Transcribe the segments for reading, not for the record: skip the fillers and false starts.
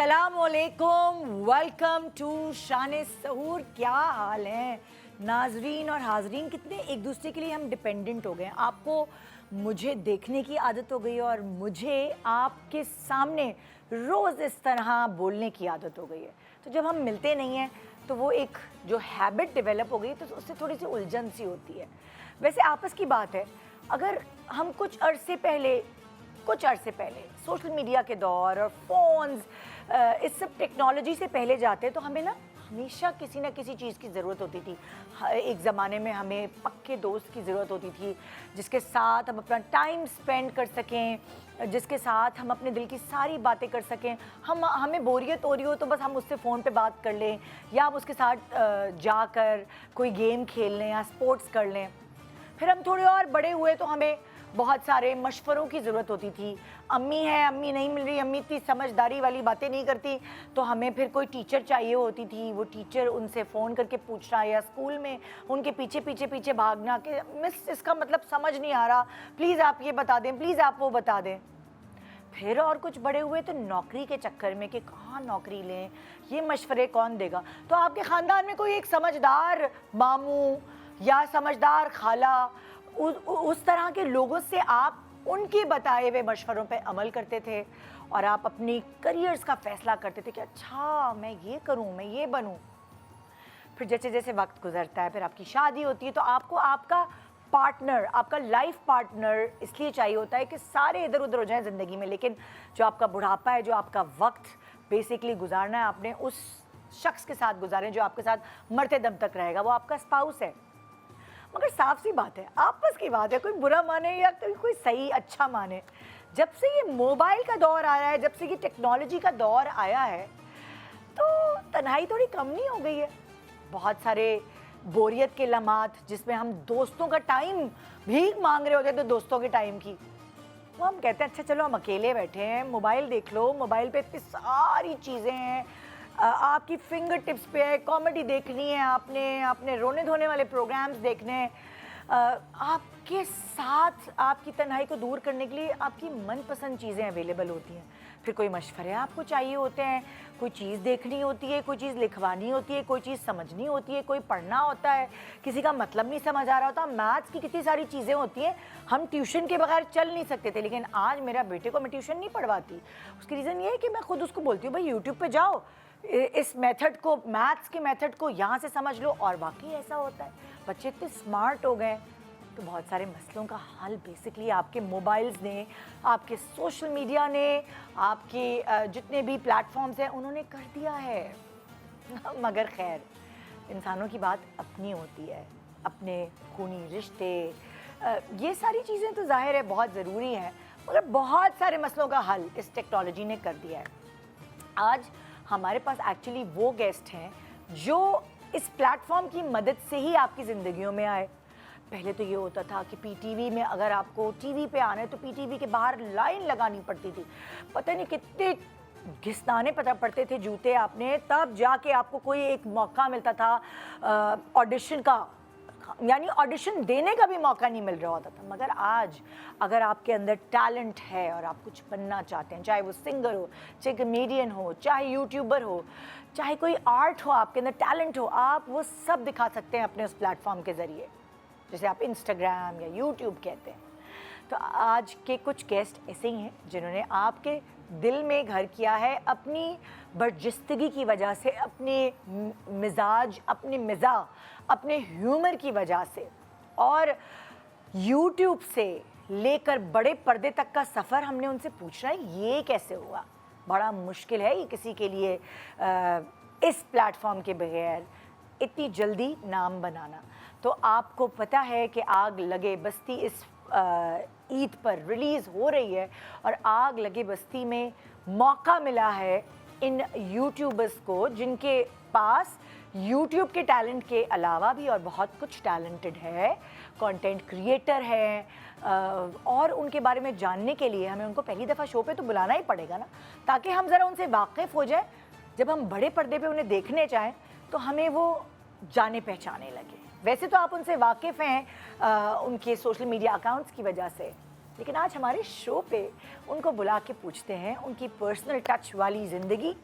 अस्सलामुअलैकुम, welcome to शान सहूर। क्या हाल है नाजरीन और हाजरीन? कितने एक दूसरे के लिए हम डिपेंडेंट हो गए हैं। आपको मुझे देखने की आदत हो गई है और मुझे आपके सामने रोज़ इस तरह बोलने की आदत हो गई है। तो जब हम मिलते नहीं हैं तो वो एक जो हैबिट डेवलप हो गई तो उससे थोड़ी सी उलझन सी होती है। वैसे आपस की बात है, अगर हम कुछ अरसे पहले सोशल मीडिया के दौर और फ़ोन्स, इस सब टेक्नोलॉजी से पहले जाते तो हमें ना हमेशा किसी ना किसी चीज़ की ज़रूरत होती थी। एक ज़माने में हमें पक्के दोस्त की ज़रूरत होती थी जिसके साथ हम अपना टाइम स्पेंड कर सकें, जिसके साथ हम अपने दिल की सारी बातें कर सकें। हमें बोरियत हो रही हो तो बस हम उससे फ़ोन पे बात कर लें या हम उसके साथ जाकर कोई गेम खेल लें या स्पोर्ट्स कर लें। फिर हम थोड़े और बड़े हुए तो हमें बहुत सारे मशवरों की ज़रूरत होती थी। अम्मी है, अम्मी नहीं मिल रही, अम्मी इतनी समझदारी वाली बातें नहीं करती, तो हमें फिर कोई टीचर चाहिए होती थी। वो टीचर उनसे फ़ोन करके पूछना या स्कूल में उनके पीछे भागना कि मिस इसका मतलब समझ नहीं आ रहा, प्लीज़ आप ये बता दें, प्लीज़ आप वो बता दें। फिर और कुछ बड़े हुए तो नौकरी के चक्कर में कि कहाँ नौकरी लें, ये मशवरे कौन देगा। तो आपके ख़ानदान में कोई एक समझदार मामू या समझदार खाला, उस तरह के लोगों से आप उनके बताए हुए मशवरों पे अमल करते थे और आप अपनी करियर्स का फैसला करते थे कि अच्छा मैं ये करूं, मैं ये बनूं। फिर जैसे जैसे वक्त गुजरता है, फिर आपकी शादी होती है तो आपको आपका पार्टनर, आपका लाइफ पार्टनर इसलिए चाहिए होता है कि सारे इधर उधर हो जाएं ज़िंदगी में, लेकिन जो आपका बुढ़ापा है, जो आपका वक्त बेसिकली गुजारना है, आपने उस शख्स के साथ गुजारें जो आपके साथ मरते दम तक रहेगा, वो आपका स्पाउस है। मगर साफ सी बात है, आपस की बात है, कोई बुरा माने या कोई सही अच्छा माने, जब से ये मोबाइल का दौर आया है, जब से ये टेक्नोलॉजी का दौर आया है, तो तन्हाई थोड़ी कम नहीं हो गई है। बहुत सारे बोरियत के लम्हात जिसमें हम दोस्तों का टाइम भीख मांग रहे होते हैं, तो दोस्तों के टाइम की वो हम कहते हैं अच्छा चलो हम अकेले बैठे हैं, मोबाइल देख लो, मोबाइल पे इतनी सारी चीज़ें हैं, आपकी फिंगर टिप्स पे है, कॉमेडी देखनी है आपने रोने धोने वाले प्रोग्राम्स देखने हैं, आपके साथ आपकी तन्हाई को दूर करने के लिए आपकी मनपसंद चीज़ें अवेलेबल होती हैं। फिर कोई मशवरे आपको चाहिए होते हैं, कोई चीज़ देखनी होती है, कोई चीज़ लिखवानी होती है, कोई चीज़ समझनी होती है, कोई पढ़ना होता है, किसी का मतलब नहीं समझ आ रहा होता। मैथ्स की कितनी सारी चीज़ें होती हैं, हम ट्यूशन के बगैर चल नहीं सकते थे, लेकिन आज मेरा बेटे को मैं ट्यूशन नहीं पढ़वाती। उसकी रीज़न ये है कि मैं खुद उसको बोलती हूँ भाई यूट्यूब पर जाओ, इस मेथड को, मैथ्स के मेथड को यहाँ से समझ लो। और वाकई ऐसा होता है, बच्चे इतने स्मार्ट हो गए। तो बहुत सारे मसलों का हल बेसिकली आपके मोबाइल्स ने, आपके सोशल मीडिया ने, आपके जितने भी प्लेटफॉर्म्स हैं उन्होंने कर दिया है। मगर खैर, इंसानों की बात अपनी होती है, अपने खूनी रिश्ते, ये सारी चीज़ें तो जाहिर है बहुत ज़रूरी हैं, मगर बहुत सारे मसलों का हल इस टेक्नोलॉजी ने कर दिया है। आज हमारे पास एक्चुअली वो गेस्ट हैं जो इस प्लेटफॉर्म की मदद से ही आपकी ज़िंदगियों में आए। पहले तो ये होता था कि पीटीवी में अगर आपको टीवी पे आना है तो पीटीवी के बाहर लाइन लगानी पड़ती थी, पता नहीं कितने घिसताने पता पड़ते थे जूते आपने, तब जाके आपको कोई एक मौका मिलता था ऑडिशन का, यानी ऑडिशन देने का भी मौका नहीं मिल रहा होता था। मगर आज अगर आपके अंदर टैलेंट है और आप कुछ बनना चाहते हैं, चाहे वो सिंगर हो, चाहे कमेडियन हो, चाहे यूट्यूबर हो, चाहे कोई आर्ट हो, आपके अंदर टैलेंट हो, आप वो सब दिखा सकते हैं अपने उस प्लेटफॉर्म के ज़रिए, जैसे आप इंस्टाग्राम या यूट्यूब कहते हैं। तो आज के कुछ गेस्ट ऐसे ही हैं जिन्होंने आपके दिल में घर किया है अपनी बर्जिस्तगी की वजह से, अपने मिजाज, अपने मिज़ा, अपने ह्यूमर की वजह से। और यूट्यूब से लेकर बड़े पर्दे तक का सफ़र हमने उनसे पूछना है ये कैसे हुआ। बड़ा मुश्किल है ये किसी के लिए इस प्लेटफॉर्म के बगैर इतनी जल्दी नाम बनाना। तो आपको पता है कि आग लगे बस्ती इस ईद पर रिलीज़ हो रही है और आग लगे बस्ती में मौका मिला है इन यूट्यूबर्स को जिनके पास यूट्यूब के टैलेंट के अलावा भी और बहुत कुछ टैलेंटेड है, कंटेंट क्रिएटर है, और उनके बारे में जानने के लिए हमें उनको पहली दफ़ा शो पे तो बुलाना ही पड़ेगा ना, ताकि हम ज़रा उनसे वाकिफ़ हो जाए। जब हम बड़े पर्दे पे उन्हें देखने चाहें तो हमें वो जाने पहचाने लगे। वैसे तो आप उनसे वाकिफ़ हैं उनके सोशल मीडिया अकाउंट्स की वजह से, लेकिन आज हमारे शो पे उनको बुला के पूछते हैं उनकी पर्सनल टच वाली ज़िंदगी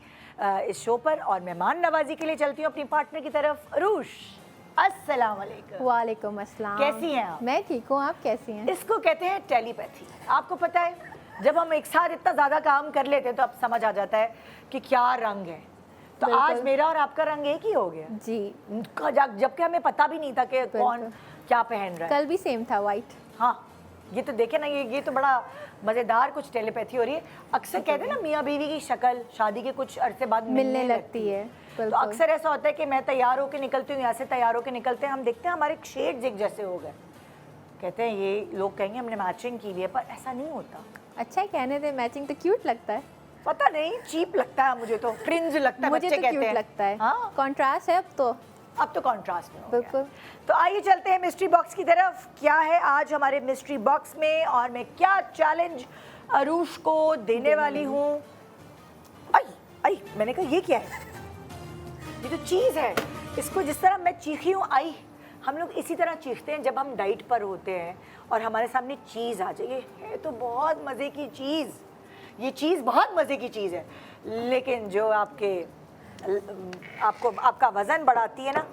इस शो पर। और मेहमान नवाजी के लिए चलती हूँ अपनी पार्टनर की तरफ। अरूश, अस्सलाम वालेकुम। वालेकुम अस्सलाम। कैसी हैं आप? मैं ठीक हूँ, आप कैसी हैं? इसको कहते हैं टेलीपैथी। आपको पता है, जब हम एक साथ इतना ज़्यादा काम कर लेते हैं तो अब समझ आ जाता है कि क्या रंग है। तो आज मेरा और आपका रंग एक ही हो गया जी, जबकि हमें पता भी नहीं था कि कौन क्या पहन रहा है। कल भी सेम था, वाइट। हाँ, ये तो देखे ना, ये तो बड़ा मज़ेदार कुछ टेलीपैथी हो रही है। अक्सर कहते हैं ना मियाँ बीवी की शक्ल शादी के कुछ अरसे बाद मिलने लगती है। तो अक्सर ऐसा होता है कि मैं तैयार होकर निकलती हूँ, यहाँ से तैयार होकर निकलते हैं, हम देखते हैं हमारे शेड्स एक जैसे हो गए। कहते हैं ये लोग कहेंगे हमने मैचिंग की हुई है, पर ऐसा नहीं होता। अच्छा है, कहने दे, मैचिंग तो क्यूट लगता है। पता नहीं, चीप लगता है मुझे, तो क्रिंज लगता है, मुझे बच्चे तो कहते क्यूट हैं। लगता है। हाँ? कॉन्ट्रास्ट है अब तो कॉन्ट्रास्ट में हो गया। बिल्कुल। तो आइए चलते हैं मिस्ट्री बॉक्स की तरफ। क्या है आज हमारे मिस्ट्री बॉक्स में और मैं क्या चैलेंज अरूश को देने वाली हूँ। आई मैंने कहा ये क्या है? ये तो चीज़ है। इसको जिस तरह मैं चीखी हूँ, आई हम लोग इसी तरह चीखते हैं जब हम डाइट पर होते हैं और हमारे सामने चीज़ आ जाए। ये है तो बहुत मज़े की चीज़, ये चीज़ बहुत मज़े की चीज़ है, लेकिन जो आपका वज़न बढ़ाती है ना,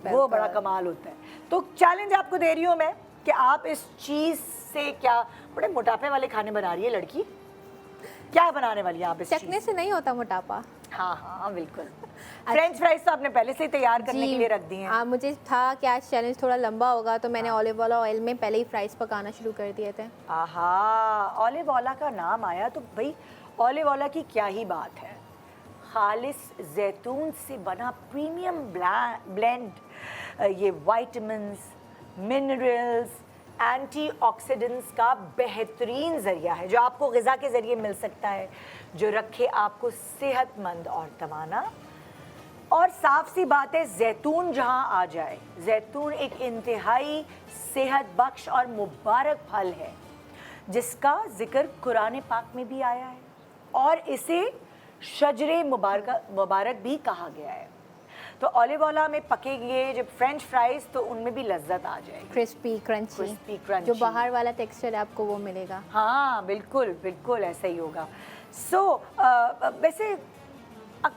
वो बड़ा कमाल होता है। तो चैलेंज आपको दे रही हूँ मैं कि आप इस चीज़ से क्या बड़े मोटापे वाले खाने बना रही है लड़की, क्या बनाने वाली है आप इस चखने से नहीं होता मोटापा। हाँ बिल्कुल। फ्रेंच फ्राइज तो आपने पहले से ही तैयार करने के लिए रख दी हैं। मुझे था कि आज चैलेंज थोड़ा लंबा होगा, तो मैंने ऑलिव वाला ऑयल में पहले ही फ्राइज पकाना शुरू कर दिए थे। आहा, ऑलिव वाला का नाम आया तो भाई ऑलिव वाला की क्या ही बात है। खालिस जैतून से बना प्रीमियम ब्लेंड, ये विटामिन्स, मिनरल्स, एंटीऑक्सीडेंट्स का बेहतरीन ज़रिया है जो आपको ग़िज़ा के ज़रिए मिल सकता है, जो रखे आपको सेहतमंद और तवाना। और साफ सी बात है, जैतून जहाँ आ जाए, जैतून एक इंतहाई सेहत बख्श और मुबारक फल है जिसका जिक्र कुरान पाक में भी आया है और इसे शजरे मुबारक भी कहा गया है। तो ऑलिव ऑयल में पकेंगे जब फ्रेंच फ्राइज, तो उनमें भी लज्जत आ जाएगी, क्रिस्पी क्रंची। जो बाहर वाला टेक्सचर है आपको वो मिलेगा। हाँ बिल्कुल बिल्कुल ऐसा ही होगा। वैसे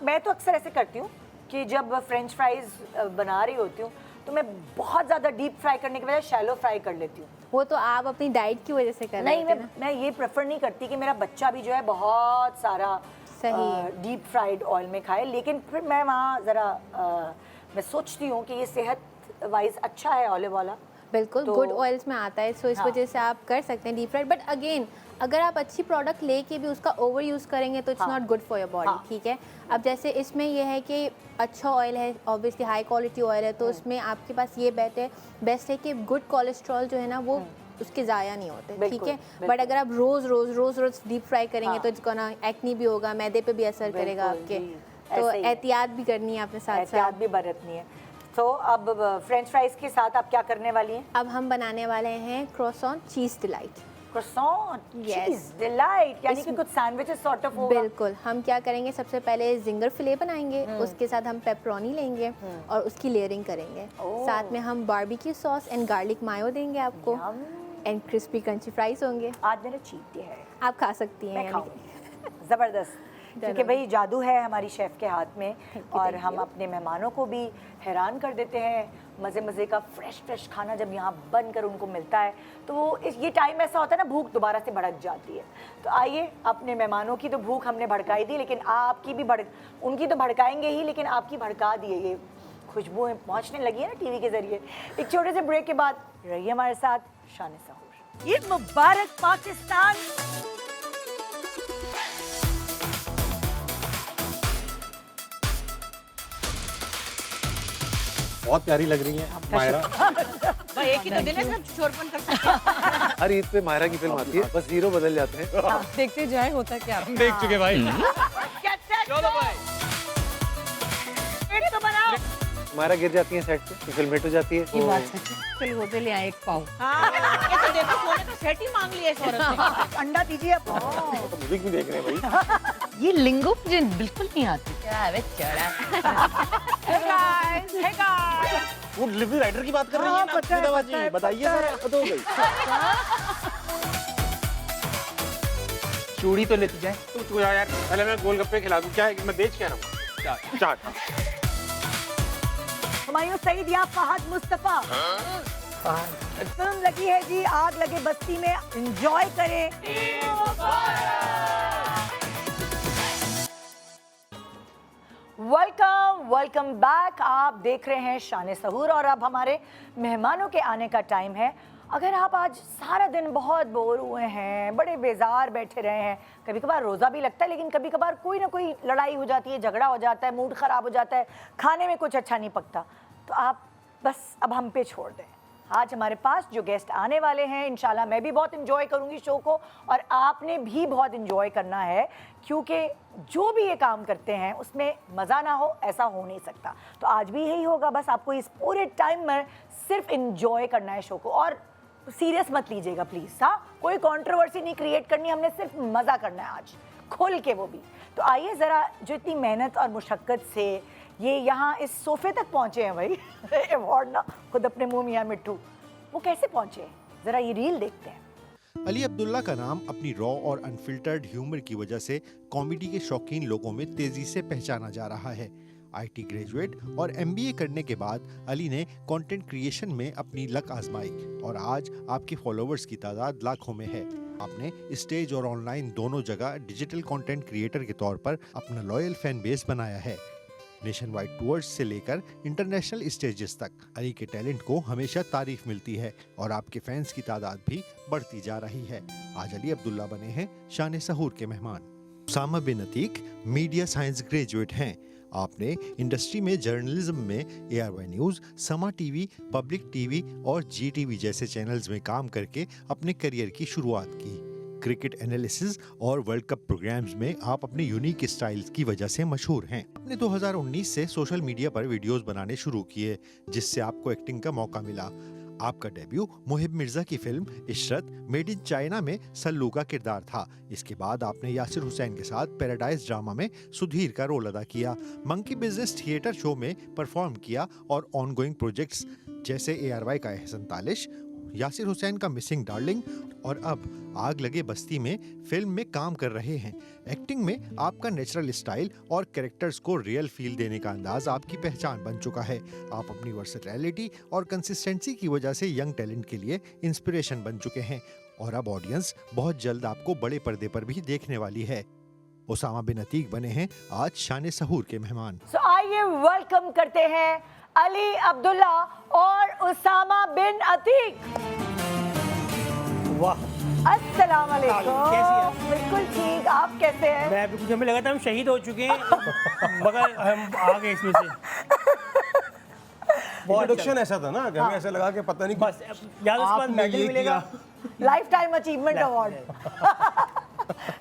मैं तो अक्सर ऐसे करती हूँ कि जब फ्रेंच फ्राइज बना रही होती हूँ तो मैं बहुत ज़्यादा डीप फ्राई करने के बजाय शैलो फ्राई कर लेती हूँ। वो तो आप अपनी डाइट की वजह से कर रहे हैं। नहीं, मैं ये प्रेफर नहीं करती कि मेरा बच्चा भी जो है बहुत सारा डीप फ्राइड ऑयल में खाए, लेकिन फिर मैं वहाँ ज़रा मैं सोचती हूँ कि ये सेहत वाइज अच्छा है ऑलिव वाला। बिल्कुल, गुड ऑयल्स में आता है, सो इस वजह से आप कर सकते हैं डीप फ्राइड। बट अगेन, अगर आप अच्छी प्रोडक्ट लेके भी उसका ओवर यूज़ करेंगे तो it's not good for your body. ठीक है, अब जैसे इसमें ये है कि अच्छा ऑयल है, ऑब्वियसली हाई क्वालिटी ऑयल है, तो उसमें आपके पास ये बेस्ट है कि गुड कोलेस्ट्रॉल जो है ना वो उसके ज़ाया नहीं होते। ठीक है, बट अगर आप रोज़ डीप फ्राई करेंगे तो इसको ना एक्नी भी होगा, मैदे पे भी असर करेगा आपके, तो एहतियात भी करनी है अपने साथ, एहतियात भी बरतनी है। तो अब फ्रेंच फ्राइज के साथ आप क्या करने वाली हैं? अब हम बनाने वाले हैं क्रोसॉन चीज़ डिलाइट। क्रोसॉन चीज़ डिलाइट, यानी कि कुछ सैंडविचेस सॉर्ट ऑफ होगा। बिल्कुल, हम क्या करेंगे, सबसे पहले जिंगर फिले बनाएंगे, उसके साथ हम पेपरोनी लेंगे और उसकी लेयरिंग करेंगे। साथ में हम बारबेक्यू सॉस एंड गार्लिक मायो देंगे आपको, एंड क्रिस्पी क्रंची फ्राइज होंगे। आज मेरा चीट डे है, आप खा सकती हैं। ज़बरदस्त, क्योंकि भाई जादू है हमारी शेफ़ के हाथ में और हम अपने मेहमानों को भी हैरान कर देते हैं। मज़े का फ्रेश खाना जब यहाँ बनकर उनको मिलता है तो वो ये टाइम ऐसा होता है ना, भूख दोबारा से भड़क जाती है। तो आइए, अपने मेहमानों की तो भूख हमने भड़काई दी, लेकिन आपकी भी उनकी तो भड़काएंगे ही, लेकिन आपकी भड़का दिए। ये खुशबुएं पहुँचने लगी है ना टीवी के ज़रिए। एक छोटे से ब्रेक के बाद रहिए हमारे साथ शान सहूर। ईद मुबारक पाकिस्तान। बहुत प्यारी लग रही हैं मायरा। भाई एक ही तो दिन है, सब शोरपन कर सकते हैं। हर ईद पे मायरा की फिल्म आती है, बस हीरो बदल जाते हैं। देखते जाए होता क्या। हम देख चुके भाई। चलो भाई, तो बनाओ। मायरा गिर जाती है सेट पे, तो फिल्म हिट हो जाती है। ये बात सच है। चलो होते ले आए एक पाव। ये तो देखो, सोने का सेट ही मांग लिया इस औरत ने। अंडा दीजिए आप। तो मुझे क्यों देख रहे हैं भाई? ये लिंगो मुझे बिल्कुल नहीं आती। क्या है चढ़ा। Hey guys। वो डिलीवरी राइडर की बात कर रही है ना? बताइए सर, तो हो गई। चूड़ी तो लेती जाए। तू तू यार, पहले मैं गोलगप्पे खिला दूं। क्या है कि मैं बेच क्या रहा हूँ? चाट। हुमायूं सईद या फहद मुस्तफा। फिल्म लगी है जी आग लगे बस्ती में, एंजॉय करें। Welcome back. आप देख रहे हैं शान सहूर और अब हमारे मेहमानों के आने का टाइम है। अगर आप आज सारा दिन बहुत बोर हुए हैं, बड़े बेजार बैठे रहे हैं, कभी कभार रोज़ा भी लगता है लेकिन कभी कभार कोई ना कोई लड़ाई हो जाती है, झगड़ा हो जाता है, मूड ख़राब हो जाता है, खाने में कुछ अच्छा नहीं पकता, तो आप बस अब हम पे छोड़ दें। आज हमारे पास जो गेस्ट आने वाले हैं, इंशाल्लाह मैं भी बहुत इन्जॉय करूंगी शो को और आपने भी बहुत इन्जॉय करना है, क्योंकि जो भी ये काम करते हैं उसमें मज़ा ना हो ऐसा हो नहीं सकता। तो आज भी यही होगा, बस आपको इस पूरे टाइम में सिर्फ इन्जॉय करना है शो को और सीरियस मत लीजिएगा प्लीज़। हाँ, कोई कंट्रोवर्सी नहीं क्रिएट करनी, हमने सिर्फ मज़ा करना है आज, खोल के वो भी। तो आइए ज़रा, जो इतनी मेहनत और मुशक्क़त से ये यहाँ इस सोफे तक पहुँचे हैं भाई अवार्ड ना खुद अपने मुंह मियाँ मिट्टू, वो कैसे पहुँचे हैं, ज़रा ये रील देखते हैं। अली अब्दुल्ला का नाम अपनी रॉ और अनफिल्टर्ड ह्यूमर की वजह से कॉमेडी के शौकीन लोगों में तेजी से पहचाना जा रहा है। आईटी ग्रेजुएट और एमबीए करने के बाद अली ने कंटेंट क्रिएशन में अपनी लक आजमाई और आज आपके फॉलोअर्स की तादाद लाखों में है। आपने स्टेज और ऑनलाइन दोनों जगह डिजिटल कंटेंट क्रिएटर के तौर पर अपना लॉयल फैन बेस बनाया है। नेशन वाइड टूर्स से लेकर इंटरनेशनल स्टेजेस तक अली के टैलेंट को हमेशा तारीफ मिलती है और आपके फैंस की तादाद भी बढ़ती जा रही है। आज अली अब्दुल्ला बने हैं शान सहूर के मेहमान। उसामा बिन अतीक मीडिया साइंस ग्रेजुएट हैं। आपने इंडस्ट्री में जर्नलिज्म में ARY न्यूज़, समा टीवी, पब्लिक टीवी और GTV जैसे चैनल्स में काम करके अपने करियर की शुरुआत की। क्रिकेट एनालिसिस और वर्ल्ड कप प्रोग्राम्स में आप अपने यूनिक स्टाइल्स की वजह से मशहूर हैं। आपने 2019 से सोशल मीडिया पर वीडियोस बनाने शुरू किए, जिससे आपको एक्टिंग का मौका मिला। आपका डेब्यू मुहिब मिर्जा की film Ishrat made in China में सल्लू का किरदार था। इसके बाद आपने यासिर हुसैन के साथ पैराडाइज ड्रामा में सुधीर का रोल अदा किया, मंकी बिजनेस थिएटर शो में परफॉर्म किया और ऑनगोइंग प्रोजेक्ट्स जैसे ARY का एहसन तालिश, यासिर हुसैन का मिसिंग डार्लिंग और अब आग लगे बस्ती में फिल्म में काम कर रहे हैं। एक्टिंग में आपका नेचुरल स्टाइल और कैरेक्टर्स को रियल फील देने का अंदाज आपकी पहचान बन चुका है। आप अपनी वर्सेटैलिटी और कंसिस्टेंसी की वजह से यंग टैलेंट के लिए इंस्पिरेशन बन चुके हैं और अब ऑडियंस बहुत जल्द आपको बड़े पर्दे पर भी देखने वाली है। उसामा बिन अतीक बने हैं आज शान सहूर के मेहमान। So आइए वेलकम करते हैं अली अब्दुल्ला और उसामा बिन अतीक। वाह, अस्सलाम वालेकुम। कैसी हैं? बिल्कुल ठीक, आप कैसे हैं? मैं बिल्कुल, हमें लगा था हम शहीद हो चुके हैं मगर हम आ गए इसमें से। इंट्रोडक्शन ऐसा था ना कि हमें ऐसा लगा कि पता नहीं बस यार उसके बाद आपने मेडल ये मिलेगा। Life time achievement award.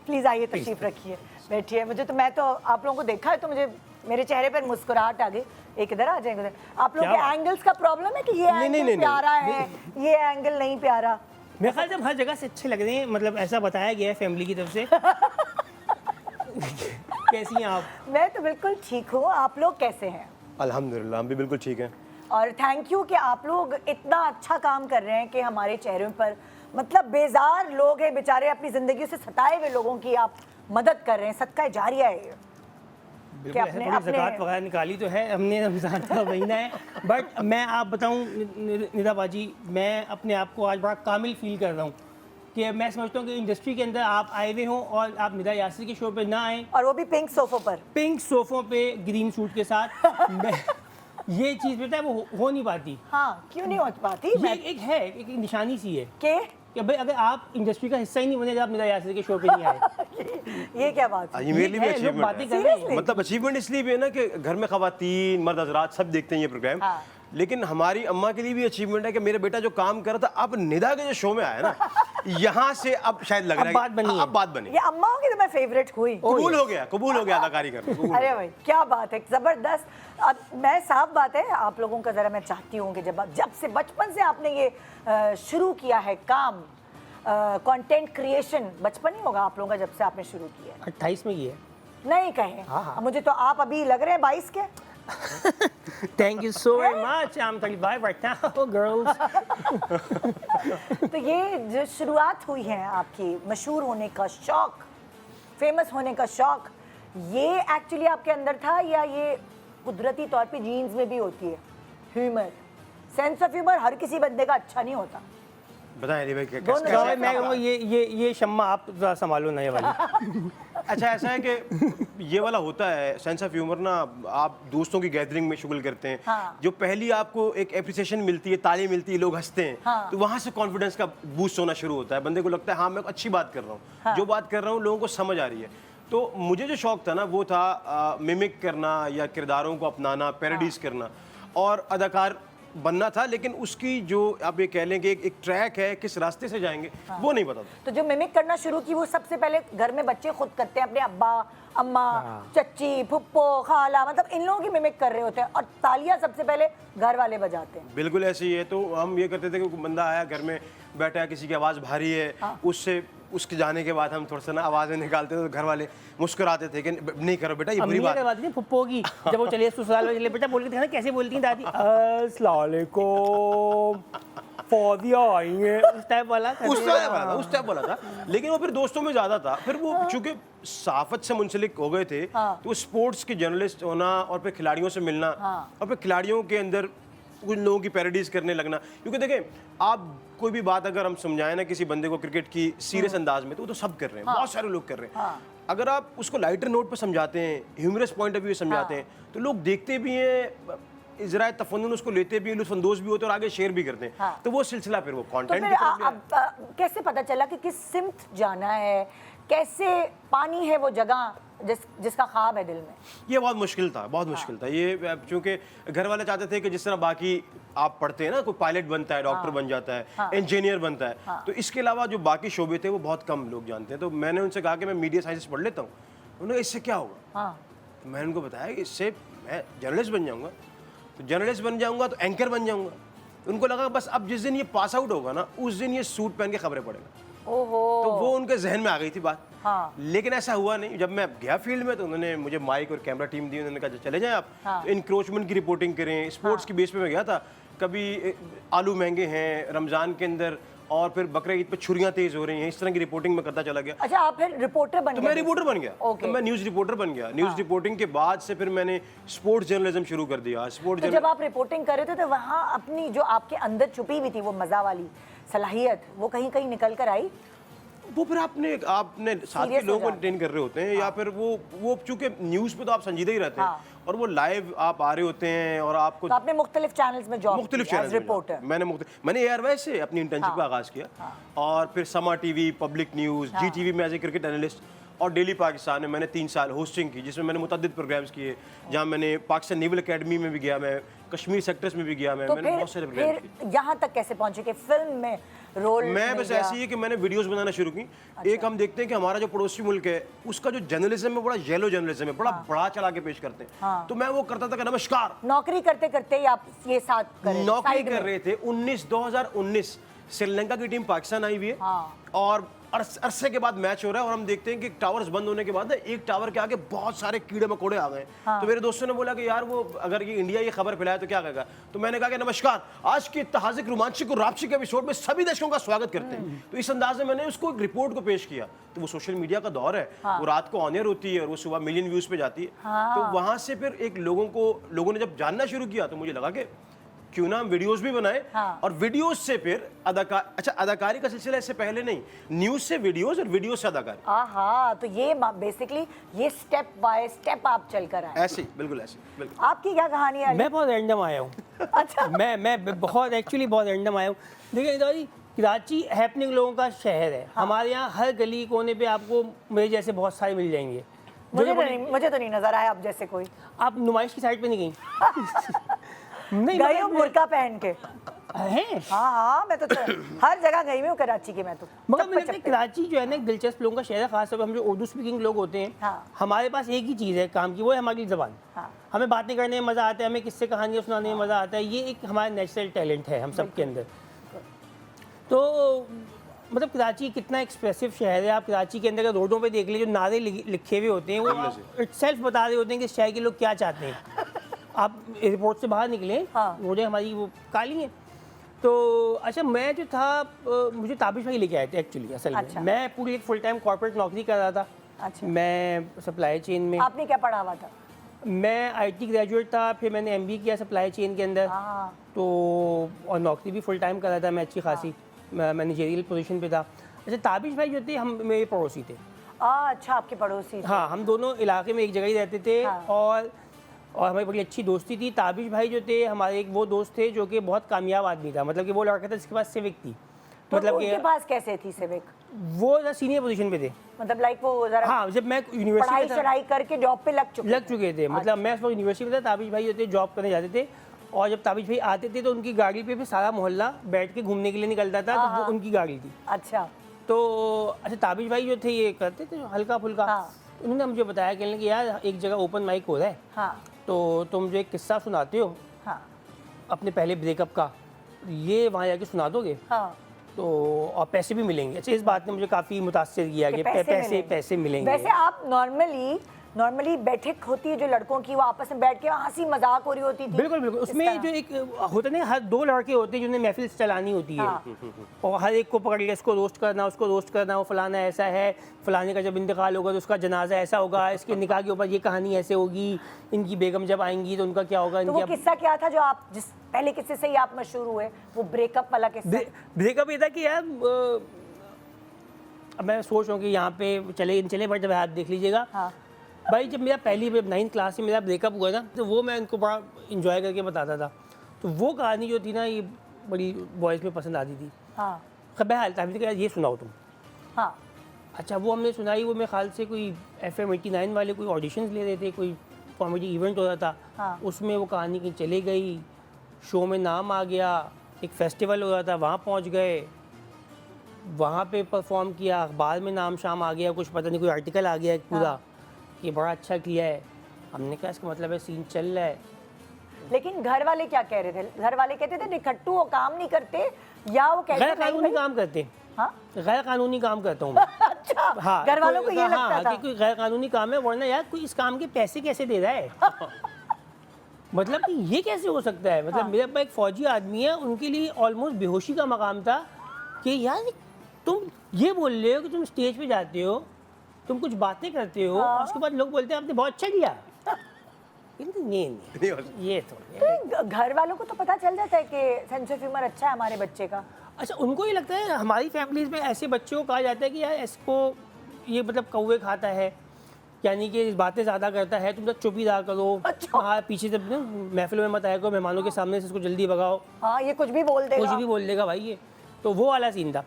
Please आइए, तशरीफ रखिए, बैठिए। मैं तो आप लोगों को देखा है तो मुझे मेरे चेहरे पर मुस्कुराहट आ गई। एक इधर आ जाएंगे। आप लोगों के एंगल्स का प्रॉब्लम है कि ये एंगल प्यारा है, ये एंगल नहीं प्यारा। मेरे ख्याल से हर जगह से अच्छे लग रहे हैं, मतलब ऐसा बताया गया है फैमिली की तरफ से। कैसी हैं आप? मैं तो बिल्कुल ठीक हूँ, आप लोग कैसे हैं? अल्हम्दुलिल्लाह हम भी बिल्कुल ठीक हैं। और थैंक यू कि आप लोग इतना अच्छा काम कर रहे हैं कि हमारे चेहरों पर, मतलब बेजार लोग हैं बेचारे, अपनी ज़िंदगी से सताए हुए लोगों की आप मदद कर रहे हैं। सदका जारिया है ये। बिल्कुल ऐसे थोड़ी ज़कात वगैरह निकाली तो है हमने, रमज़ान का महीना है। बट मैं आप बताऊं निदा बाजी, मैं अपने आप को आज बड़ा कामिल फील कर रहा हूँ कि मैं समझता हूँ कि इंडस्ट्री के अंदर आप आए हुए हों और आप निदा यासिर के शो पे ना आए, और वो भी पिंक सोफों पर, पिंक सोफों पे ग्रीन सूट के साथ। मैं ये चीज़ पता है वो हो नहीं पाती। हाँ, क्यों नहीं हो पाती? ये एक है, एक निशानी सी है कि भाई अगर आप इंडस्ट्री का हिस्सा ही नहीं बने, आप निदा यासिर के शो पे नहीं आए। ये क्या बात है? ये मेरे लिए भी लोग बातें अचीवमेंट कर रहे है। हैं। मतलब अचीवमेंट इसलिए भी है ना कि घर में खवातीन मर्द हजरात सब देखते हैं ये प्रोग्राम। हाँ। लेकिन हमारी अम्मा के लिए भी अचीवमेंट है कि मेरा बेटा जो काम कर रहा था अब निदा के जो शो में आया ना, यहाँ से अब शायद लग रहा है बात बनी है। अब बात बनी, ये अम्माओं की तो मैं फेवरेट हुई। कबूल हो गया अदाकारी करना। अरे भाई क्या बात है, जबरदस्त। अब मैं साफ बात है, आप लोगों का जरा मैं चाहती हूँ कि जब से बचपन से आपने ये शुरू किया है काम, कंटेंट क्रिएशन, बचपन ही होगा आप लोगों का जब से आपने शुरू किया है। 28 में ये है। नहीं कहे, मुझे तो आप अभी लग रहे हैं 22 के। Thank you so very much. I'm 35 right now, girls. तो ये जो शुरुआत हुई है आपकी मशहूर होने का शौक, फेमस होने का शौक, ये एक्चुअली आपके अंदर था या ये कुदरती तौर पे जीन्स में भी होती है? ह्यूमर, सेंस ऑफ ह्यूमर हर किसी बंदे का अच्छा नहीं होता। बताएं अली भाई दोनों कैसे तो मैं कहूँगा ये शम्मा आप ज़रा संभालो ना ये वाली। अच्छा ऐसा है कि ये वाला होता है सेंस ऑफ ह्यूमर ना, आप दोस्तों की गैदरिंग में शुगल करते हैं, हाँ। जो पहली आपको एक एप्रिसिएशन मिलती है, ताली मिलती है, लोग हंसते हैं, हाँ। तो वहाँ से कॉन्फिडेंस का बूस्ट होना शुरू होता है, बंदे को लगता है हाँ मैं अच्छी बात कर रहा हूँ, जो बात कर रहा हूँ लोगों को समझ आ रही है। तो मुझे जो शौक था ना वो था मिमिक करना या किरदारों को अपनाना, पैरोडीज करना और अदाकार बनना था, लेकिन उसकी जो आप ये कह लें कि एक ट्रैक है, किस रास्ते से जाएंगे वो नहीं पता था। तो जो मिमिक करना शुरू की वो सबसे पहले घर में बच्चे खुद करते हैं, अपने अब्बा अम्मा चच्ची फुप्पो खाला, मतलब इन लोगों की मिमिक कर रहे होते हैं और तालियां सबसे पहले घर वाले बजाते हैं। बिल्कुल ऐसे ही है। तो हम ये करते थे कि कोई बंदा आया घर में बैठा है, किसी की आवाज़ भारी है, उससे उसके जाने के बाद हम थोड़ा सा ना आवाज़ें निकालते थे, तो घर वाले मुस्कुराते थे कि नहीं करो बेटा, ये बुरी बात है। बात नहीं फुप्पो की, जब वो चले ससुराल में चले बेटा बोल के देखा ना कैसे बोलती हैं दादी, अस्सलाम वालेकुम फौदिया आई हैं, उस टाइप वाला उस टाइप वाला था, लेकिन वो फिर दोस्तों में ज़्यादा था। फिर वो चूंकि साफत से मुंसलिक हो गए थे, तो स्पोर्ट्स के जर्नलिस्ट होना और फिर खिलाड़ियों से मिलना और फिर खिलाड़ियों के अंदर कुछ लोगों की पैरोडीज करने लगना। क्योंकि देखें, आप कोई भी बात अगर हम समझाएं ना किसी बंदे को क्रिकेट की सीरियस अंदाज में, तो वो तो सब कर रहे हैं, बहुत सारे लोग कर रहे हैं। अगर आप उसको लाइटर नोट पर समझाते हैं, ह्यूमरस पॉइंट ऑफ व्यू समझाते हैं, तो लोग देखते भी हैं, इजराय तफन्नुन उसको लेते भी, लुत्फानंदोज़ भी होते हैं और आगे शेयर भी करते हैं। तो वो सिलसिला फिर वो तो कंटेंट फिर की तरफ गया। अब कैसे पता चला कि किस सिमत जाना है, कैसे पानी है वो जगह जिसका ख्वाब है दिल में? ये बहुत मुश्किल था, बहुत मुश्किल था ये, चूंकि घर वाले चाहते थे कि जिस तरह बाकी आप पढ़ते हैं ना, कोई पायलट बनता है, डॉक्टर बन जाता है, इंजीनियर बनता है, तो इसके अलावा जो बाकी शोबे थे वो बहुत कम लोग जानते हैं। तो मैंने उनसे कहा कि मैं मीडिया साइंस पढ़ लेता हूँ। उन्होंने कहा इससे क्या होगा? तो मैंने उनको बताया कि इससे मैं जर्नलिस्ट बन जाऊँगा, तो जर्नलिस्ट बन जाऊँगा तो एंकर बन जाऊँगा। उनको लगा बस अब जिस दिन ये पास आउट होगा ना, उस दिन ये सूट पहन के खबरें पढ़ेगा। ओहो, तो वो उनके जहन में आ गई थी बात। लेकिन ऐसा हुआ नहीं। जब मैं गया फील्ड में तो उन्होंने मुझे माइक और कैमरा टीम दी, उन्होंने कहा चले जाएं आप, तो इंक्रोचमेंट की रिपोर्टिंग करें, स्पोर्ट्स की बेस पे मैं गया था। कभी आलू महंगे हैं रमज़ान के अंदर, और फिर बकरे ईद पे छुरियां तेज हो रही हैं, इस तरह की रिपोर्टिंग में करता चला गया। अच्छा, आप फिर रिपोर्टर बन गए? तो मैं रिपोर्टर बन गया। ओके। तो मैं न्यूज़ रिपोर्टर बन गया। न्यूज़ रिपोर्टिंग के बाद से फिर मैंने स्पोर्ट्स जर्नलिज्म शुरू कर दिया। तो जब आप रिपोर्टिंग कर रहे थे तो वहाँ अपनी जो आपके अंदर छुपी हुई थी वो मजा वाली सलाहियत, वो कहीं कहीं निकल कर आई? वो फिर आपने साथ के लोगों को एंटरटेन कर रहे होते हैं, या फिर वो चूंकि न्यूज़ पे तो आप संजीदे ही रहते हैं, और वो लाइव आप आ रहे होते हैं और आपको। तो आपने मुख्तलिफ चैनल्स में जॉब मुख्तलिफ की एज चैनल रिपोर्टर? मैंने एयरवेज से अपनी इंटर्नशिप का आगाज़ किया, और फिर समा टीवी, पब्लिक न्यूज़, जी टीवी में एज ए क्रिकेट एनालिस्ट, और डेली पाकिस्तान में मैंने 3 साल होस्टिंग की, जिसमें मैंने मुतअद्दिद प्रोग्राम्स किए, जहाँ मैंने पाकिस्तान नेवल अकेडमी में भी गया, मैं कश्मीर सेक्टर्स में भी गया, तो मैंने बहुत सारे प्रोग्राम किए। फिर यहाँ तक कैसे पहुँचे कि फिल्म में रोल? मैं बस ऐसी है कि मैंने वीडियोस बनाना शुरू की। एक हम देखते हैं कि हमारा जो पड़ोसी मुल्क है उसका जो जर्नलिज्म है बड़ा येलो जर्नलिज्म है, बड़ा बड़ा चला के पेश करते हैं। तो मैं वो करता था कि नमस्कार, नौकरी करते करते ही आप ये साथ करें? नौकरी कर रहे थे। 2019 श्रीलंका की टीम पाकिस्तान आई हुई है, और अरसे के बाद मैच हो रहा है, और हम देखते हैं कि टावर्स बंद होने के बाद एक टावर के आगे बहुत सारे कीड़े मकोड़े आ गए। तो मेरे दोस्तों ने बोला कि यार वो अगर ये इंडिया ये खबर फैलाए तो क्या कहेगा। तो मैंने कहा कि नमस्कार, आज के इत्तेहाजिक रोमांचक और रापची के एपिसोड में सभी दर्शकों का स्वागत करते हैं। तो इस अंदाज में मैंने उसको एक रिपोर्ट को पेश किया। तो वो सोशल मीडिया का दौर है, वो रात को ऑन एयर होती है और वो सुबह मिलियन व्यूज पे जाती है। तो वहां से फिर एक लोगों ने जब जानना शुरू किया, तो मुझे लगा कि क्यों ना हम वीडियोस भी बनाए, और वीडियोस से फिर अदाकारी का सिलसिला इससे पहले नहीं, न्यूज से वीडियोस और वीडियो से अदाकारी। तो ये बेसिकली ये स्टेप बाय स्टेप आप चल कर आए? ऐसे बिल्कुल ऐसे, बिल्कुल। आपकी क्या कहानी है? मैं बहुत रैंडम आया हूँ। अच्छा। मैं बहुत एक्चुअली बहुत रैंडम आया हूँ। देखिए दादी, कराची हैपनिंग लोगों का शहर है। हमारे यहाँ हर गली कोने पे आपको मेरे जैसे बहुत सारे मिल जाएंगे। मुझे तो नहीं नजर आया आप जैसे कोई। आप नुमाइश की साइड पे नहीं गई? नहीं गई हूँ बुर्का पहन के। हैं? हाँ, मैं तो हर जगह गई हुई हूँ कराची के। मैं तो मगर मुझे लगता है कराची जो है ना एक दिलचस्प लोगों का शहर है, खासतौर पर हम जो उर्दू स्पीकिंग लोग होते हैं, हमारे पास एक ही चीज़ है काम की, वो है हमारी ज़बान। हमें बातें करने में मज़ा आता है, हमें किस्से कहानियाँ सुनाने में मज़ा आता है। ये एक हमारा नेचुरल टैलेंट है हम सब के अंदर। तो मतलब कराची कितना एक्सप्रेसिव शहर है। आप कराची के अंदर रोडों पे देख लीजिए, जो नारे लिखे हुए होते हैं वो इटसेल्फ बता रहे होते हैं कि शहर के लोग क्या चाहते हैं। आप एयरपोर्ट से बाहर निकले, रोडें हमारी वो काली हैं। तो अच्छा, मैं जो था मुझे ताबिश भाई लेके आए थे एक्चुअली। असल में मैं पूरी एक फुल टाइम कॉर्पोरेट नौकरी कर रहा था, अच्छा। मैं सप्लाई चेन में, आपने क्या पढ़ा हुआ था? मैं आईटी ग्रेजुएट था, फिर मैंने एमबीए किया सप्लाई चेन के अंदर। हाँ। तो और नौकरी भी फुल टाइम कर रहा था मैं, अच्छी खासी मैनेजरियल पोजीशन पे था। अच्छा, ताबिश भाई जो थे हम मेरे पड़ोसी थे। अच्छा, आपके पड़ोसी थे। हाँ, हम दोनों इलाके में एक जगह ही रहते थे। हाँ। और हमारी बड़ी अच्छी दोस्ती थी। ताबिश भाई जो थे हमारे एक वो दोस्त थे जो कि बहुत कामयाब आदमी था, मतलब कि वो लड़का था जिसके पास सिविक थी, तो मतलब उनके पास कैसे थी सिविक? वो सीनियर पोजीशन पे थे। मतलब लाइक वो जरा हाँ, जब मैं यूनिवर्सिटी पढ़ाई में था चढ़ाई करके जॉब पे लग चुके थे, मतलब मैं उस वक्त यूनिवर्सिटी में था, ताबिश भाई होते जॉब करने जाते थे। और जब ताबिश भाई आते थे तो उनकी गाड़ी पे भी सारा मोहल्ला बैठ के घूमने के लिए निकलता था, तो वो उनकी गाड़ी थी। अच्छा। तो अच्छा, ताबिश भाई जो थे ये करते थे हल्का फुल्का। हाँ। उन्होंने मुझे बताया कि यार एक जगह ओपन माइक हो रहा है, हाँ। तो तुम जो एक किस्सा सुनाते हो हाँ। अपने पहले ब्रेकअप का, ये वहाँ जाके सुना दोगे हाँ। तो और पैसे भी मिलेंगे। अच्छा, इस बात ने मुझे काफ़ी मुतासिर किया कि पैसे मिलेंगे। वैसे आप नॉर्मली बैठक होती है जो लड़कों की, वो आपस में बैठ के हंसी मजाक हो रही होती थी। बिल्कुल बिल्कुल, उसमें जो एक होता नहीं, हर दो लड़के होते हैं जिन्हें महफिल चलानी होती है। हाँ। और हर एक को पकड़ के इसको रोस्ट करना, उसको रोस्ट करना, वो फलाना ऐसा है, फलाने का जब इंतकाल होगा तो उसका जनाजा ऐसा होगा, इसके निकाह के ऊपर ये कहानी ऐसे होगी, इनकी बेगम जब आएंगी तो उनका क्या होगा। तो वो किस्सा क्या था जो आप जिस पहले किस्से से ही आप मशहूर हुए, वो ब्रेकअप वाला किस्सा? ब्रेकअप ये था कि यार अब मैं सोच रहा हूँ कि यहाँ पे चले बट आप देख लीजिएगा। हाँ। भाई जब मेरा पहली 9th क्लास में मेरा ब्रेकअप हुआ ना, तो वो मैं इनको बड़ा इंजॉय करके बताता था। तो वो कहानी जो थी ना, ये बड़ी बॉयज़ में पसंद आती थी। हाँ। बहरहाल ताबिश यार ये सुनाओ तुम। हाँ। अच्छा, वो हमने सुनाई। वो मेरे ख्याल से कोई FM 89 वाले कोई ऑडिशंस ले रहे थे, कोई कॉमेडी इवेंट हो रहा था। हाँ। उसमें वो कहानी कहीं चली गई, शो में नाम आ गया, एक फेस्टिवल हो रहा था वहाँ पहुँच गए, वहाँ पे परफॉर्म किया, अखबार में नाम शाम आ गया, कुछ पता नहीं कोई आर्टिकल आ गया एक पूरा कि बड़ा अच्छा किया है। हमने कहा इसका मतलब है सीन चल रहा है। लेकिन घर वाले क्या कह रहे थे? घर वाले कहते थे निखट्टू वो काम नहीं करते, या वो कहते गैर कानूनी काम करते। हाँ? गैर कानूनी काम करता हूँ मैं। अच्छा। हाँ, घर वालों को ये लगता था कि कोई गैर कानूनी काम है, वरना यार कोई इस काम के पैसे कैसे दे रहा है। मतलब कि ये कैसे हो सकता है। मतलब मेरे पास एक फौजी आदमी है, उनके लिए ऑलमोस्ट बेहोशी का मकाम था कि यार तुम ये बोल रहे हो कि तुम स्टेज पे जाते हो, तुम कुछ बातें करते हो, और उसके बाद लोग बोलते हैं आपने बहुत अच्छा किया। ये तो घर वालों को तो पता चल जाता है कि सेंस ऑफ ह्यूमर अच्छा है हमारे बच्चे का। अच्छा, उनको ये लगता है हमारी फैमिलीज में ऐसे बच्चों को कहा जाता है कि यार इसको ये मतलब कौवे खाता है, यानी कि बातें ज़्यादा करता है, तुम तो चुप ही रहा करो। अच्छा। हाँ, पीछे से महफिल में मत आया करो, मेहमानों के सामने से इसको जल्दी भगाओ। हाँ, ये कुछ भी बोल देगा। कुछ भी बोल देगा भाई ये। तो वो वाला सीन था।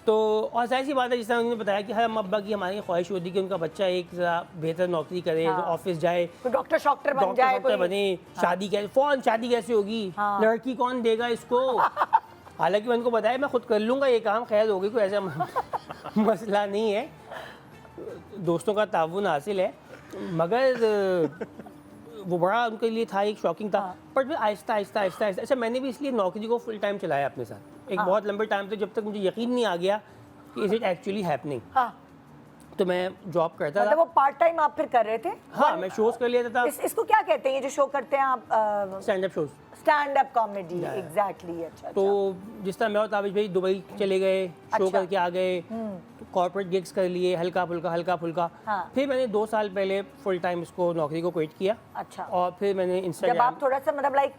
तो और जाहिर सी बात है, जिस तरह उन्होंने बताया कि हर अम्मा अब्बा की हमारी ख्वाहिश होती है कि उनका बच्चा एक बेहतर नौकरी करे, हाँ। ऑफिस जाए, कोई डॉक्टर शॉक्टर बन जाए, कोई बने। शादी कैसे, फ़ौरन शादी कैसे होगी, हाँ। लड़की कौन देगा इसको। हालांकि मैं उनको बताया मैं खुद कर लूँगा ये काम, खैर होगी, कोई ऐसा मसला नहीं है, दोस्तों का ताउन हासिल है। मगर वो बड़ा उनके लिए था, एक शॉकिंग था। पर फिर आहिस्ता आहिस्ता आहिस्ता आहिस्ता, अच्छा मैंने भी इसलिए नौकरी को फुल टाइम चलाया अपने साथ एक बहुत लंबे टाइम तक, जब तक मुझे यकीन नहीं आ गया कि इज इट एक्चुअली हैपनिंग। हाँ। तो मैं जॉब करता मतलब था। वो पार्ट टाइम आप फिर कर रहे थे? हाँ, मैं शोज कर लिया था। इसको क्या कहते हैं ये जो शो करते हैं आप? Stand up shows. Stand up comedy, exactly. अच्छा। तो जिस तरह मैं और ताबिश भाई दुबई चले गए, शो अच्छा। करके आ गए, कॉर्पोरेट गिग्स कर लिए, हल्का फुल्का। हाँ। फिर मैंने 2 साल पहले फुल टाइम इसको नौकरी को क्विट किया। अच्छा। और फिर मैंने जब इंस्टाग्राम, आप थोड़ा सा मतलब लाइक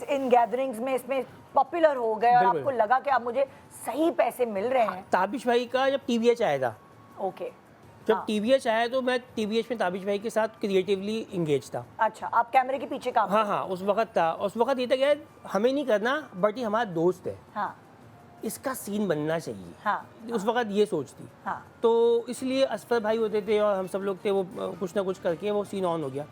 इन गैदरिंग्स में इसमें पॉपुलर हो गए और बिल्कुल। आपको लगा कि अब मुझे सही पैसे मिल रहे हैं। ताबिश भाई का जब TVH आया था, ओके। जब TVH आया तो मैं TVH में ताबिश भाई के साथ क्रिएटिवली इंगेज था। अच्छा, आप कैमरे के पीछे काम हाँ, उस वक्त था। उस वक्त ये था कि हमें नहीं करना, बट ये हमारा दोस्त है, हाँ। इसका सीन बनना चाहिए। हाँ। उस वक्त ये सोच थी। हाँ। तो इसलिए असफर भाई होते थे और हम सब लोग थे, वो कुछ ना कुछ करके वो सीन ऑन हो गया।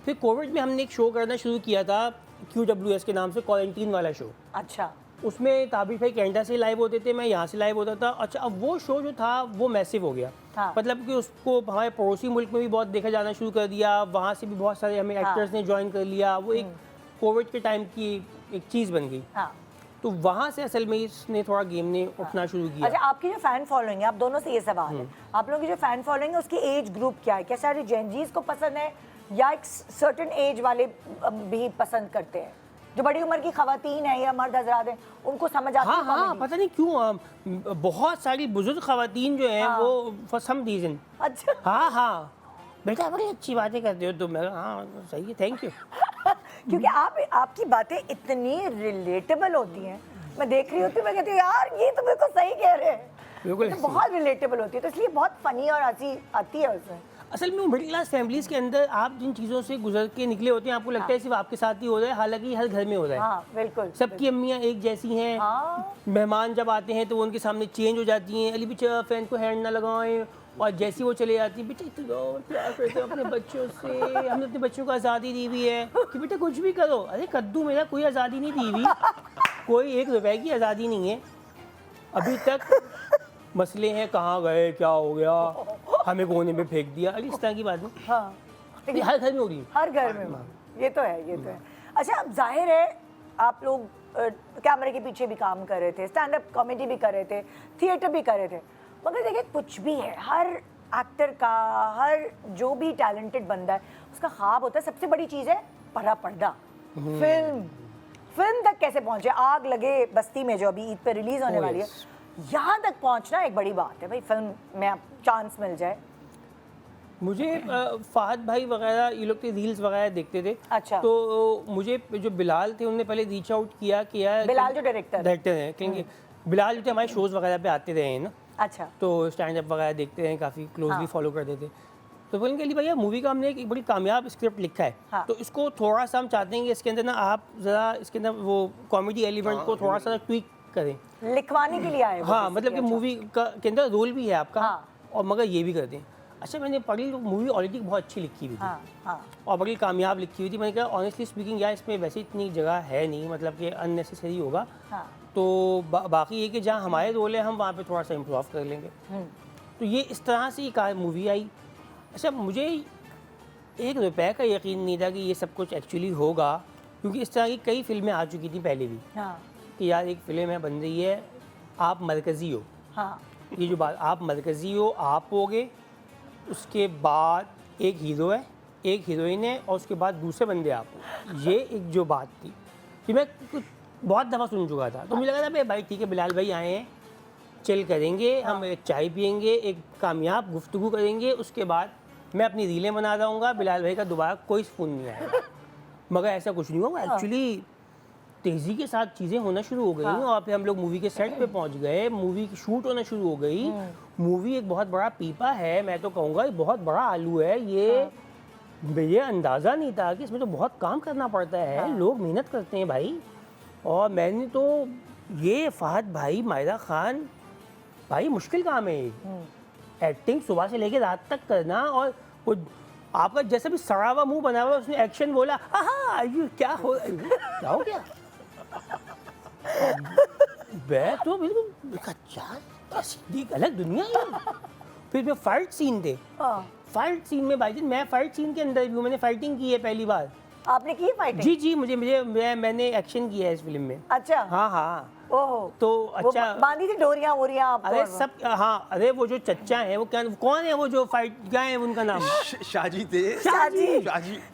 फिर कोविड में हमने एक शो करना शुरू किया था QWS के नाम से, क्वारंटीन वाला शो। अच्छा। उसमें ताबिश भाई कनाडा से लाइव होते थे, मैं यहाँ से लाइव होता था। अच्छा, अब वो शो जो था वो मैसिव हो गया। हाँ। मतलब कि उसको हमारे पड़ोसी मुल्क में भी बहुत देखा जाना शुरू कर दिया, वहाँ से भी बहुत सारे हमें एक्टर्स ने ज्वाइन कर लिया। वो एक कोविड के टाइम की एक चीज़ बन गई। हाँ। तो वहाँ से असल में इसने थोड़ा गेम ने उठना शुरू किया। अच्छा, आपकी जो फैन फॉलोइंग है, आप दोनों से ये सवाल है, आप लोगों की जो फैन फॉलोइंग है उसकी एज ग्रुप क्या है? क्या सारे जेनजीज को पसंद है या एक सर्टेन एज वाले भी पसंद करते हैं? जो बड़ी उम्र की खवातीन है या मर्द हजरात हैं, उनको समझ आती हाँ है हाँ, comedy? पता नहीं क्यों बहुत सारी बुजुर्ग खवातीन जो हैं वो फॉर सम रीजन, अच्छा हाँ हाँ बेटा बड़ी अच्छी बातें करते हो तुम। मैं कहा, हाँ सही है, थैंक यू। क्योंकि आपकी बातें इतनी रिलेटेबल होती हैं, मैं देख रही होती हूँ, मैं कहती हूँ यार ये तो बिल्कुल सही कह रहे हैं, बिल्कुल तो बहुत रिलेटेबल होती है, तो इसलिए बहुत फनी और हंसी आती है उसमें। असल में मिडिल क्लास फैमिलीज के अंदर आप जिन चीज़ों से गुजर के निकले होते हैं, आपको लगता है सिर्फ आपके साथ ही हो रहा है, हालांकि हर घर में हो रहा है। हाँ बिल्कुल। सबकी अम्मियाँ एक जैसी हैं, हाँ मेहमान जब आते हैं तो वो उनके सामने चेंज हो जाती हैं, अली बेटा फैन को हैंड ना लगाएं, और जैसी वो चले जाती है, बेटा इतना प्यार करते हो अपने बच्चों से, हमने अपने बच्चों को आज़ादी दी हुई है कि बेटा कुछ भी करो। अरे कद्दू मेरा कोई आज़ादी नहीं दी हुई, कोई 1 रुपए की आज़ादी नहीं है अभी तक। मसले हैं कहाँ गए, क्या हो गया, हमें कोने में फेंक दिया, अरे इस तरह की बात नहीं। हाँ ये हर घर में हो रही है। हर घर में ये तो है, ये तो है। अच्छा, अब जाहिर है आप लोग कैमरे के पीछे भी काम कर रहे थे, स्टैंड अप कॉमेडी भी कर रहे थे, थिएटर भी कर रहे थे, मगर देखिए कुछ भी है, हर एक्टर का, हर जो भी टैलेंटेड बंदा है उसका ख्वाब होता है, सबसे बड़ी चीज़ है बड़ा पर्दा, फिल्म तक कैसे पहुंचे। आग लगे बस्ती में जो अभी ईद पे रिलीज होने वाली है, यहाँ तक पहुंचना एक बड़ी बात है भाई, फिल्म में चांस मिल जाए। मुझे फहद भाई वगैरह ये लोग के रील्स वगैरह देखते थे। अच्छा। तो मुझे जो बिलाल थे उन्होंने पहले रीच आउट किया बिलाल जो डायरेक्टर हैं, क्योंकि बिलाल जो थे हमारे शोज़ वगैरह पे आते रहे हैं ना, अच्छा, तो स्टैंड अप वगैरह देखते हैं, काफ़ी क्लोजली हाँ। फॉलो करते थे। तो बोलेंगे अली भैया मूवी का हमने एक बड़ी कामयाब स्क्रिप्ट लिखा है, हाँ। तो इसको थोड़ा सा हम चाहते हैं कि इसके अंदर ना आप ज़रा इसके अंदर वो कॉमेडी एलिमेंट को थोड़ा सा ट्वीक करें। लिखवाने के लिए आए वो हाँ, basically, मतलब कि अच्छा। मूवी के अंदर रोल भी है आपका, हाँ। और मगर ये भी कर दें। अच्छा, मैंने पढ़ी मूवी ऑलरेडी बहुत अच्छी लिखी हुई थी, हाँ हाँ और बड़ी कामयाब लिखी हुई थी। मैंने कहा ऑनेस्टली स्पीकिंग यार इसमें वैसे इतनी जगह है नहीं, मतलब कि अननेसेसरी होगा, हाँ तो बाकी ये कि जहाँ हमारे रोल है हम वहाँ पे थोड़ा सा इम्प्रूव कर लेंगे। तो ये इस तरह से एक मूवी आई। अच्छा, मुझे 1 रुपए का यकीन नहीं था कि ये सब कुछ एक्चुअली होगा, क्योंकि इस तरह की कई फिल्में आ चुकी थी पहले भी हाँ कि यार एक फिल्म है बन रही है, आप मरकज़ी हो, हाँ ये जो बात आप मरकज़ी हो, आप होगे, उसके बाद एक हीरो है, एक हीरोइन है, और उसके बाद दूसरे बंदे आप हो। ये एक जो बात थी कि मैं कुछ बहुत दफ़ा सुन चुका था, तो मुझे लगा था भाई ठीक है बिलाल भाई आए हैं, चिल करेंगे, हम एक चाय पियेंगे, एक कामयाब गुफ्तगू करेंगे, उसके बाद मैं अपनी रीलें बना दूँगा, बिलाल भाई का दोबारा कोई फ़ोन नहीं आएगा। मगर ऐसा कुछ नहीं हुआ, एक्चुअली तेज़ी के साथ चीज़ें होना शुरू हो गई, और फिर हम लोग मूवी के सेट पे पहुंच गए, मूवी की शूट होना शुरू हो गई। मूवी एक बहुत बड़ा पीपा है, मैं तो कहूँगा बहुत बड़ा आलू है ये। मुझे अंदाज़ा नहीं था कि इसमें तो बहुत काम करना पड़ता है, लोग मेहनत करते हैं भाई। और मैंने तो ये फहद भाई, मायरा खान भाई, मुश्किल काम है ये, एक्टिंग सुबह से लेकर रात तक करना, और वो आपका जैसे भी सड़ा हुआ मुंह बना हुआ, उसने एक्शन बोला, हाँ ये क्या हो गया मैं तो बिल्कुल क्या अलग दुनिया है। फिर मैं फाइट सीन थे, फाइट सीन में भाईजान मैं फाइट सीन के अंदर भी हूँ, मैंने फाइटिंग की है पहली बार। आपने की फाइटिंग? जी जी, मैंने एक्शन किया है इस फिल्म में। अच्छा, हाँ हाँ, ओहो, तो वो अच्छा बांधी थी डोरियां वोरियां आपको? अरे सब, हाँ, अरे वो जो चच्चा है वो क्या, कौन है वो जो फाइट, क्या है उनका नाम? शाहजी थे। शाहजी।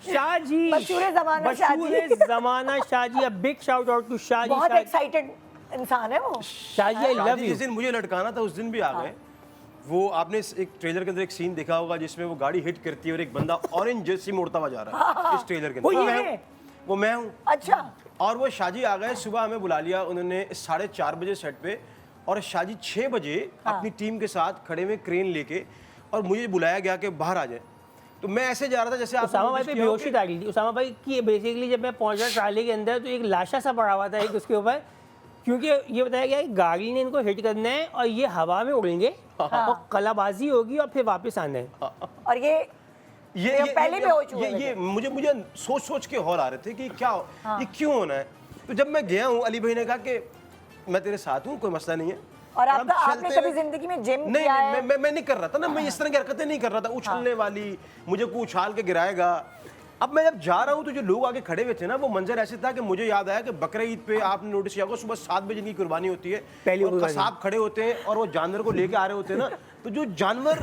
शाहजी, मशहूर ज़माना शाहजी। मशहूर ज़माना Shahji, a big shout out to Shahji. बहुत एक्साइटेड इंसान है वो Shahji, I love Shahji you. जिस दिन मुझे लटकाना था उस दिन भी आ गए। वो आपने एक ट्रेलर के अंदर एक सीन देखा होगा जिसमें वो गाड़ी हिट करती है और एक बंदा ऑरेंज जर्सी मोड़ता हुआ जा रहा है इस ट्रेलर के वो अंदर। ये है। वो मैं हूँ। अच्छा, और वो शाहजी आ गए, सुबह हमें बुला लिया उन्होंने 4:30 बजे सेट पे, और शाहजी 6 बजे अपनी टीम के साथ खड़े में क्रेन लेके, और मुझे बुलाया गया कि बाहर आ जाए। तो मैं ऐसे जा रहा था जैसे उसामा भाई पे बेहोशी डाली थी। उसामा भाई की बेसिकली जब मैं पहुंचा ट्राले के अंदर तो एक लाशा सा पड़ा हुआ था एक उसके ऊपर, क्योंकि ये बताया गया कि गाड़ी ने इनको हिट करना है और ये हवा में उड़ेंगे और कलाबाजी होगी और फिर वापस आना है। और ये पहले भी हो चुका है। ये मुझे सोच के हौल आ रहे थे कि क्या ये क्यों होना है। तो जब मैं गया हूँ, अली भाई ने कहा कि मैं तेरे साथ हूँ, कोई मसला नहीं है। और हम आपने चलते कभी जिंदगी में जिम नहीं, किया है? मैं नहीं कर रहा था ना, मैं इस तरह की हरकतें नहीं कर रहा था, उछलने वाली, मुझे को उछाल के गिराएगा। अब मैं जब जा रहा हूँ तो जो लोग आगे खड़े हुए थे ना, वो मंजर ऐसे था कि मुझे याद आया कि बकरा ईद पे आपने नोटिस किया होगा सुबह 7 बजे की कुर्बानी होती है, पहली और कुर्बानी। कसाब खड़े होते हैं और वो जानवर को लेके आ रहे होते हैं ना, तो जो जानवर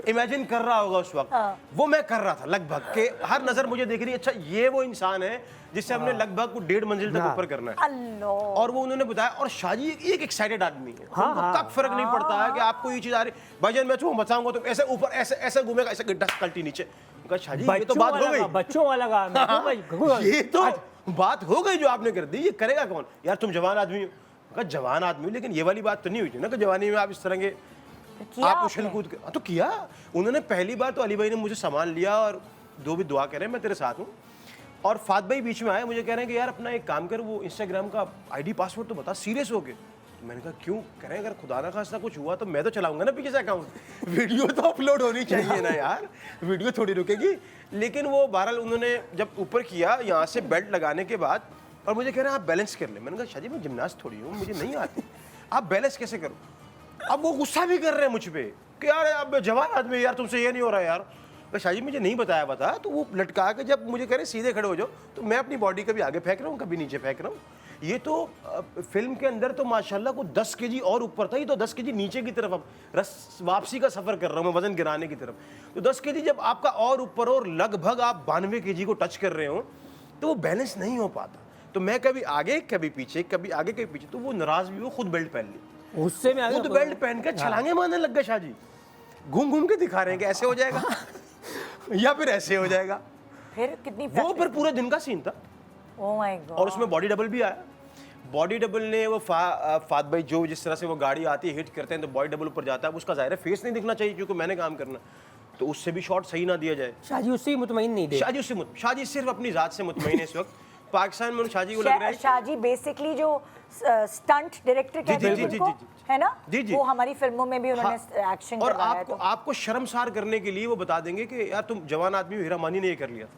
इमेजिन कर रहा होगा उस वक्त, वो मैं कर रहा था लगभग, के हर नजर मुझे देख रही है, अच्छा ये वो इंसान है जिससे हमने लगभग को 1.5 मंजिल तक ऊपर करना है। अल्लाह। और वो उन्होंने बताया, और शाहजी एक एक्साइटेड आदमी है, उनको कब फर्क नहीं पड़ता है कि आपको ये चीज आ रही, भाईजान मैं तुम्हें बचाऊंगा, तो ऐसे ऊपर ऐसे ऐसे घूमेगा, ऐसे गड्ढा कल्टी नीचे। उनका शाहजी ये तो बात हो गई, बच्चों वाला काम ये तो बात हो गई जो आपने कर दी, ये करेगा कौन यार, तुम जवान आदमी हो। कहा जवान आदमी हो, लेकिन ये वाली बात तो नहीं हुई थी ना कि जवानी में आप इस तरह के आप उछल कूद कर, तो किया उन्होंने। पहली बार तो अली भाई ने मुझे सामान लिया और दो भी दुआ करें मैं तेरे साथ हूँ, और फात भाई बीच में आए, मुझे कह रहे हैं कि यार अपना एक काम कर, वो इंस्टाग्राम का आईडी पासवर्ड तो बता सीरियस हो के। तो मैंने कहा क्यों? कह रहे हैं अगर खुदा ना खास्ता कुछ हुआ तो मैं तो चलाऊंगा ना पीछे से अकाउंट, वीडियो तो अपलोड होनी चाहिए ना यार, वीडियो थोड़ी रुकेगी। लेकिन वो बहरहाल उन्होंने जब ऊपर किया यहाँ से बेल्ट लगाने के बाद, और मुझे कह रहे हैं आप बैलेंस कर ले। मैंने कहा शाहजी मैं जिमनास्ट थोड़ी हूँ, मुझे नहीं आती, आप बैलेंस कैसे करो? अब वो गुस्सा भी कर रहे हैं मुझ पे कि यार अब जवान आदमी यार तुमसे ये नहीं हो रहा यार। मैं शाहजी मुझे नहीं बताया बता, तो वो लटका के जब मुझे कह रहे सीधे खड़े हो जाओ, तो मैं अपनी बॉडी कभी आगे फेंक रहा हूँ कभी नीचे फेंक रहा हूँ। ये तो फिल्म के अंदर तो माशाल्लाह को 10 केजी और ऊपर था, ये तो 10 केजी नीचे की तरफ, अब वापसी का सफ़र कर रहा हूँ मैं वजन गिराने की तरफ। तो 10 केजी जब आपका और ऊपर और लगभग आप 92 केजी को टच कर रहे हो, तो वो बैलेंस नहीं हो पाता। तो मैं कभी आगे कभी पीछे, कभी आगे कभी पीछे, तो वो नाराज भी, वो खुद बेल्ट पहन ली, उससे में खुद बेल्ट पहन कर छलांगे मारने लग गए शाहजी, घूम घूम के दिखा रहे हैं कि ऐसे हो जाएगा या फिर ऐसे हो जाएगा। फिर कितनी वो फिर पूरे दिन का सीन था। Oh my God. और उसमें बॉडी डबल भी आया। बॉडी डबल ने वो फात भाई जो जिस तरह से वो गाड़ी आती है हिट करते हैं तो बॉडी डबल ऊपर जाता है, उसका जाहिर है फेस नहीं दिखना चाहिए क्योंकि मैंने काम करना, तो उससे भी शॉट सही ना दिया जाए। शाहजी उससे मुतमईन नहीं थे। शाहजी सिर्फ अपनी जात से मुतमईन है इस वक्त। पाकिस्तान में शाहजी को लग रहा है शाहजी बेसिकली जो स्टंट डायरेक्टर कहते हैं उनको, है ना, वो हमारी फिल्मों में भी उन्होंने एक्शन और करवाया है। आपको शर्मसार करने के लिए वो बता देंगे कि यार तुम जवान आदमी हो, हीरा मानी ने ये कर लिया था,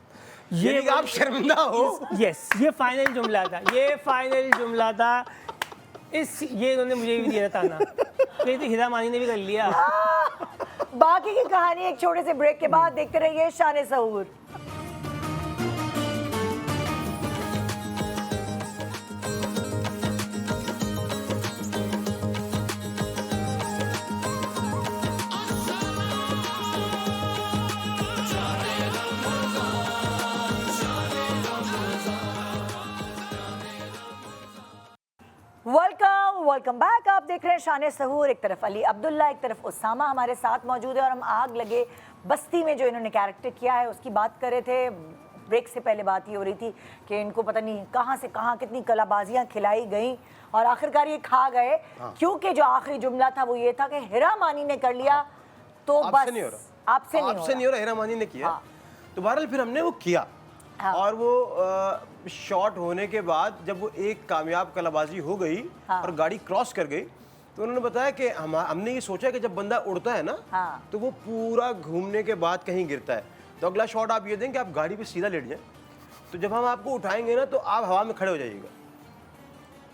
ये आप शर्मिंदा हो। यस, ये फाइनल जुमला था, ये फाइनल जुमला था। ये इन्होंने मुझे भी दिया था ना, ये तो हीरा मानी ने भी कर लिया। बाकी की कहानी एक छोटे से ब्रेक के बाद देखते रहिए शान सहूर। Welcome back. आप देख रहे हैं शान सहूर। एक तरफ अली अब्दुल्ला, एक तरफ उसामा हमारे साथ मौजूद है, और हम आग लगे बस्ती में जो इन्होंने कैरेक्टर किया है उसकी बात कर रहे थे। ब्रेक से पहले बात ये हो रही थी कि इनको पता नहीं कहाँ से कहाँ कितनी कलाबाजियाँ खिलाई गई और आखिरकार ये खा गए। क्योंकि जो आखिरी जुमला था वो ये था कि हीरा मानी ने कर लिया, तो बस आपसे नहीं हो रहा, हीरा मानी ने किया। तो बहरहाल फिर हमने वो किया, और वो शॉट होने के बाद जब वो एक कामयाब कलाबाजी हो गई और गाड़ी क्रॉस कर गई, तो उन्होंने बताया कि हमने ये सोचा कि जब बंदा उड़ता है ना तो वो पूरा घूमने के बाद कहीं गिरता है, तो अगला शॉट आप ये दें कि आप गाड़ी पे सीधा लेट जाएं, तो जब हम आपको उठाएंगे ना तो आप हवा में खड़े हो जाइएगा।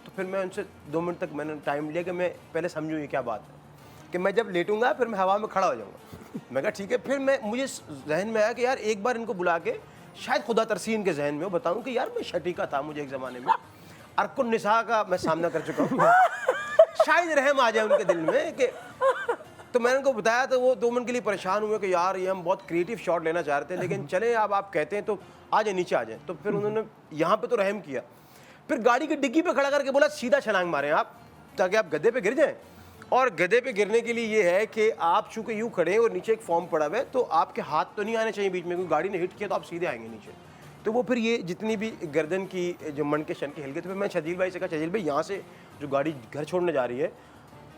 तो फिर मैं उनसे 2 मिनट तक मैंने टाइम लिया कि मैं पहले समझूँ ये क्या बात है, कि मैं जब लेटूंगा फिर मैं हवा में खड़ा हो जाऊँगा। मैं कहा ठीक है। फिर मुझे जहन में आया कि यार एक बार इनको बुला के शायद खुदा तरसी इनके जहन में हो, बताऊं कि यार मैं शटीका था, मुझे एक ज़माने में अरकुन निसा का मैं सामना कर चुका हूँ, शायद रहम आ जाए उनके दिल में कि। तो मैंने उनको बताया, तो वो 2 मिनट के लिए परेशान हुए कि यार ये हम बहुत क्रिएटिव शॉट लेना चाह रहे थे, लेकिन चले अब आप कहते हैं तो आ जाए, नीचे आ जाए। तो फिर उन्होंने यहाँ पे तो रहम किया, फिर गाड़ी की डिग्गी पे खड़ा करके बोला सीधा छलांग मारें आप, ताकि आप गद्दे पे गिर जाएं। और गधे पे गिरने के लिए ये है कि आप चूंकि यूँ खड़े हैं और नीचे एक फॉर्म पड़ा हुआ है, तो आपके हाथ तो नहीं आने चाहिए बीच में, क्योंकि गाड़ी ने हिट किया तो आप सीधे आएंगे नीचे। तो वो फिर ये जितनी भी गर्दन की जो मन के शन के हिल गए, तो फिर मैं शजील भाई से कहा, शजील भाई यहाँ से जो गाड़ी घर छोड़ने जा रही है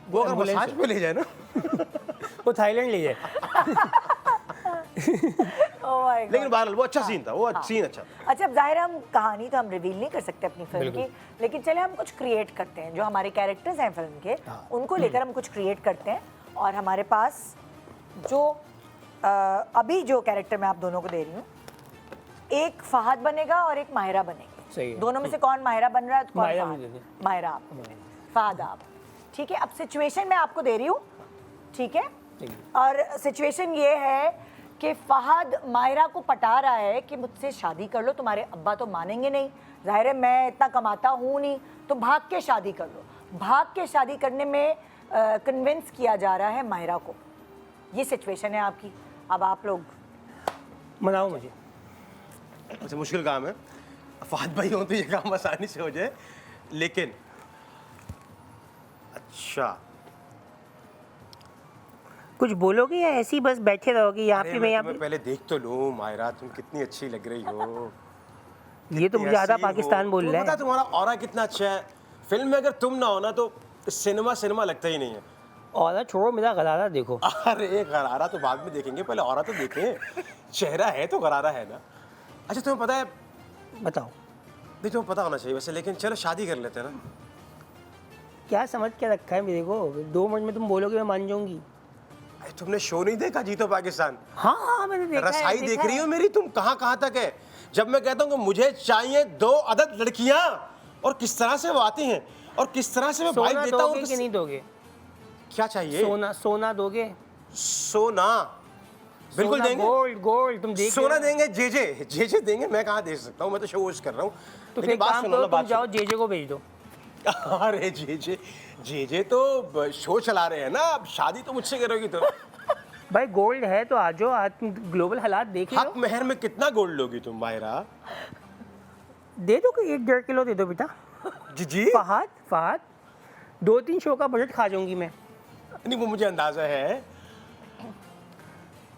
वो अगर मसाज पे ले जाए ना वो थाईलैंड ले जाए। लेकिन बहरहाल वो अच्छा सीन था, वो सीन अच्छा था। अच्छा, अब जाहिर हम कहानी तो हम रिवील नहीं कर सकते अपनी फिल्म की, लेकिन चले हम कुछ क्रिएट करते हैं। जो हमारे कैरेक्टर्स हैं फिल्म के, उनको लेकर हम कुछ क्रिएट करते हैं। और हमारे पास जो अभी जो कैरेक्टर मैं आप दोनों को दे रही हूँ, एक फहद बनेगा और एक माहिरा बनेगी। दोनों में से कौन माहिरा बन रहा है? तो कौन? माहिरा आप, फहद आप। ठीक है, अब सिचुएशन मैं आपको दे रही हूँ, ठीक है? और सिचुएशन ये है कि फहद माहिरा को पटा रहा है कि मुझसे शादी कर लो, तुम्हारे अब्बा तो मानेंगे नहीं, जाहिर है मैं इतना कमाता हूँ नहीं, तो भाग के शादी कर लो। भाग के शादी करने में कन्विंस किया जा रहा है माहिरा को, ये सिचुएशन है आपकी, अब आप लोग मनाओ मुझे। अच्छा मुश्किल काम है, फहद भाई हो तो ये काम आसानी से हो जाए, लेकिन अच्छा कुछ बोलोगे या ऐसे ही बस बैठे रहोगे यहाँ अरे पे? मैं यहाँ तुम्हें पे, पहले देख तो लूं मायरा, तुम कितनी अच्छी लग रही हो। ये तो मुझे आधा ऐसी हो। पाकिस्तान बोल तुम्हें रहा पता है। तुम्हारा ऑरा कितना अच्छा है, फिल्म में अगर तुम ना हो ना तो सिनेमा लगता ही नहीं है। और छोड़ो, मेरा गरारा देखो। अरे गरारा तो बाद में देखेंगे, पहले ऑरा तो देखें। चेहरा है तो गरारा है ना। अच्छा तुम्हें पता है, बताओ। नहीं तुम्हें पता होना चाहिए वैसे, लेकिन चलो शादी कर लेते हैं ना। क्या समझ के रखा है मेरे को? 2 मिनट में तुम बोलोगे मैं मान जाऊंगी। अरे तुमने शो नहीं देखा जीतो पाकिस्तान? हाँ हाँ मैंने देखा है, रसाई देखा देख रही है। हो मेरी तुम, कहाँ तक है। जब मैं कहता हूँ कि मुझे चाहिए 2 अदद लड़कियां, और किस तरह से वो आती हैं और किस तरह से मैं भाई सोना देता हूँ। दोगे कि नहीं दोगे? क्या चाहिए? सोना दोगे? सोना बिल्कुल सोना, देंगे। गोल्ड तुम देख सोना देंगे, जे देंगे। मैं कहाँ दे सकता हूँ, मैं तो शो वोश कर रहा हूँ। तो लेकिन फिर काम सुनो करो, ना, तुम बात जाओ जेजे को भेज दो। सुनो। अरे जे तो शो चला रहे हैं ना, अब शादी तो मुझसे करोगी तो। भाई गोल्ड है तो आ जाओ, आज तुम ग्लोबल हालात देख लो। हक मेहर में कितना गोल्ड लोगी तुम मायरा? दे दो कि 1-1.5 किलो दे दो बेटा। जी फहद 2-3 शो का बजट खा जाऊंगी मैं। नहीं वो मुझे अंदाजा है।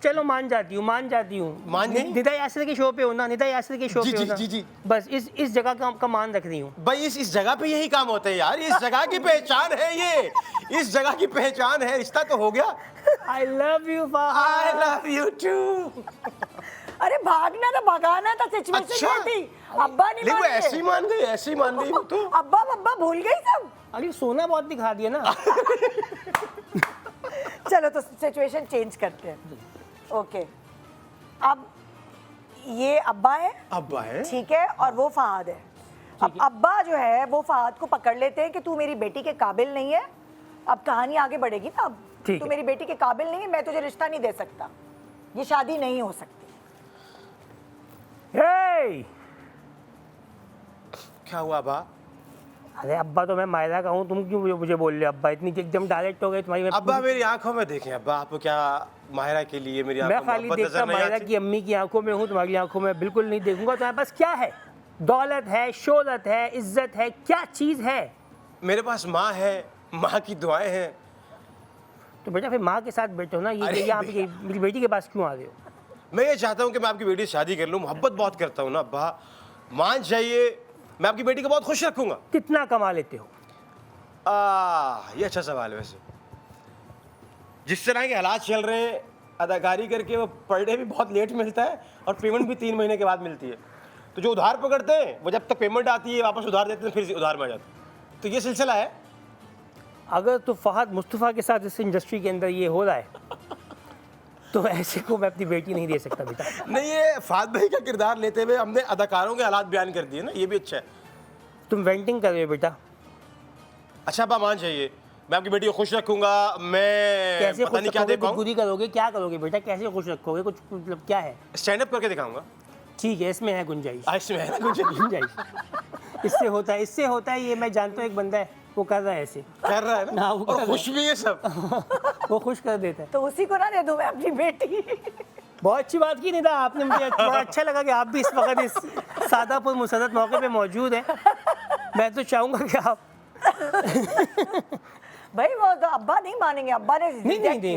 चलो मान जाती हूँ मान जाएं? निदा यासिर के शो पे हो ना, निदा यासिर के शो जी, पे जी, हो ना। जी, जी। बस इस जगह का मान रख रही हूँ। भाई इस जगह पे यही काम होते हैं यार, इस जगह की पहचान है ये, इस जगह की पहचान है। रिश्ता तो हो गया। I love you I love you too. अरे भागना था, भगाना था, सिचुएशन अच्छा। ये थी। अब्बा नहीं नहीं वो मान ऐसे ही रहे। मान गई, ऐसे ही मान गई वो तो। अब्बा भूल गई सब। अरे सोना बहुत दिखा दिया ना। चलो तो सिचुएशन चेंज करते हैं। ओके, अब ये अब्बा है, अब्बा है। ठीक है, और वो फहद है। अब अब्बा जो है वो फहद को पकड़ लेते हैं कि तू मेरी बेटी के काबिल नहीं है। अब कहानी आगे बढ़ेगी ना, अब ठीक तू है। मेरी बेटी के काबिल नहीं है, मैं तुझे रिश्ता नहीं दे सकता, ये शादी नहीं हो सकती। हे! क्या हुआ अब्बा? अरे अब्बा तो मैं मायरा का हूँ, तुम क्यों मुझे बोल रहे हो अब्बा? इतनी एकदम डायरेक्ट हो गए तुम्हारी। अब्बा मेरी आंखों में देखें अब्बा, आपको क्या माहिरा के लिए मेरी मैं आंखों में खाली मोहब्बत देखता नजर नहीं मायरा आती? की अम्मी की आंखों में हूँ, तुम्हारी आंखों में बिल्कुल नहीं देखूंगा। तुम्हारे पास क्या है? दौलत है, शोहरत है, इज्जत है, क्या चीज़ है? मेरे पास माँ है, माँ की दुआएं हैं। तो बेटा फिर माँ के साथ बैठो ना। ये अरे यहाँ पे मेरी बेटी के पास क्यों आ रहे हो? मैं ये चाहता हूँ कि मैं आपकी बेटी से शादी कर लूँ, मोहब्बत बहुत करता हूँ ना अब्बा, मान जाइए, मैं आपकी बेटी को बहुत खुश रखूंगा। कितना कमा लेते हो? ये अच्छा सवाल है वैसे। जिस तरह के हालात चल रहे हैं, अदाकारी करके वो पर डे भी बहुत लेट मिलता है और पेमेंट भी 3 महीने के बाद मिलती है। तो जो उधार पकड़ते हैं वो जब तक पेमेंट आती है वापस उधार देते हैं, फिर उधार में आ जाते हैं। तो ये सिलसिला है। अगर तो फहद मुस्तफ़ा के साथ इस इंडस्ट्री के अंदर ये हो रहा है तो ऐसे को मैं अपनी बेटी नहीं दे सकता बेटा। नहीं ये फहद भाई का किरदार लेते हुए हमने अदाकारों के हालात बयान कर दिए ना, ये भी अच्छा है। तुम वेंटिंग कर रहे हो बेटा। अच्छा अब्बा मान जाइए, मैं आपकी बेटी को खुश रखूंगा। मैं कैसे पता खुश नहीं क्या दे रखोगे? पाऊँ। गुदगुदी करोगे? क्या करोगे बेटा? कैसे खुश रखोगे? कुछ मतलब क्या है? स्टैंड अप करके दिखाऊंगा। ठीक है, इसमें है गुंजाइश। इसमें है ना कुछ गुंजाइश इससे होता है। ये मैं जानता हूँ, एक बंदा है वो कर रहा है ऐसे, कर रहा है ना, हाँ, वो कर और रहा खुश भी है सब। वो खुश कर देता है। तो उसी को ना दे दूं मैं अपनी बेटी। बहुत अच्छी बात की निदा आपने, मुझे बड़ा अच्छा लगा कि आप भी इस वक्त इस सादापुर मुसद्दत मौके पे मौजूद हैं। मैं तो चाहूँगा कि आप भाई वो तो अब्बा नहीं मानेंगे, अब्बा ने नहीं reject किया।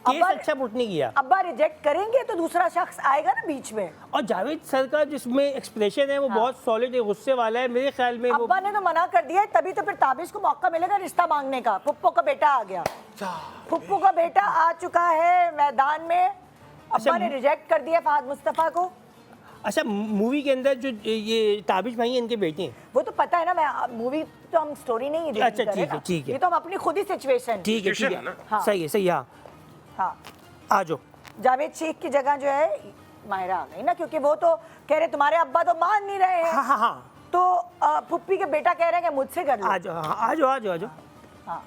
केस अब्बा अच्छा पुट नहीं किया। अब्बा रिजेक्ट करेंगे तो दूसरा शख्स आएगा ना बीच में। और जावेद सर का जिसमें एक्सप्रेशन है वो बहुत सॉलिड है, गुस्से वाला है मेरे ख्याल में। वो अब्बा ने तो मना कर दिया है, तभी तो फिर ताबिश को मौका मिलेगा रिश्ता मांगने का। पुप्पो का बेटा आ गया, पुप्पो का बेटा आ चुका है मैदान में। अब्बा ने रिजेक्ट कर दिया फहद मुस्तफा को। अच्छा, मूवी के अंदर जो ये ताबिश भाई हैं, इनके बेटे हैं। वो तो पता है ना, मैं मूवी तो हम स्टोरी नहीं रिवील अच्छा, कर रहे ना। ठीक है। ये तो हम अपनी खुद ही सिचुएशन। ठीक है, Situation है ना? हाँ। सही है। हाँ, हाँ, आ जाओ। जावेद शेख की जगह जो है मायरा आ गई ना, क्योंकि वो तो कह रहे तुम्हारे अब्बा तो मान नहीं रहे हैं। हाँ। तो पुप्पी के बेटा कह रहे हैं कि मुझसे कर लो। आ जाओ।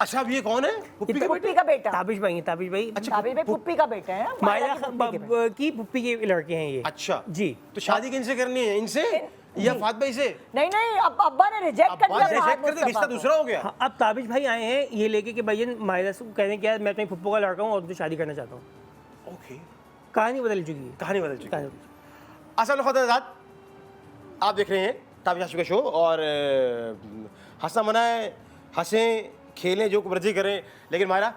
अच्छा अब ये कौन है? पुप्पी का पुप्पी का बेटा। ताबिश भाई हैं, ताबिश भाई। ताबिश भाई पुप्पी का बेटा है ना, मायरा की पुप्पी के बेटा। की पुप्पी के लड़के हैं ये। अच्छा जी। तो शादी किनसे करनी है, इनसे या फहद भाई से? नहीं, अब अब्बा ने रिजेक्ट कर अब्बा दिया ने फहद रिजेक्ट कर दिया, रिश्ता मुस्तफा को। दूसरा हो गया। हाँ, अब ताबिश भाई आए हैं ये लेके कि भैया मायरा से कह रहे हैं कि यार मैं तुम्हारी पुप्पो का लड़का हूँ और तुमसे शादी करना चाहता हूँ। कहानी बदल चुकी है। कहानी बदल चुकी है। कहानी- असल ख़ुदाज़ात आप देख रहे हैं ताबिश आशिक़ का शो, और हंसना मना है, हंसें खेलें जो मर्जी करें, लेकिन मायरा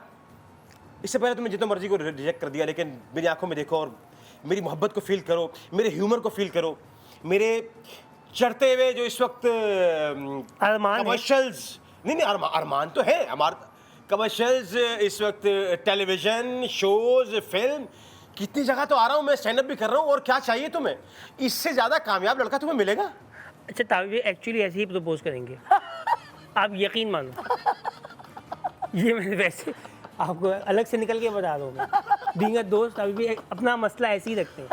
इससे पहले तुमने जितना मर्जी को रिजेक्ट कर दिया, लेकिन मेरी आंखों में देखो और मेरी मोहब्बत को फील करो, मेरे ह्यूमर को फील करो, मेरे चढ़ते हुए जो इस वक्त अरमान है। कमर्शियल्स, नहीं अरमान तो है हमारा, कमर्शियल्स इस वक्त, टेलीविज़न शोज़, फिल्म, कितनी जगह तो आ रहा हूँ मैं, स्टैंड अप भी कर रहा हूँ, और क्या चाहिए तुम्हें? इससे ज़्यादा कामयाब लड़का तुम्हें मिलेगा? अच्छा ताबिश एक्चुअली ऐसे ही प्रपोज करेंगे, आप यकीन मानो। ये मैंने वैसे आपको अलग से निकल के बता दूँ, बीइंग अ दोस्त अभी भी अपना मसला ऐसे ही रखते हैं।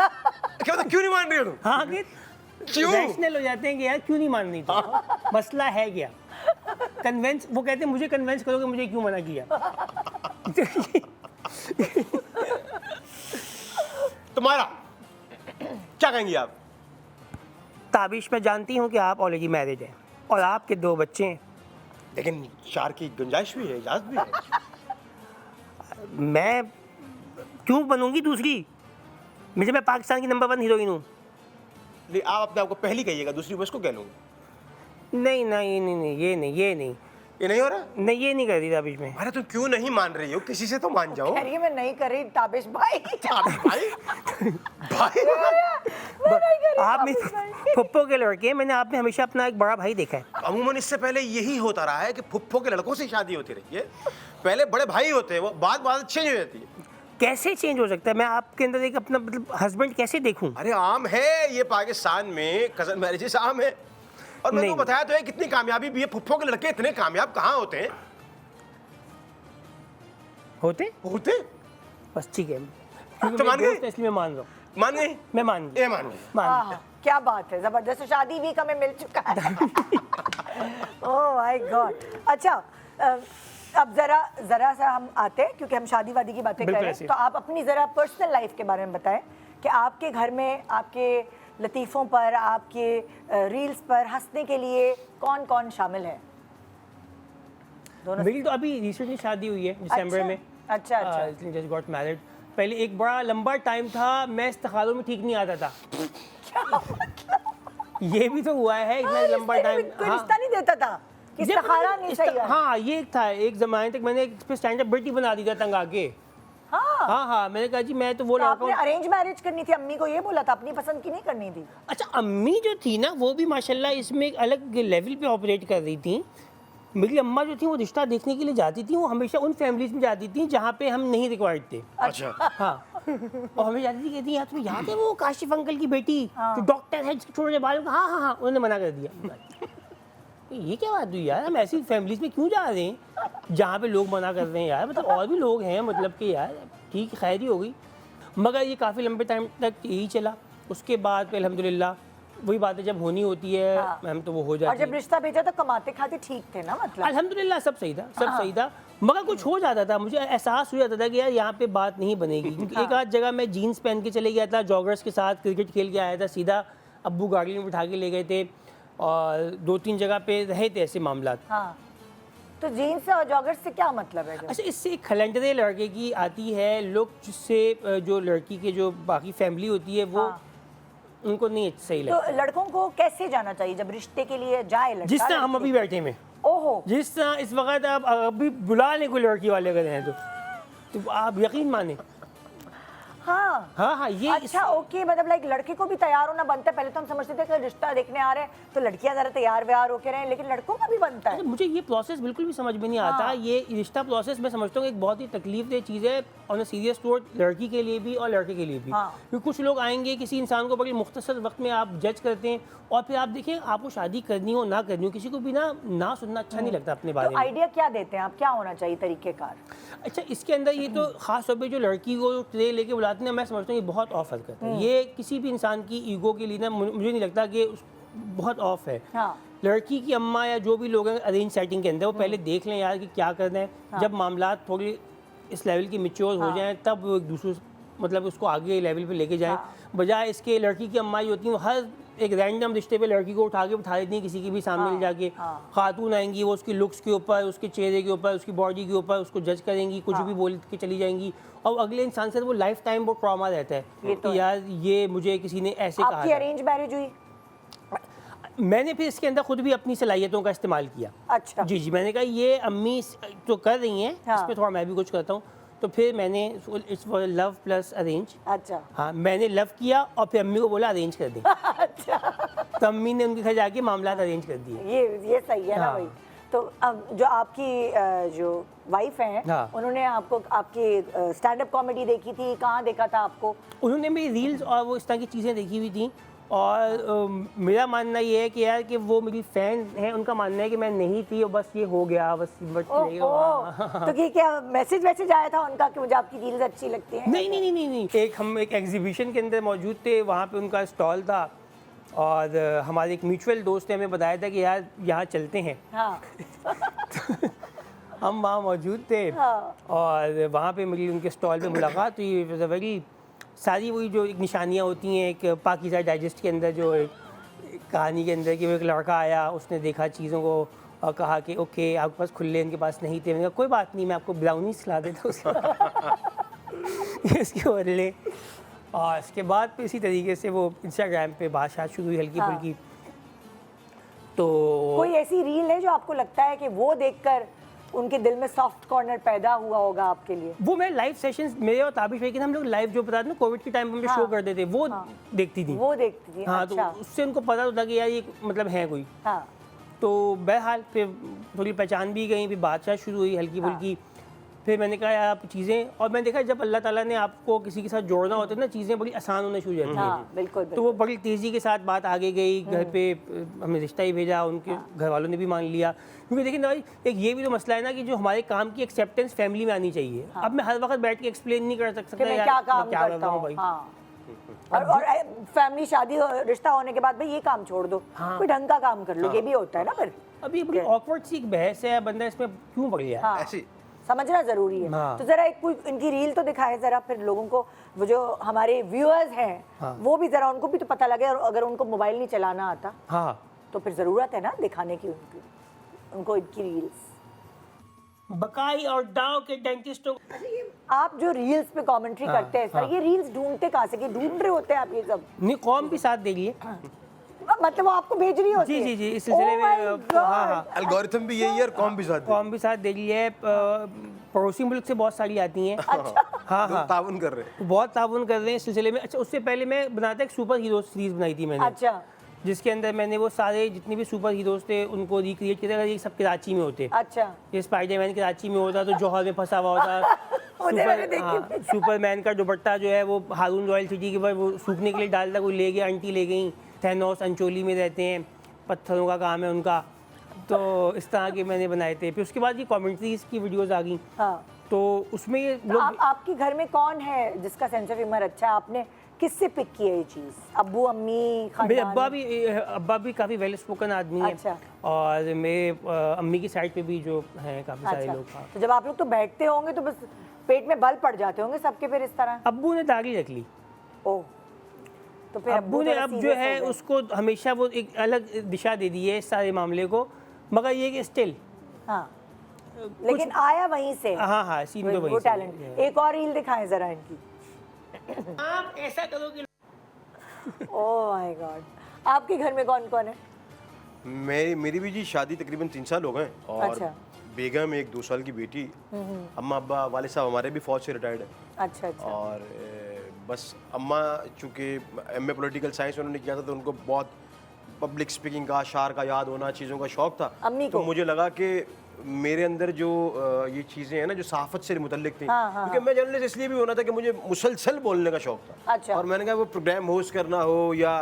क्या क्यों नहीं मान रही हो तुम? हाँ कि क्यों? रैशनल हो जाते हैं कि यार क्यों नहीं मान रही थी, मसला है क्या, कन्वेंस, वो कहते हैं मुझे कन्वेंस करोगे मुझे क्यों मना किया। तुम्हारा क्या कहेंगे आप? ताबिश मैं जानती हूँ कि आप ऑलरेडी मैरिड हैं और आपके 2 बच्चे हैं, लेकिन 4 की गुंजाइश भी है, इजाजत भी है। मैं क्यों बनूंगी दूसरी, मुझे, मैं पाकिस्तान की नंबर 1 हीरोइन हूँ। लेकिन आप अपने आप को पहली कहिएगा, दूसरी बस को कह लूँगा। नहीं नहीं नहीं नहीं, ये नहीं, ये नहीं, ये नहीं हो रहा? नहीं ये नहीं कर रही ताबिश में। अरे तुम क्यों नहीं मान रही हो? किसी से तो मान जाओ। कह रही है मैं नहीं कर रही ताबिश भाई। भाई भाई आप मेरे फुप्पो के लड़के हैं, मैंने आप में हमेशा अपना एक बड़ा भाई देखा है। अमूमन इससे पहले यही होता रहा है कि फुप्पो के लड़कों से शादी होती रही है, पहले बड़े भाई होते हैं, वो बात चेंज हो जाती है। कैसे चेंज हो सकता है, मैं आपके अंदर एक अपना मतलब हस्बैंड कैसे देखूं? अरे आम है ये, पाकिस्तान में कजन मैरिजेस आम है, और मैंने नहीं। तो बताया तो है कितनी कामयाबी भी है। फुप्पो के लड़के इतने कामयाब कहाँ होते हैं? होते होते बस ठीक है, तो मान गए? इसलिए मैं मान रहा हूँ, मान गए? मैं मान गई, ये मान गए। मान हाँ, हाँ, क्या बात है, जबरदस्त, शादी वीक हमें मिल चुका है। Oh my God. अच्छा, अब जरा सा हम आते हैं, क्योंकि हम शादी वादी की बातें कर बिल्कुल रहे ऐसे। हैं, तो आप अपनी जरा पर्सनल लाइफ के बारे में बताएं कि आपके घर में आपके लतीफ़ों पर, आपके रील्स पर हंसने के लिए कौन कौन शामिल है? दोनों मेरी तो अभी रिसेंटली शादी हुई है दिसंबर में। अच्छा अच्छा। Just got married. पहले एक बड़ा लंबा टाइम था मैं इस्तिखारों में ठीक नहीं आता था। ये भी तो हुआ है, इतना लंबा टाइम। कोई रिश्ता नहीं देता था, इस्तिखारा नहीं सही है। हाँ ये एक था, एक ज़माने तक मैंने इस पे स्टैंड अप बेटी बना दी था तंग आके। हाँ मैंने कहा जी मैं तो वो तो लड़का आपने हूँ। अरेंज मैरिज करनी थी, अम्मी को ये बोला था, अपनी पसंद की नहीं करनी थी? अच्छा अम्मी जो थी ना वो भी माशाल्लाह इसमें एक अलग लेवल पे ऑपरेट कर रही थी। मेरी अम्मा जो थी वो रिश्ता देखने के लिए जाती थी, वो हमेशा उन फैमिलीज में जाती थी जहाँ पे हम नहीं रिक्वायर्ड थे। अच्छा। हाँ और हमें जाती थी, कहती यार तुम्हें याद है वो काशिफ अंकल की बेटी जो डॉक्टर है जिसके छोटे बालों का? हाँ हाँ हाँ, उन्होंने मना कर दिया। ये क्या बात हुई यार, हम ऐसी फैमिलीज में क्यों जा रहे हैं जहाँ पे लोग मना कर रहे हैं यार, मतलब और भी लोग हैं, मतलब कि यार ठीक खैर ही हो गई। मगर ये काफ़ी लंबे टाइम तक यही चला। उसके बाद फिर अल्हम्दुलिल्लाह वही बातें जब होनी होती है हम तो वो हो और जाती जब है। रिश्ता भेजा तो कमाते खाते ठीक थे ना, मतलब? अल्हम्दुलिल्लाह सब सही था, सब सही था। मगर कुछ हो जाता था, मुझे एहसास हो जाता था कि यार यहाँ पे बात नहीं बनेगी। क्योंकि एक आध जगह मैं जीन्स पहन के चले गया था, जॉगर्स के साथ क्रिकेट खेल के आया था, सीधा अब्बू गाड़ी में बिठा के ले गए थे और 2-3 जगह पे रहे थे ऐसे मामला। हाँ, तो जीन्स से और जॉगर्स से क्या मतलब है? अच्छा इससे एक खलंडरे लड़के की आती है, लोग जिससे जो लड़की के जो बाकी फैमिली होती है वो उनको नहीं सही तो लगता। लड़कों को कैसे जाना चाहिए जब रिश्ते के लिए जाए लड़का? जिस तरह हम लड़की? अभी बैठे में, ओहो, जिस तरह इस वक्त आप अभी बुला लें कोई लड़की वाले अगर हैं तो आप यकीन माने। हाँ हाँ ये अच्छा ओके, मतलब लाइक लड़के को भी तैयार होना बनता है। पहले तो हम समझते थे कि रिश्ता देखने आ रहे हैं तो लड़कियां जरा तैयार व्यार होके रहें, लेकिन लड़कों का भी बनता है। अच्छा, मुझे ये प्रोसेस बिल्कुल भी समझ में नहीं आता। ये रिश्ता प्रोसेस मैं समझता हूँ एक बहुत ही तकलीफदेह चीज़ है ऑन अ सीरियस नोट, लड़की के लिए भी और लड़के के लिए भी। क्योंकि कुछ लोग आएंगे, किसी इंसान को बड़ी मुख्तसर वक्त में आप जज करते हैं और फिर आप देखिए आपको शादी करनी हो ना करनी हो, किसी को भी ना सुनना अच्छा नहीं लगता अपने बारे तो में। आइडिया क्या देते हैं आप, क्या होना चाहिए तरीकेकार? अच्छा इसके अंदर ये तो खास तौर पे जो लड़की को ट्रे लेके बुलाते हैं, मैं समझता हूँ ये बहुत ऑफ हरकत है। ये किसी भी इंसान की ईगो के लिए ना मुझे नहीं लगता कि बहुत ऑफ है। लड़की की अम्मा या जो भी लोग हैं अरेंज सेटिंग के अंदर वो पहले देख लें यार कि क्या करना है। जब मामला थोड़ी इस लेवल की मिच्योर हो जाएं तब वो एक दूसरे मतलब उसको आगे लेवल पे लेके जाएं, बजाय इसके लड़की की अम्मा जो होती हैं वो हर एक रैंडम रिश्ते पे लड़की को उठा के बिठा देती हैं किसी की भी सामने ले जाके। खातून आएंगी, वो उसकी लुक्स के ऊपर, उसके चेहरे के ऊपर, उसकी बॉडी के ऊपर उसको जज करेंगी, कुछ भी बोल के चली जाएंगी, और अगले इंसान से वो लाइफ टाइम वो ट्रॉमा रहता है कि यार ये मुझे किसी ने ऐसे कहा आपकी था। अरेंज मैरिज हुई? मैंने फिर इसके अंदर खुद भी अपनी सलाहियतों का इस्तेमाल किया। अच्छा। जी, मैंने कहा ये अम्मी तो कर रही हैं, हाँ। इस पर थोड़ा मैं भी कुछ करता हूँ, तो फिर मैंने इट्स लव प्लस अरेंज। अच्छा। हाँ, मैंने लव किया और फिर अम्मी को बोला अरेंज कर दें। अच्छा, तो अम्मी ने उनके घर जाके मामला अरेंज कर दिए। ये सही है ना हाँ। भाई। तो अब जो आपकी जो वाइफ हैं, हाँ। उन्होंने आपको आपकी स्टैंड अप कॉमेडी देखी थी, कहाँ देखा था आपको? उन्होंने मेरी रील्स और वो इस तरह की चीज़ें देखी हुई थी, और मेरा मानना ये है कि यार कि वो मेरी फैन हैं, उनका मानना है कि मैं नहीं थी और बस ये हो गया, बस बट ओहो, तो ये क्या मैसेज आया था उनका कि मुझे आपकी रील्स अच्छी लगती हैं? नहीं। हम एक एग्जीबिशन के अंदर मौजूद थे, वहाँ पे उनका स्टॉल था, और हमारे एक म्यूचुअल दोस्त ने हमें बताया था कि यार यहाँ चलते हैं। हाँ। हम वहाँ मौजूद थे, और वहाँ पे मेरी उनके स्टॉल पे मुलाकात हुई। इट वाज अ वेरी सारी वही जो एक निशानियाँ होती हैं एक पाकिज़ा डाइजेस्ट के अंदर, जो एक कहानी के अंदर कि वो एक लड़का आया, उसने देखा चीज़ों को और कहा कि ओके आपके पास खुले, इनके पास नहीं थे। मैंने कहा कोई बात नहीं, मैं आपको ब्राउनीज खिला देता उसके इसके बदले। और इसके बाद फिर इसी तरीके से वो इंस्टाग्राम पे बात शुरू हुई हल्की फुल्की। तो कोई ऐसी रील है जो आपको लगता है कि वो देखकर उनके दिल में सॉफ्ट कॉर्नर पैदा हुआ होगा आपके लिए? वो मैं लाइव सेशंस मेरे और ताबिश भाई के हम लोग लाइव जो बता ना कोविड के टाइम पे हम जो शो करते थे वो देखती थी। वो देखती थी? हाँ, अच्छा। तो उससे उनको पता होता कि यार ये मतलब है कोई। हाँ। तो बहरहाल फिर थोड़ी पहचान भी गई, फिर बातचीत शुरू हुई हल्की फुल्की। फिर मैंने कहा यार आप चीज़ें, और मैंने देखा जब अल्लाह ताला ने आपको किसी के साथ जोड़ना होता है ना, चीज़ें बड़ी आसान होने शुरू हो जाती हैं। हाँ, बिल्कुल, तो वो बड़ी तेज़ी के साथ बात आगे गई। घर पे हमने रिश्ता ही भेजा, उनके घर वालों ने भी मान लिया। क्योंकि देखिए ना भाई, एक ये भी तो मसला है ना कि जो हमारे काम की एक्सेप्टेंस फैमिली में आनी चाहिए। अब मैं हर वक्त बैठ के एक्सप्लेन नहीं कर सकता कि मैं क्या काम करता हूँ भाई। हाँ। और फैमिली शादी रिश्ता होने के बाद भाई ये काम छोड़ दो, कोई ढंग का काम कर लो, ये भी होता है ना फिर। अब ये बड़ी ऑकवर्ड सी एक बहस है, बंदा इसमें क्यों पड़ गया? हाँ, ऐसी समझना जरूरी है। हाँ। तो जरा एक कोई इनकी रील तो दिखाए जरा, फिर लोगों को, वो जो हमारे व्यूअर्स हैं वो भी जरा, उनको भी तो पता लगे। और अगर उनको मोबाइल नहीं चलाना आता हाँ, तो फिर जरूरत है ना दिखाने की उनको इनकी रील्स। बकाई और दाव के डेंटिस्टों। आप जो रील्स पे कमेंट्री करते हैं सर, ये रील्स ढूंढते कहाँ से? ढूंढ रहे होते हैं आप ये सब? नहीं, कौम भी साथ दे लिए। मतलब वो आपको भेज रही होती है? जी, इस सिलसिले में हाँ, एल्गोरिथम भी यही है और कॉम भी साथ है। कौम भी साथ दे रही है। पड़ोसी मुल्क से बहुत सारी आती हैं। हाँ, लोग ताउन कर रहे हैं। बहुत ताउन कर रहे हैं इस सिलसिले में। अच्छा, उससे पहले मैं बनाता एक सुपर हीरो सीरीज बनाई थी मैंने। अच्छा। जिसके अंदर मैंने वो सारे जितने भी सुपर हीरोज थे उनको रिक्रिएट किया था। ये सब कराची में होते। अच्छा। ये स्पाइडरमैन कराची में होता, तो जौहर में फंसा हुआ होता। सुपरमैन का दुपट्टा जो है वो हारून रॉयल सिटी के वो सूखने के लिए डालता, कोई ले गया, आंटी ले गई। थैनोस अंचोली में रहते हैं, पत्थरों का काम है उनका। तो इस तरह के मैंने बनाए थे। फिर उसके बाद ये कमेंट्रीज की वीडियोस आ गई। हाँ। तो उसमें ये तो लोग आपके घर में कौन है जिसका सेंस ऑफ ह्यूमर अच्छा है? आपने किससे पिक किया ये चीज? अब्बू, अम्मी, मेरे खानदान? अब्बा भी काफ़ी वेल स्पोकन आदमी है। अच्छा। और मेरे अम्मी की साइड पे भी जो हैं काफ़ी सारे अच्छा। लोग। हाँ। तो जब आप लोग तो बैठते होंगे तो बस पेट में बल पड़ जाते होंगे सबके फिर इस तरह? अब्बू ने दाढ़ी रख ली। ओह, तो फिर अब्बू ने थोड़ा अब जो serious है हो गए। उसको हमेशा वो एक अलग दिशा दे दी है इस सारे मामले को, मगर ये कि स्टिल हाँ, लेकिन आया वहीं से। हाँ, सीन तो वो वही से टैलेंट। है। एक और रील दिखाएं जरा इनकी। आप ऐसा करोगे। Oh my God. आपके घर में कौन कौन है? मेरी भी जी शादी तकरीबन 3 साल हो गए और अच्छा। बेगम एक 2 साल की बेटी, अम्मा अब्बा वाले साहब हमारे भी फौज से रिटायर्ड है। अच्छा अच्छा। और बस अम्मा चूँकि एमए पॉलिटिकल साइंस उन्होंने किया था तो उनको बहुत पब्लिक स्पीकिंग का, शार का याद होना, चीज़ों का शौक था। अम्मी तो को? मुझे लगा कि मेरे अंदर जो ये चीज़ें हैं ना जो सहाफ़त से मुतल्लिक थी, हाँ, हाँ, क्योंकि मैं जर्नलिस्ट इसलिए भी होना था कि मुझे मुसलसल बोलने का शौक था। अच्छा। और मैंने कहा वो प्रोग्राम होस्ट करना हो या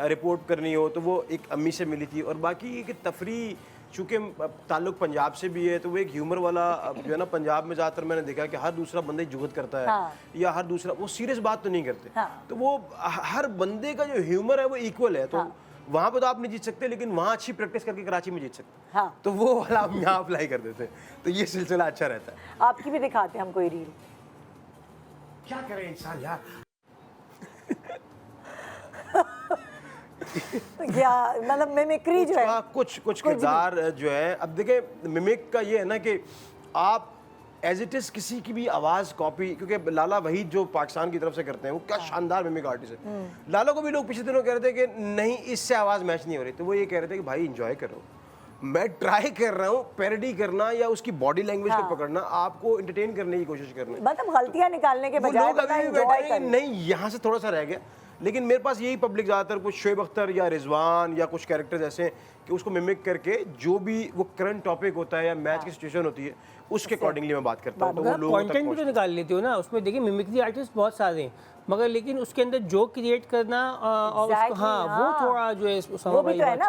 रिपोर्ट करनी हो तो वो एक अम्मी से मिली थी। और बाकी ये कि तफरी चूँकि ताल्लुक पंजाब से भी है तो वो एक ह्यूमर वाला जो है ना, पंजाब में ज़्यादातर मैंने देखा कि हर दूसरा बंदा ही जुगत करता है। हाँ। या हर दूसरा वो सीरियस बात तो नहीं करते। हाँ। तो वो हर बंदे का जो ह्यूमर है वो इक्वल है। तो वहाँ पे तो आप नहीं जीत सकते, लेकिन वहाँ अच्छी प्रैक्टिस करके कराची में जीत सकते। हाँ। तो वो वाला हम यहाँ अप्लाई कर देते हैं, तो ये सिलसिला अच्छा रहता है। आपकी भी दिखाते हैं हम कोई रील। क्या करे इंसान यार। क्या मतलब मिमिक्री जो है कुछ किरदार जो है, अब देखें मिमिक का ये है ना कि आप एज इट इज किसी की भी आवाज़ कॉपी, क्योंकि लाला वहीद जो पाकिस्तान की तरफ से करते हैं वो क्या शानदार मिमिक आर्टिस्ट है। लाला को भी लोग पिछले दिनों कह रहे थे कि नहीं इससे आवाज़ मैच नहीं हो रही, तो वो ये कह रहे थे कि भाई इंजॉय करो, मैं ट्राई कर रहा हूँ पैरोडी करना या उसकी बॉडी लैंग्वेज को पकड़ना, आपको एंटरटेन करने की कोशिश करना। मतलब गलतियां निकालने के बजाय लोग अभी भी बैठे हैं कि नहीं यहाँ से थोड़ा सा रह गया, लेकिन मेरे पास यही पब्लिक ज़्यादातर कुछ शोएब अख्तर या रिजवान या कुछ कैरेक्टर्स ऐसे हैं कि उसको मिमिक करके जो भी वो करंट टॉपिक होता है या मैच की सिचुएशन होती है उसके अकॉर्डिंगली मैं बात करता हूँ, तो वो लोगों तक कंटेंट भी तो निकाल लेते हो ना, उसमें देखिए मिमिक्री आर्टिस्ट बहुत सारे हैं, मगर लेकिन उसके अंदर जो क्रिएट करना और उसको वो थोड़ा जो है वो भी तो है ना,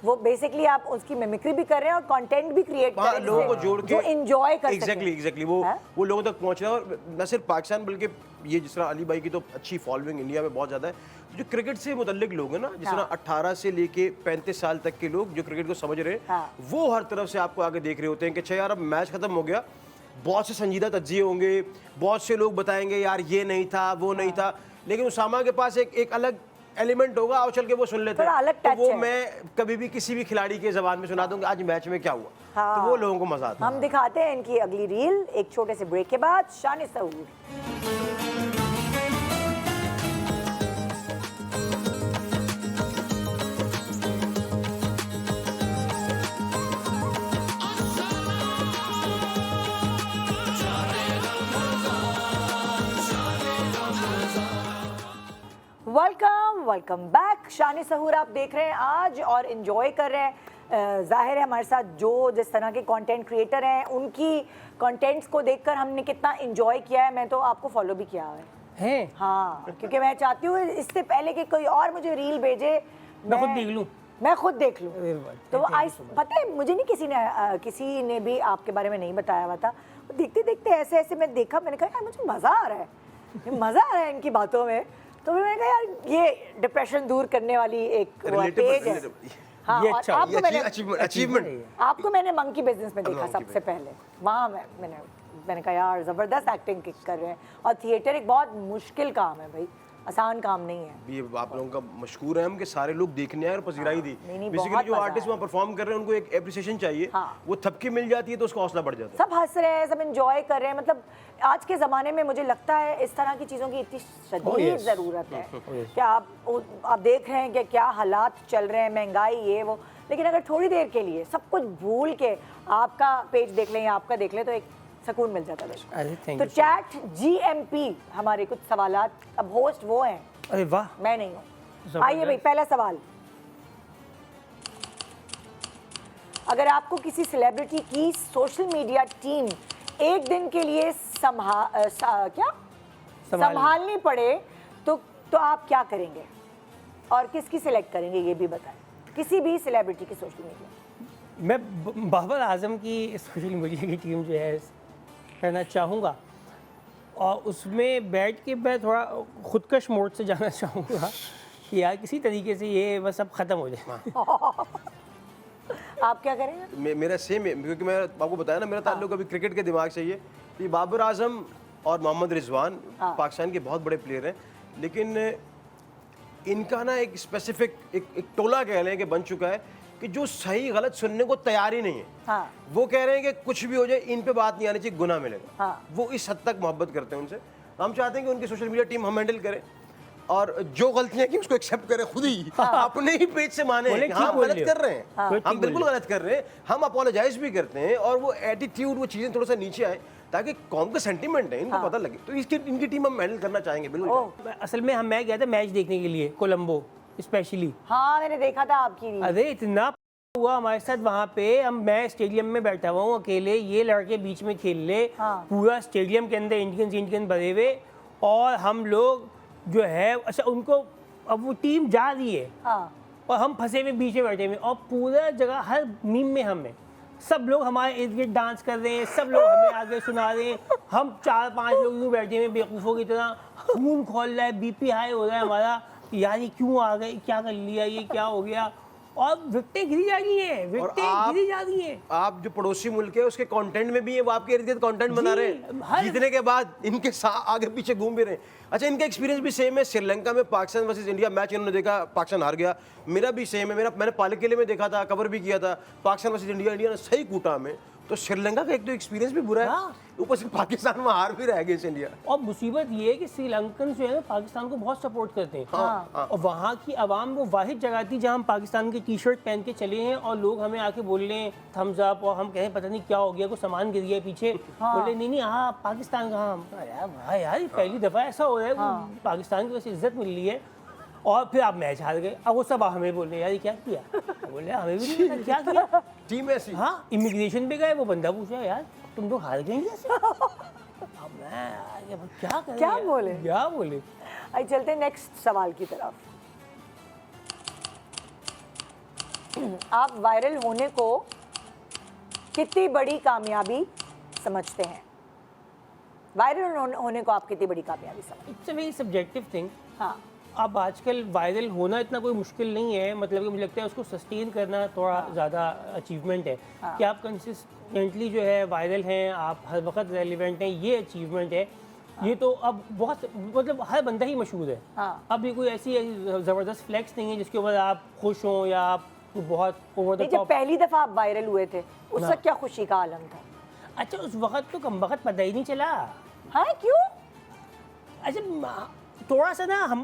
वो बेसिकली आप उसकी मिमिक्री भी कर रहे हैं और कंटेंट भी क्रिएट कर रहे हैं लोगों को जोड़ के जो एंजॉय कर सकें। एग्जैक्टली वो लोगों तक पहुंच रहा है। और न सिर्फ पाकिस्तान बल्कि ये जिस तरह अली भाई की तो अच्छी फॉलोइंग इंडिया में बहुत ज़्यादा है, जो क्रिकेट से मुतल्लिक लोग हैं ना, जिस तरह 18 से लेके 35 साल तक के लोग जो क्रिकेट को समझ रहे हैं, वो हर तरफ से आपको आगे देख रहे होते हैं कि अच्छा यार अब मैच खत्म हो गया, बहुत से संजीदा तज्जिए होंगे, बहुत से लोग बताएंगे यार ये नहीं था वो नहीं था, लेकिन उसामा के पास एक अलग एलिमेंट होगा, आओ चल के वो सुन लेते हैं, तो वो मैं कभी भी किसी भी खिलाड़ी के ज़बान में सुना दूंगा आज मैच में क्या हुआ, तो वो लोगों को मजा आता है। हम दिखाते हैं इनकी अगली रील एक छोटे से ब्रेक के बाद। शान सहूर वेलकम बैक। शान सहूर आप देख रहे हैं आज और इन्जॉय कर रहे हैं। जाहिर है हमारे साथ जो जिस तरह के कंटेंट क्रिएटर हैं उनकी कंटेंट्स को देखकर हमने कितना इन्जॉय किया है। मैं तो आपको फॉलो भी किया है हाँ, क्योंकि मैं चाहती हूँ इससे पहले कि कोई और मुझे रील भेजे मैं खुद देख लूँ, मैं खुद देख लूँ। तो वो पता है मुझे नहीं किसी ने भी आपके बारे में नहीं बताया हुआ था। देखते देखते ऐसे ऐसे मैं देखा, मैंने कहा यार मुझे मज़ा आ रहा है, मज़ा आ रहा है इनकी बातों में। तो फिर मैंने कहा यार ये डिप्रेशन दूर करने वाली एक पेज है। हाँ, और आपको मैंने मंकी बिजनेस में देखा सबसे पहले, वहाँ मैंने कहा यार ज़बरदस्त एक्टिंग कर रहे हैं। और थिएटर एक बहुत मुश्किल काम है भाई, आसान काम नहीं है। ये आप लोगों का मशहूर है हम कि सारे लोग देखने आए और पजीराई दी। बेसिकली जो आर्टिस्ट वहाँ परफॉर्म कर रहे हैं उनको एक एप्रिसिएशन चाहिए, वो थपकी मिल जाती है तो उसका हौसला बढ़ जाता है। सब हंस रहे हैं, सब एंजॉय कर रहे हैं। मतलब आज के ज़माने में मुझे लगता है इस तरह की चीज़ों की इतनी शदीद ज़रूरत है कि आप देख रहे हैं कि क्या हालात चल रहे हैं, महंगाई ये वो, लेकिन अगर थोड़ी देर के लिए सब कुछ भूल के आपका पेज देख लें या आपका देख लें तो एक सुकून मिल जाता है। तो चैट GMP हमारे कुछ सवालात, अब होस्ट वो हैं। अरे वाह, मैं नहीं हूँ। आइए भाई, पहला सवाल, अगर आपको किसी सेलिब्रिटी की सोशल मीडिया टीम एक दिन के लिए संभालनी पड़े तो आप क्या करेंगे और किसकी सिलेक्ट करेंगे ये भी बताएं। किसी भी सेलिब्रिटी की सोशल मीडिया। मैं बाबर आजम की सोशल मीडिया की टीम जो है करना चाहूँगा और उसमें बैठ के मैं थोड़ा खुदकश मोड से जाना चाहूँगा कि यार किसी तरीके से ये बस अब ख़त्म हो जाए। आप क्या करेंगे? मेरा सेम है, क्योंकि मैं आपको बताया ना मेरा ताल्लुक अभी क्रिकेट के दिमाग से ही है। ये बाबर आजम और मोहम्मद रिजवान पाकिस्तान के बहुत बड़े प्लेयर हैं, लेकिन इनका ना एक स्पेसिफिक एक टोला कह लें कि बन चुका है कि जो सही गलत सुनने को तैयार ही नहीं है। वो कह रहे हैं कि कुछ भी हो जाए इन पे बात नहीं आनी चाहिए, गुनाह मिलेगा। वो इस हद तक मोहब्बत करते हैं उनसे। हम चाहते हैं कि उनकी सोशल मीडिया टीम हम हैंडल करें और जो गलतियां की उसको एक्सेप्ट करें खुद ही, अपने ही पेज से माने कि हम गलत कर रहे हैं, हम बिल्कुल गलत कर रहे हैं, हम अपोलोजाइज भी करते हैं और वो एटीट्यूड वो चीज़ें थोड़ा सा नीचे आए ताकि कौम का सेंटीमेंट है इनको पता लगे। तो इनकी टीम हम हैंडल करना चाहेंगे बिल्कुल। असल में मैं गया था मैच देखने के लिए कोलंबो स्पेशली। हाँ, मैंने देखा था आपकी। अरे इतना हुआ हमारे साथ वहाँ पे, मैं स्टेडियम में बैठा हुआ हूँ अकेले, ये लड़के बीच में खेल ले, पूरा स्टेडियम के अंदर इंडियन भरे हुए और हम लोग जो है अच्छा उनको अब वो टीम जा रही है और हम फंसे हुए बीच में बैठे हुए और पूरा जगह हर मीम में हमें सब लोग हमारे इर्द गिर्द डांस कर रहे हैं, सब लोग हमें आगे सुना रहे हैं, हम 4-5 लोग यूँ बैठे हुए बेवकूफ़ों की तरह, खून खोल रहा है, BP हाई हो रहा है हमारा, यार ये क्यों आ गए, क्या कर लिया, ये क्या हो गया। और विकटें गिरी जा रही हैं, विकटें आप- गिरी जा रही हैं। आप जो पड़ोसी मुल्क है उसके कंटेंट में भी है, वो आपके इर्द गिर्द कंटेंट बना रहे हैं, जीतने के बाद इनके साथ आगे पीछे घूम भी रहे हैं। अच्छा, इनका एक्सपीरियंस भी सेम है। श्रीलंका में पाकिस्तान वर्सेस इंडिया मैच इन्होंने देखा, पाकिस्तान हार गया। मेरा भी सेम है, मैंने पाले किले में देखा था, कवर भी किया था, पाकिस्तान वर्सेस इंडिया, इंडिया ने सही कूटा हमें। तो श्रीलंका का एक तो एक्सपीरियंस भी बुरा है, ऊपर से पाकिस्तान में हार भी रह गए इंडिया। और मुसीबत ये है कि श्रीलंकन जो है ना पाकिस्तान को बहुत सपोर्ट करते हैं। और वहाँ की आवाम वो वाहिद जगह थी जहाँ हम पाकिस्तान की टी शर्ट पहन के चले हैं और लोग हमें आके बोल रहे हैं थम्स अप, और हम कहें पता नहीं क्या हो गया, कुछ सामान गिर गया पीछे, बोले नहीं हाँ पाकिस्तान कहाँ। वाह यार, ये पहली दफ़ा ऐसा हो रहा है, पाकिस्तान की वैसे इज्जत मिल रही है। और फिर आप मैच हार गए, अब वो सब हमें बोल रहे हैं यार ये क्या किया, बोले हमें भी नहीं पता क्या किया। टीम ऐसी। हाँ, इमिग्रेशन पे गए, वो बंदा पूछा यार तुम लोग हार गए कैसे। अब मैं यार, क्या करें क्या यार? बोले? क्या बोले। आइए चलते हैं नेक्स्ट सवाल की तरफ। आप वायरल होने को कितनी बड़ी कामयाबी समझते हैं? वायरल होने को आप कितनी बड़ी कामयाबी समझते it's a very subjective thing. हैं? हाँ, अब आजकल वायरल होना इतना कोई मुश्किल नहीं है, मतलब कि मुझे लगता है उसको सस्टेन करना थोड़ा ज़्यादा अचीवमेंट है। कि आप कंसिस्टेंटली जो है वायरल हैं, आप हर वक्त रेलिवेंट हैं, ये अचीवमेंट है। ये तो अब बहुत, मतलब हर बंदा ही मशहूर है। अब ये कोई ऐसी ज़बरदस्त फ्लेक्स नहीं है जिसके ऊपर आप खुश हों या आप बहुत ओवर द नहीं, जब टॉप। पहली दफा आप वायरल हुए थे उस वक्त क्या खुशी का आलम था? अच्छा, उस वक्त तो कम वक्त पता ही नहीं चला। हाँ, क्यों? अच्छा, थोड़ा सा ना हम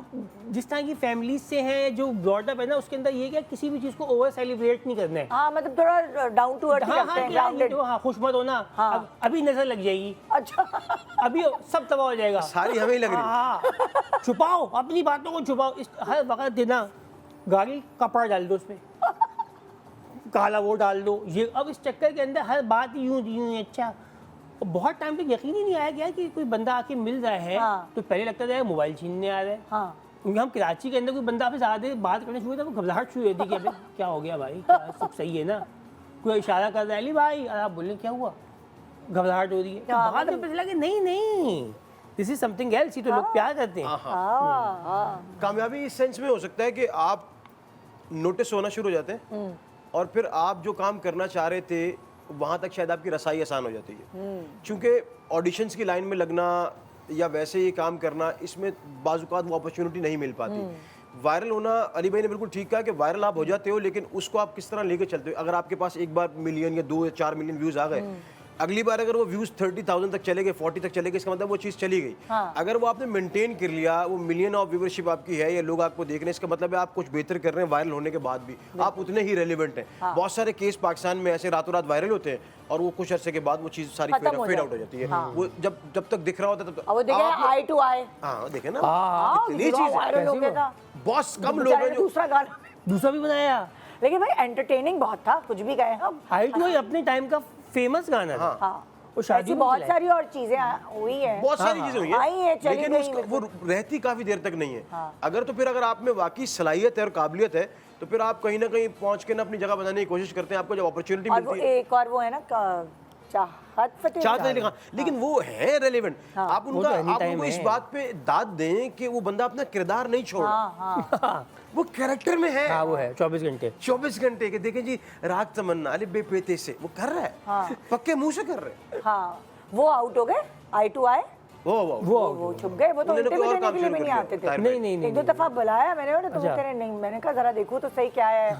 जिस तरह की फैमिली से हैं, जो ब्रॉडअप है ना, उसके अंदर ये क्या किसी भी चीज़ को ओवर सेलिब्रेट नहीं करना है। हाँ, मतलब थोड़ा डाउन टू अर्थ हाँ रखते हाँ, हैं, क्या ये grounded। तो हाँ, खुश मत होना। हाँ। अभी नजर लग जाएगी, अच्छा। अभी सब तबाह हो जाएगा। सारी हमें ही लग रही है। हाँ, छुपाओ अपनी बातों को, छुपाओ। इस हर वक्त देना गाड़ी कपड़ा डाल दो उसमें, काला वो डाल दो, ये अब इस चक्कर के अंदर हर बात यूं यूं। अच्छा, बहुत टाइम तक यकीन ही नहीं आया गया कि कोई बंदा आके मिल रहा है। हाँ। तो पहले लगता था मोबाइल छीनने आ रहा है। हाँ, क्योंकि हम कराची के अंदर कोई बंदा आपसे ज़्यादा देर बात करने शुरू हुआ था, घबराहट शुरू होती कि अबे क्या हो गया भाई, क्या सब सही है ना, कोई इशारा कर रहा है अली भाई, और आप बोले क्या हुआ, घबराहट हो रही है। तो हाँ, बाद में पता लगा नहीं नहीं, दिस इज समथिंग एल्स, ये तो लोग प्यार करते हैं। हाँ, कामयाबी इस सेंस में हो सकता है कि आप नोटिस होना शुरू हो जाते हैं और फिर आप जो काम करना चाह रहे थे वहाँ तक शायद आपकी रसाई आसान हो जाती है। क्योंकि ऑडिशंस की लाइन में लगना या वैसे ही काम करना, इसमें बाजुकात वो अपॉर्चुनिटी नहीं मिल पाती। वायरल होना, अली भाई ने बिल्कुल ठीक कहा कि वायरल आप हो जाते हो, लेकिन उसको आप किस तरह लेके चलते हो। अगर आपके पास एक बार मिलियन या 2 या 4 मिलियन व्यूज़ आ गए, अगली बार अगर वो व्यूज 30,000 तक चले गए, 40 तक चले गए, इसका मतलब वो चीज़ चली गई। अगर वो आपने मेंटेन कर लिया, वो मिलियन ऑफ व्यूवरशिप आपकी है या लोग आपको देख रहे हैं, इसका मतलब है आप कुछ बेहतर कर रहे हैं वायरल होने के बाद भी, आप उतने ही रेलिवेंट हैं। बहुत सारे केस पाकिस्तान में ऐसे रातों रात वायरल होते हैं और वो कुछ अर्से के बाद वो चीज़ सारी खत्म हो फेड आउट हो जाती जाती है। वो जब तक दिख रहा होता है तब अब वो देखे आई टू आई। हाँ देखे ना, हाँ, इतनी चीज़ वायरल हो गया था। बहुत कम लोग बेचारे हैं ने जो दूसरा गाना, दूसरा भी बनाया। लेकिन भाई एंटरटेनिंग बहुत था, कुछ भी गए हम। आई टू आई अपने टाइम का फेमस गाना था। हाँ, वो ऐसी शादी बहुत सारी और चीजें हुई हैं। बहुत सारी चीजें हुई आई है, हैं, चली लेकिन गई, वो रहती काफी देर तक नहीं है। अगर तो फिर अगर आप में वाकई सलाहियत है और काबिलियत है तो फिर आप कहीं ना कहीं पहुंच के ना अपनी जगह बनाने की कोशिश करते हैं। आपको जब अपॉर्चुनिटी और वो मिलती है, एक और वो है ना चाहत फतेह चाहत अली खान, लेकिन वो है रेलेवेंट। आप उनका, तो आप anytime उनको इस है। बात पे दाद दें कि वो बंदा अपना किरदार नहीं छोड़ रहा, वो कैरेक्टर में है। हाँ, वो है 24 घंटे। 24 घंटे के देखें जी, राग तमन्ना अली बेपेते से वो कर रहा है, पक्के मुंह से कर रहे हैं। हाँ, वो आउट हो गए, आई टू आई, वो छुप गए। वो तो उन्होंने कोई इंटरव्यू और देने काम के लिए शुरू भी कर नहीं दिया। आते थे। नहीं नहीं एक दो दफा बुलाया मैंने, तो वो कह रहे नहीं, मैंने कहा जरा देखो तो सही क्या है।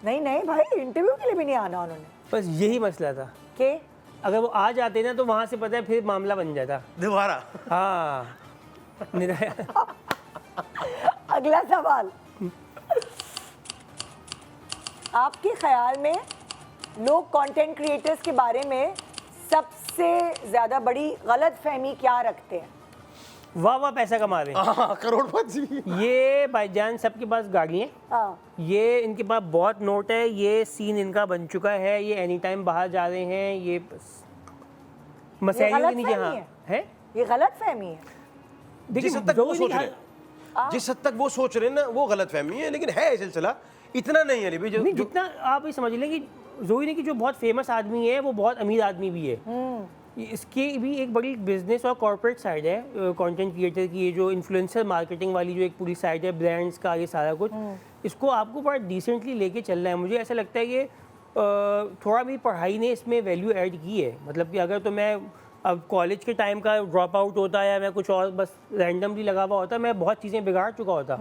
नहीं नहीं भाई, इंटरव्यू के लिए भी नहीं आना उन्होंने। बस यही मसला था के अगर वो आ जाते ना तो वहाँ से पता है फिर मामला बन जाता। दोबारा हाँ, अगला सवाल, आपके ख्याल में लोग कंटेंट क्रिएटर्स के बारे में सबसे ज्यादा बड़ी गलत फहमी क्या रखते हैं? वाह वाह पैसा कमा रहे हैं। करोड़पति। ये भाईजान सबके पास गाड़ी है, हाँ, ये इनके पास बहुत नोट है, ये सीन इनका बन चुका है, ये एनी टाइम बाहर जा रहे हैं, ये मसैलियों के नीचे। हाँ है, ये गलत फहमी है। जिस हद तक वो सोच रहे हैं, जिस हद तक वो सोच रहे हैं ना, वो गलत फहमी है, लेकिन है सिलसिला इतना नहीं है अली जो नहीं, जितना आप ये समझ लें कि जोई ने कि जो बहुत फेमस आदमी है वो बहुत अमीर आदमी भी है। इसकी भी एक बड़ी बिजनेस और कॉर्पोरेट साइड है कंटेंट क्रिएटर की, ये जो इन्फ्लुएंसर मार्केटिंग वाली जो एक पूरी साइड है, ब्रांड्स का ये सारा कुछ, इसको आपको बड़ा डिसेंटली लेके चलना है। मुझे ऐसा लगता है कि थोड़ा भी पढ़ाई ने इसमें वैल्यू ऐड की है। मतलब कि अगर तो मैं अब कॉलेज के टाइम का ड्रॉप आउट होता या मैं कुछ और बस रैंडमली लगा हुआ होता, मैं बहुत चीज़ें बिगाड़ चुका होता।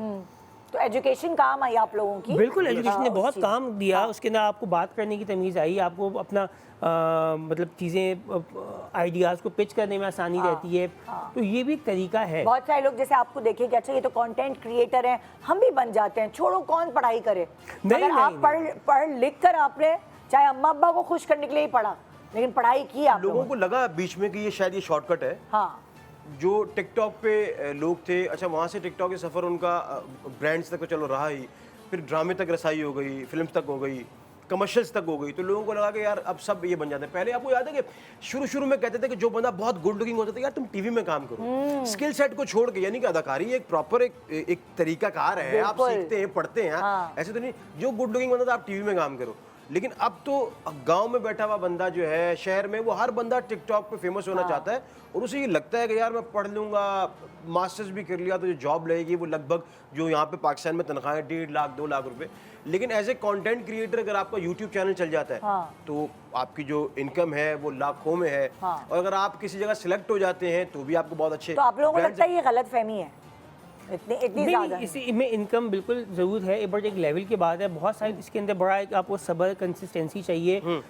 तो एजुकेशन काम आई आप लोगों की? बिल्कुल, एजुकेशन ने उस बहुत चीज़- काम दिया। उसके अंदर आपको बात करने की तमीज़ आई, आपको अपना मतलब चीज़ें आइडियाज़ को पिच करने में आसानी रहती है। तो ये भी एक तरीका है। बहुत सारे लोग जैसे आपको देखेंगे, अच्छा ये तो कंटेंट क्रिएटर हैं, हम भी बन जाते हैं, छोड़ो कौन पढ़ाई करे। नहीं, अगर आप नहीं, पढ़ लिख कर आपने चाहे अम्मा अब्बा को खुश करने के लिए ही पढ़ा, लेकिन पढ़ाई की आप लोगों को लगा बीच में कि ये शायद ये शॉर्टकट है। हाँ, जो टिकटॉक पे लोग थे, अच्छा वहाँ से टिकटॉक के सफ़र उनका ब्रांड्स तक तो चलो रहा ही, फिर ड्रामे तक रसाई हो गई, फिल्म्स तक हो गई, कमर्शियल्स तक हो गई, तो लोगों को लगा कि यार अब सब ये बन जाते हैं। पहले आपको याद है कि शुरू में कहते थे कि जो बंदा बहुत गुड लुकिंग होता था, यार तुम टीवी में काम करो, स्किल सेट को छोड़ के, यानी कि अदाकारी एक प्रॉपर एक तरीका कार है, आप बिल्कुल। सीखते हैं, पढ़ते हैं, ऐसे तो नहीं जो गुड लुकिंग बंदा था आप टीवी में काम करो। लेकिन अब तो गांव में बैठा हुआ बंदा जो है, शहर में, वो हर बंदा टिकटॉक पे फेमस होना चाहता है, और उसे ये लगता है कि यार मैं पढ़ लूंगा, मास्टर्स भी कर लिया तो जो जॉब लगेगी वो लगभग जो यहाँ पे पाकिस्तान में तनख्वाहें 1.5 लाख 2 लाख रुपए। लेकिन एज ए कंटेंट क्रिएटर अगर आपका यूट्यूब चैनल चल जाता है तो आपकी जो इनकम है वो लाखों में है, और अगर आप किसी जगह सिलेक्ट हो जाते हैं तो भी आपको बहुत अच्छे। तो आप लोगों को लगता है ये गलत फहमी है इतनी नहीं, ज्यादा? इसी में इनकम बिल्कुल ज़रूर है, बट एक लेवल के बाद है। बहुत सारी इसके अंदर बड़ा एक आपको सब्र, कंसिस्टेंसी चाहिए।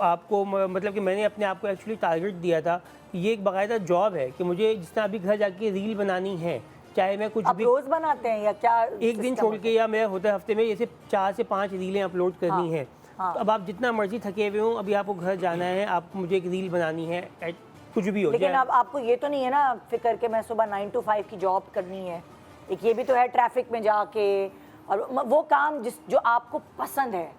आपको मतलब कि मैंने अपने आप को एक्चुअली टारगेट दिया था, ये एक बाकायदा जॉब है कि मुझे जिस तरह अभी घर जाके रील बनानी है, चाहे मैं कुछ आप भी रोज बनाते हैं या क्या? एक दिन छोड़ के, या मैं होता है हफ्ते में जैसे 4 से 5 रीलें अपलोड करनी है। तो अब आप जितना मर्जी थके हुए हो, अभी आपको घर जाना है, आपको मुझे एक रील बनानी है, कुछ भी हो लेकिन जाए। अब आपको ये तो नहीं है ना फिक्र के मैं सुबह 9 to 5 की जॉब करनी है, एक ये भी तो है ट्रैफिक में जाके, और वो काम जो आपको पसंद है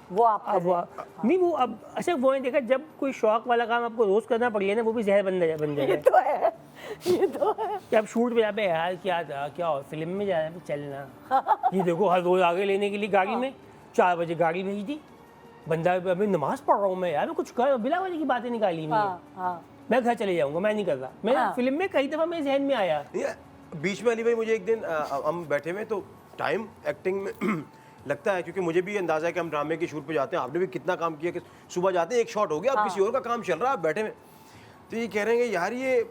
वो आप कर रहे हैं। नहीं, वो अब अच्छा वो देखा, जब कोई शौक वाला काम आपको रोज करना पड़ गया ना, वो भी जहर बन ये जाए। तो है, ये तो है। कि आप शूट पे जाते हैं, यार क्या था, क्या हो, फिल्म में जा रहे हैं, चलना। ये देखो हर रोज आगे लेने के लिए गाड़ी में 4 बजे गाड़ी भेज दी, बंदा अभी नमाज पढ़ रहा हूँ मैं, यार कुछ कर, बिला वजह की बातें निकाली नहीं, मैं घर चले जाऊंगा, मैं नहीं कर रहा। मैं फिल्म में कई दफा मेरे जहन में आया। बीच में अली भाई मुझे एक दिन हम बैठे हुए तो टाइम एक्टिंग में लगता है, क्योंकि मुझे भी अंदाजा है कि हम ड्रामे की शूट पे जाते हैं, आपने भी कितना काम किया कि सुबह जाते हैं, एक शॉट हो गया, अब किसी और का काम चल रहा है, आप बैठे हुए, तो ये कह रहे हैं कि यार ये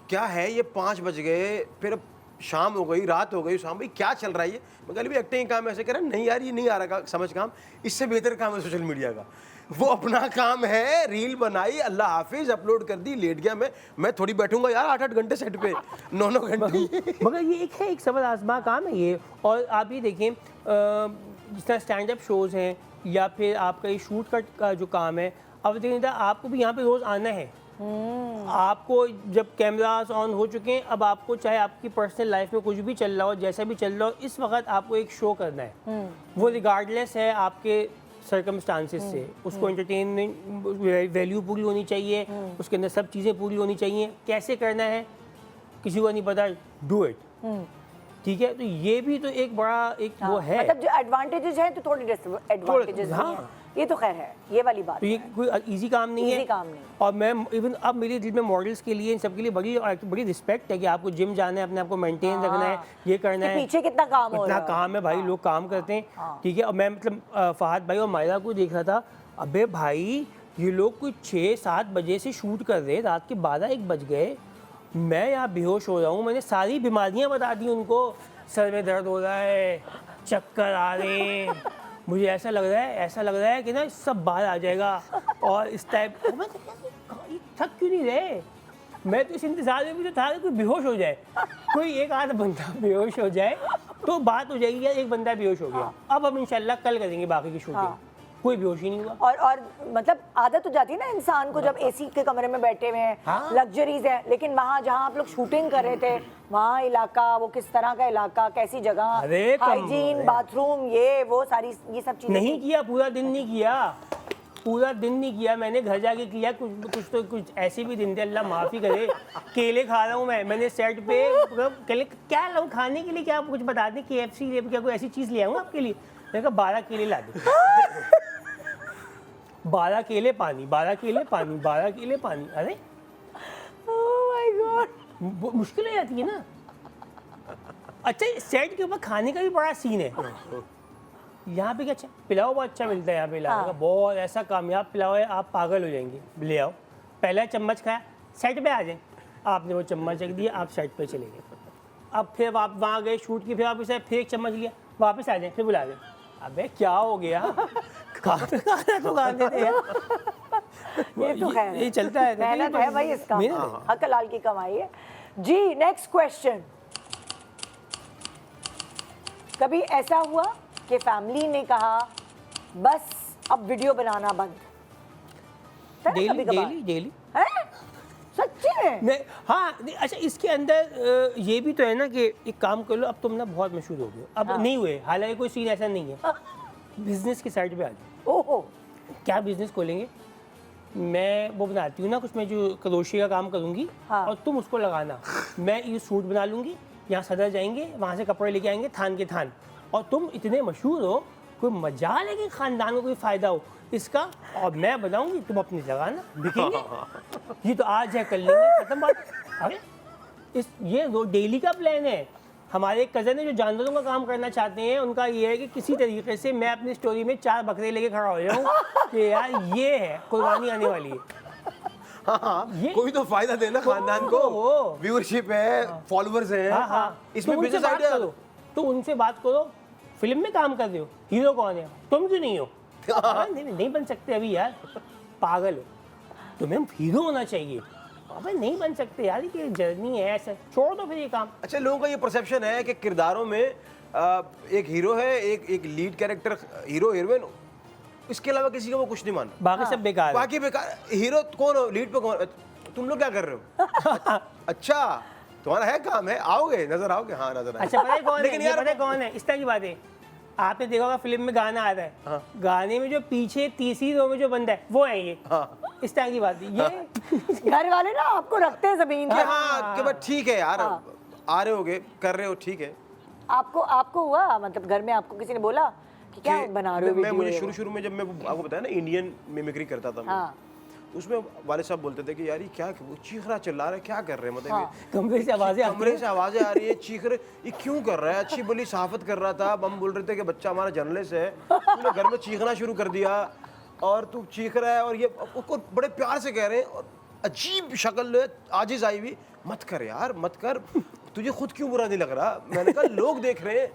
क्या है, ये 5 बज गए, फिर अब शाम हो गई, रात हो गई, शाम भाई क्या चल रहा है ये? मैं कह भी एक्टिंग काम ऐसे कह रहे हैं, नहीं यार ये नहीं आ रहा समझ काम, इससे बेहतर काम है सोशल मीडिया का। वो अपना काम है, रील बनाई, अल्लाह हाफिज, अपलोड कर दी, लेट गया मैं थोड़ी बैठूंगा यार 8-8 घंटे सेट पे, 9-9 घंटे। मगर ये एक है, एक सबर आजमा काम है ये। और आप ये देखें, जिस तरह स्टैंड अप शोज़ हैं या फिर आपका ये शूट कट का जो काम है, अब देखें आपको भी यहाँ पे रोज़ आना है। आपको जब कैमरास ऑन हो चुके हैं, अब आपको चाहे आपकी पर्सनल लाइफ में कुछ भी चल रहा हो, जैसा भी चल रहा हो, इस वक्त आपको एक शो करना है, वो रिगार्डलेस है आपके सर्कमस्टांसिस से। उसको एंटरटेनमेंट वैल्यू पूरी होनी चाहिए, उसके अंदर सब चीज़ें पूरी होनी चाहिए। कैसे करना है किसी को नहीं पता, डू इट, ठीक है। तो ये भी तो एक बड़ा एक वो है, मतलब जो एडवांटेजेस हैं तो थोड़े डिसएडवांटेजेस भी हैं, ये तो खैर है, ये वाली बात तो ये है। कोई इजी काम नहीं है, Easy काम नहीं। और मैं इवन अब मेरे दिल में मॉडल्स के लिए, इन सब के लिए बड़ी रिस्पेक्ट है कि आपको जिम जाना है, अपने आप को मेंटेन रखना है, ये करना है। पीछे कितना काम हो रहा है, काम है भाई, लोग काम करते हैं, ठीक है। और मैं मतलब फहद भाई और मायरा को देख रहा था, अबे भाई ये लोग कोई 6-7 बजे से शूट कर रहे, रात के 12-1 बज गए, मैं यहाँ बेहोश हो रहा हूँ। मैंने सारी बीमारियाँ बता दी उनको, सर में दर्द हो रहा है, चक्कर आ रहे हैं, मुझे ऐसा लग रहा है कि ना सब बाहर आ जाएगा, और इस टाइप थक क्यों नहीं रहे। मैं तो इस इंतजार में भी तो था कि कोई बेहोश हो जाए, कोई एक आध बंदा बेहोश हो जाए तो बात हो जाएगी, यार एक बंदा बेहोश हो गया। अब हम इंशाल्लाह कल करेंगे बाकी की शूटिंग, कोई बेहोश ही नहीं हुआ। और मतलब आदत हो जाती है ना इंसान को, जब एसी के कमरे में बैठे हुए हैं, लग्जरीज है, लेकिन वहाँ जहाँ आप लोग शूटिंग कर रहे थे, वहाँ इलाका, वो किस तरह का इलाका, कैसी जगह, हाइजीन, बाथरूम, ये वो सारी ये सब चीजें नहीं किया, पूरा दिन नहीं किया मैंने, घर जाके किया। कुछ ऐसे भी दिन थे, अल्लाह माफ़ी करे, केले खा रहा हूँ मैंने सेट पे, केले क्या लाऊं खाने के लिए, क्या आप कुछ बता दें, KFC ले, क्या कोई ऐसी चीज़ ले आऊँ आपके लिए? मैंने कहा 12 केले ला दे। 12 केले पानी, 12 केले पानी, 12 केले पानी। अरे मुश्किल हो जाती है ना। अच्छा सेट के ऊपर खाने का भी बड़ा सीन है। यहाँ पे क्या अच्छा पिलाओ बहुत अच्छा मिलता है यहाँ पे इलाके का, बहुत ऐसा कामयाब पिलाओ है, आप पागल हो जाएंगे। ले आओ, पहला चम्मच खाया, सेट पे आ जाए, आपने वो चम्मच रख दिया, आप सेट पे चले गए। अब फिर आप वहाँ गए शूट की, फिर वापस आए, फिर एक चम्मच लिया, वापस आ जाए, फिर बुला दें। अबे क्या हो गया, खाना तो खा देते यार। ये तो खैर ये चलता है, मेहनत है भाई इसका, हक हलाल की कमाई है जी। नेक्स्ट क्वेश्चन, कभी ऐसा हुआ कि फैमिली ने कहा बस अब वीडियो बनाना बंद? डेली डेली डेली है सच्ची में? नहीं, हाँ नहीं, अच्छा इसके अंदर ये भी तो है ना कि एक काम कर लो, अब तुम ना बहुत मशहूर हो गए, अब नहीं हुए, हालांकि कोई सीन ऐसा नहीं है। बिजनेस की साइड पे आ जाओ। ओहो, क्या बिजनेस खोलेंगे? मैं वो बनाती हूँ ना कुछ, मैं जो क्रोशे का काम करूँगी और तुम उसको लगाना, मैं ये सूट बना लूँगी, यहाँ सदर जाएंगे, वहाँ से कपड़े लेके आएंगे थान के थान, और तुम इतने मशहूर हो, कोई मजाल है कि खानदान को कोई फ़ायदा हो इसका, और मैं बनाऊंगी, तुम अपनी लगाना, बिकेंगे। ये तो आज है कल लेंगे, खत्म बात। अरे ये डेली का प्लान है। हमारे एक कज़न है जो जानवरों का काम करना चाहते हैं, उनका ये है कि किसी तरीके से मैं अपनी स्टोरी में 4 बकरे लेके खड़ा हो जाऊँ कि यार ये है कुर्बानी आने वाली है। हाँ, कोई तो फायदा देना खानदान को, व्यूअरशिप है, फॉलोअर्स हैं। हाँ, इसमें बिजनेस आइडिया करो, तो उनसे बात करो, फिल्म में काम कर रहे हो, हीरो कौन है, तुम क्यों नहीं हो? नहीं बन सकते अभी यार, पागल हो, तुम्हें हीरो होना चाहिए। अबे नहीं बन सकते यार, ये जर्नी है, ऐसा छोड़ दो फिर ये काम। अच्छा, लोगों का ये परसेप्शन है कि किरदारों में एक हीरो है, एक लीड कैरेक्टर, हीरो हीरोइन, इसके अलावा किसी का वो कुछ नहीं मानता, बाकी सब बेकार है। बाकी बेकार। हीरो कौन हो, लीड पे कौन, तुम लोग क्या कर रहे हो? अच्छा तुम्हारा है काम है, आओगे, नजर आओगे? हाँ नजर आओगे। अच्छा पता है कौन लेकिन है, यार पता है कौन है, इस तरह की बात है, आपने देखा होगा फिल्म में गाना आता है, गाने में जो पीछे तीसरी रो में जो बंदा है वो है ये। इस तरह की बात है ये। घर वाले ना आपको रखते हैं जमीन पे। हाँ कि बस ठीक है यार, आ रहे होगे, कर रहे हो, ठीक है। आपको हुआ मतलब घर में आपको किसी ने बोला कि क्या बना रहे हो मैं वीडियो? मुझे शुरू में जब मैं आपको बताया ना इंडियन मिमिक्री करता था मैं, उसमें वाले साहब बोलते थे कि यार ये क्या, वो चीख रहा चिल्ला रहा है, क्या कर रहे हैं, मतलब कमरे से आवाजें आ रही है, चीख रहे, ये क्यों कर रहा है? अच्छी बोली सहाफत कर रहा था, हम बोल रहे थे कि बच्चा हमारा जर्नलिस्ट है, तूने घर में चीखना शुरू कर दिया और तू चीख रहा है, और ये उसको बड़े प्यार से कह रहे हैं, और अजीब शक्ल आजिज आई हुई, मत कर यार मत कर, तुझे खुद क्यों बुरा नहीं लग रहा? मैंने कहा लोग देख रहे हैं,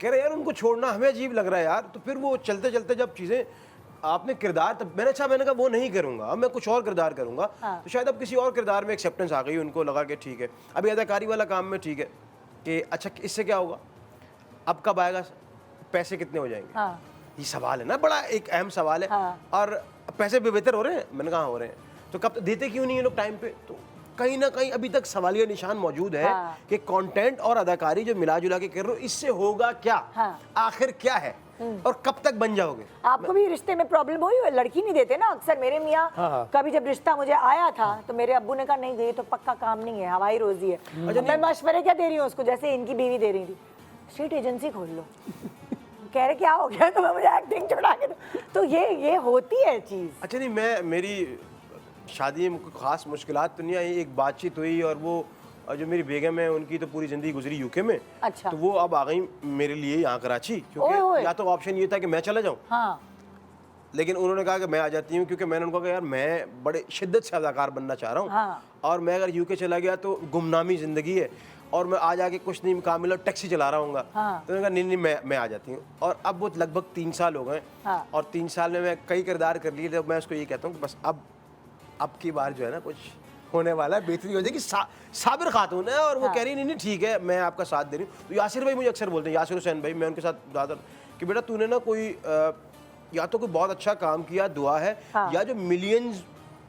कह रहे यार उनको छोड़ना हमें अजीब लग रहा है यार। तो फिर वो चलते चलते जब चीज़ें आपने किरदार, तब मैंने कहा वो नहीं करूँगा, अब मैं कुछ और किरदार करूँगा। तो शायद अब किसी और किरदार में एक्सेप्टेंस आ गई, उनको लगा कि ठीक है, अभी अदाकारी वाला काम में ठीक है कि अच्छा इससे क्या होगा, अब कब आएगा, पैसे कितने हो जाएंगे, ये सवाल है ना, बड़ा एक अहम सवाल है। और पैसे भी बेहतर हो रहे हैं, मैंने कहा हो रहे हैं, तो कब देते क्यों नहीं ये लोग टाइम पे? तो कहीं ना कहीं अभी तक सवालिया निशान मौजूद है कि कंटेंट और अदाकारी जो मिला जुला के कर रहे हो, इससे होगा क्या, आखिर क्या है, और कब तक बन जाओगे? आपको भी रिश्ते में प्रॉब्लम हुई? लड़की नहीं देते ना अक्सर। मेरे मियाँ कभी जब रिश्ता मुझे आया था तो मेरे अब्बू ने कहा नहीं, ये तो पक्का काम नहीं है, हवाई रोजी है। मैं मशवरे क्या दे रही हूँ उसको, जैसे इनकी बीवी दे रही थी, स्ट्रीट एजेंसी खोल लो। कह रहे क्या हो गया, तो मैं मुझे एक्टिंग छुड़ा के तो ये होती है चीज़। अच्छा नहीं, मेरी शादी में कोई ख़ास मुश्किलात तो नहीं आई, एक बातचीत हुई, और वो जो मेरी बेगम है उनकी तो पूरी ज़िंदगी गुजरी यूके में। अच्छा। तो वो अब आ गई मेरे लिए यहाँ कराची, क्योंकि या तो ऑप्शन ये था कि मैं चला जाऊँ, लेकिन उन्होंने कहा कि मैं आ जाती हूँ, क्योंकि मैंने उनको कहा यार मैं बड़े शिद्दत से अदाकार बनना चाह रहा हूँ, और मैं अगर यूके चला गया तो गुमनामी ज़िंदगी है, और मैं आ जाके कुछ नहीं काम मिला, टैक्सी चला रहा हूँ। तो उन्होंने कहा नहीं मैं आ जाती हूँ। और अब वो लगभग 3 साल हो गए, और 3 साल में मैं कई किरदार कर लिए। तो मैं उसको ये कहता हूँ कि बस अब की बार जो है ना कुछ होने वाला है, बेहतरीन हो जाएगी। साबिर खातून है, और वो कह रही नहीं ठीक है, मैं आपका साथ दे रही हूँ। तो यासिर भाई मुझे अक्सर बोलते हैं, यासिर हुसैन भाई, मैं उनके साथ ज़्यादा कि बेटा तूने ना कोई या तो कोई बहुत अच्छा काम किया, दुआ है, या जो मिलियंस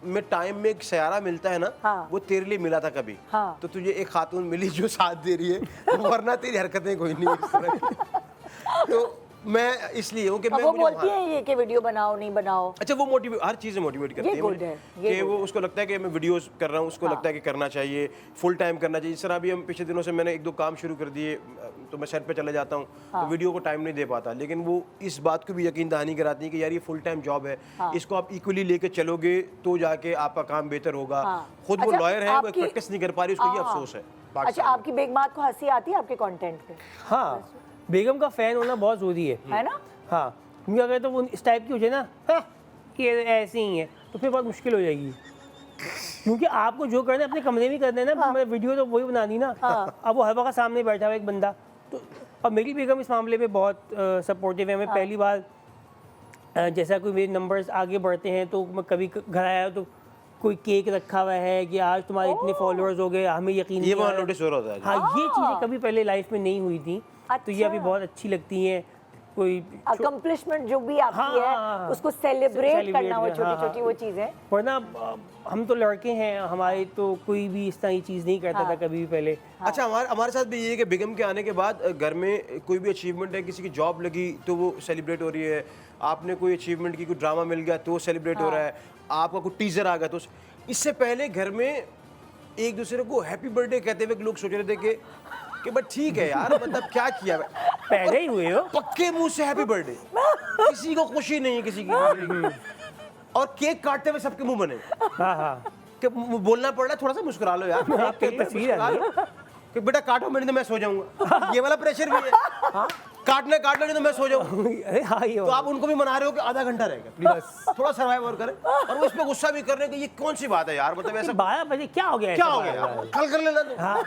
में टाइम में एक सयारा मिलता है ना, वो तेरे लिए मिला था कभी। तो तुझे एक खातून मिली जो साथ दे रही है, वरना तेरी हरकतें कोई नहीं इस तरह की। तो मैं इसलिए हूँ कि अब मैं वो मुझे- बोलती हाँ। है ये कि वीडियो बनाओ नहीं बनाओ। अच्छा, वो मोटिवेट, हर चीज़ मोटिवेट करती ये है good मुझे, है, ये कि good वो उसको लगता है कि मैं वीडियोस कर रहा हूँ, उसको लगता है कि करना चाहिए, फुल टाइम करना चाहिए। जिस तरह अभी हम पिछले दिनों से मैंने 1-2 काम शुरू कर दिए, तो मैं सेट पे चले जाता हूँ तो वीडियो को टाइम नहीं दे पाता, लेकिन वो इस बात को भी यकीन दहानी कराती है कि यार ये फुल टाइम जॉब है, इसको आप इक्वली लेके चलोगे तो जाके आपका काम बेहतर होगा। खुद वो अच्छा, लॉयर है, वो आपकी- प्रैक्टिस नहीं कर पा रही, उसको ये अफसोस है। अच्छा, आपकी बेगमात को हंसी आती है आपके कंटेंट पे, हाँ, बेगम का फैन होना बहुत ज़रूरी है ना? हाँ, क्योंकि अगर तो वो इस टाइप की हो जाए ना, हाँ, कि ये ऐसे ही है, तो फिर बहुत मुश्किल हो जाएगी। क्योंकि आपको जो करना है अपने कमरे में करना है ना, मैं वीडियो तो वही बनानी ना। अब वो हर वक्त सामने बैठा हुआ एक बंदा, तो अब मेरी बेगम इस मामले में बहुत सपोर्टिव है। मैं पहली बार जैसा कोई मेरे नंबर्स आगे बढ़ते हैं तो मैं कभी घर आया तो कोई केक रखा हुआ है कि आज तुम्हारे इतने फॉलोअर्स हो गए, हमें यकीन ये नहीं वहाँ आ रहा। नोटिस हो रहा था। हाँ, ये चीज़ें कभी पहले लाइफ में नहीं हुई थी, तो ये अभी बहुत अच्छी लगती हैं। कोई अकम्पलिशमेंट जो भी आपकी हाँ, है हाँ, हाँ। उसको सेलिब्रेट Celebrate करना, वो करना, छोटी हाँ, छोटी हाँ। वो चीजें। वरना हम तो लड़के हैं, हमारे तो कोई भी इस तरह की चीज़ नहीं करता था कभी भी पहले। अच्छा, हमारे साथ भी ये है कि बेगम के आने के बाद घर में कोई भी अचीवमेंट है, किसी की जॉब लगी तो वो सेलिब्रेट हो रही है, आपने कोई अचीवमेंट की, कोई ड्रामा मिल गया तो सेलिब्रेट हो रहा है, आपका कोई टीजर आ गया तो। इससे पहले घर में एक दूसरे को हैप्पी बर्थडे कहते हुए लोग सोच रहे थे कि बट ठीक है यार, मतलब क्या किया पहले ही हुए हो। पक्के मुंह से हैप्पी बर्थडे, किसी को खुशी नहीं है किसी की, और केक काटते हुए सबके मुंह बने हाँ हाँ, कि बोलना पड़ रहा है, थोड़ा सा मुस्कुरा लो यार, आपकी तस्वीर है। मुस्कुरा लो। कि बेटा काटो, मैंने तो मैं सो जाऊंगा, ये वाला प्रेशर भी है। काट लो नहीं तो मैं सो जाऊँ। अरे हाँ, ये तो आप उनको भी मना रहे हो कि आधा घंटा रहेगा, प्लीज थोड़ा सर्वाइव और करें, और वो इस पे गुस्सा भी कर रहे हैं कि ये कौन सी बात है यार, मतलब ऐसा 12 बजे क्या हो गया? क्या ऐसा हो गया यार, कल कर लेना तो। हाँ,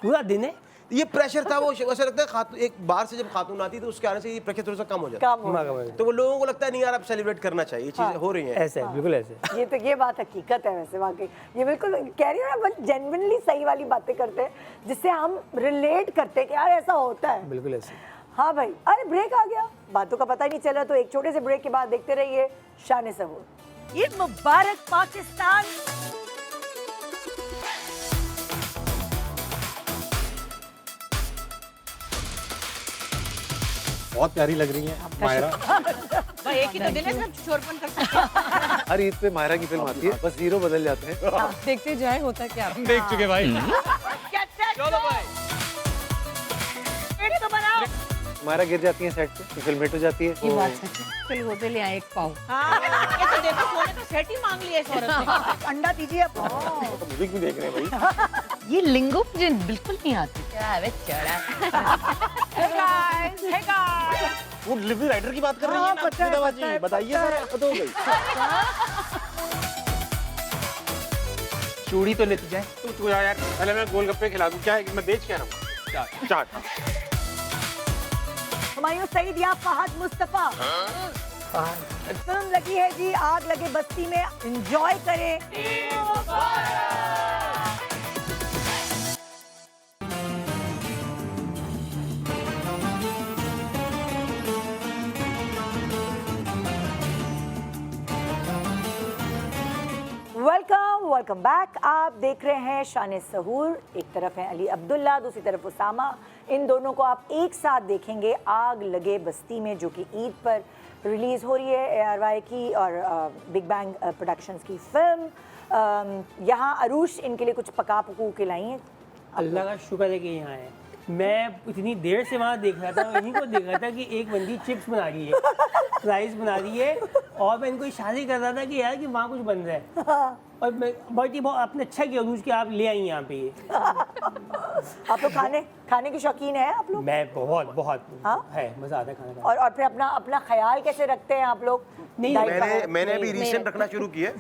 पूरा दिन है। ये प्रेशर था, वो वैसे लगता है खातून एक बाहर से जब खातून आती है तो उसके आने से ये प्रेशर थोड़ा सा कम हो जाता कम हो है, तो वो लोगों को लगता है नहीं यार अब सेलिब्रेट करना चाहिए, ये चीजें हो रही हैं। ऐसे है, बिल्कुल ऐसे। ये तो ये बात हकीकत है वैसे, वाकई ये बिल्कुल कह रही हूँ ना, जेन्युइनली सही वाली बातें करते हैं जिससे हम रिलेट करते हैं कि यार ऐसा होता है। बिल्कुल ऐसे। हाँ भाई, अरे ब्रेक आ गया, बातों का पता ही नहीं चला, तो एक छोटे से ब्रेक के बाद देखते रहिए शान सहूर। ईद मुबारक पाकिस्तान। बहुत प्यारी लग रही है मायरा। तो एक ही तो दिन है, सब शोरपन कर सकते हैं। हर ईद पे मायरा की फिल्म आती है, बस हीरो बदल जाते हैं। देखते जाए होता क्या। देख चुके भाई। चलो भाई, तो बनाओ। मायरा गिर जाती है सेट पे, तो फिल्म हिट हो जाती है। ये बात सच है। चल होते ले आए एक पाव। ये तो देखो, सोने का सेट ही मांग लिया इस औरत ने। अंडा दीजिए अब। म्यूजिक भी देख रहे हैं भाई। ये लिंगो मुझे बिल्कुल नहीं आती। क्या है चढ़ा। Hey guys, hey guys. वो डिलीवरी राइडर की बात कर रही है ना, निदा बाजी, बताइए सर, पता हो गई। चूड़ी तो लेती जाए। तू यार, पहले मैं गोलगप्पे खिला दूं, क्या है मैं बेच क्या रहा हूँ? चाट। हुमायूं सईद या फहद मुस्तफा। फिल्म लगी है जी आग लगे बस्ती में, एंजॉय करें। Welcome back. आप देख रहे हैं शान सहूर। एक तरफ है अली अब्दुल्ला, दूसरी तरफ उसामा। इन दोनों को आप एक साथ देखेंगे आग लगे बस्ती में, जो कि ईद पर रिलीज़ हो रही है, ARY की और बिग बैंग प्रोडक्शंस की फिल्म। यहाँ अरूश इनके लिए कुछ पका पकू के लाई हैं। अल्लाह का शुक्र है कि यहाँ है। मैं इतनी देर से वहाँ देख रहा था, इन्हीं को देख रहा था कि एक बंदी चिप्स बना रही है, राइस बना रही है, और मैं इनको इशारे कर रहा था कि यार कि वहाँ कुछ बन रहा है। और मैं बहुत ही बहुत आपने अच्छा किया अरूज कि आप ले आई यहाँ पे ये। आप लोग खाने के शौकीन हैं आप लोग? मैं बहुत हाँ? है, मज़ा आता है खाना खाने। और फिर अपना ख्याल कैसे रखते हैं आप लोग? नहीं, मैंने अभी रिसेंट रखना शुरू किया।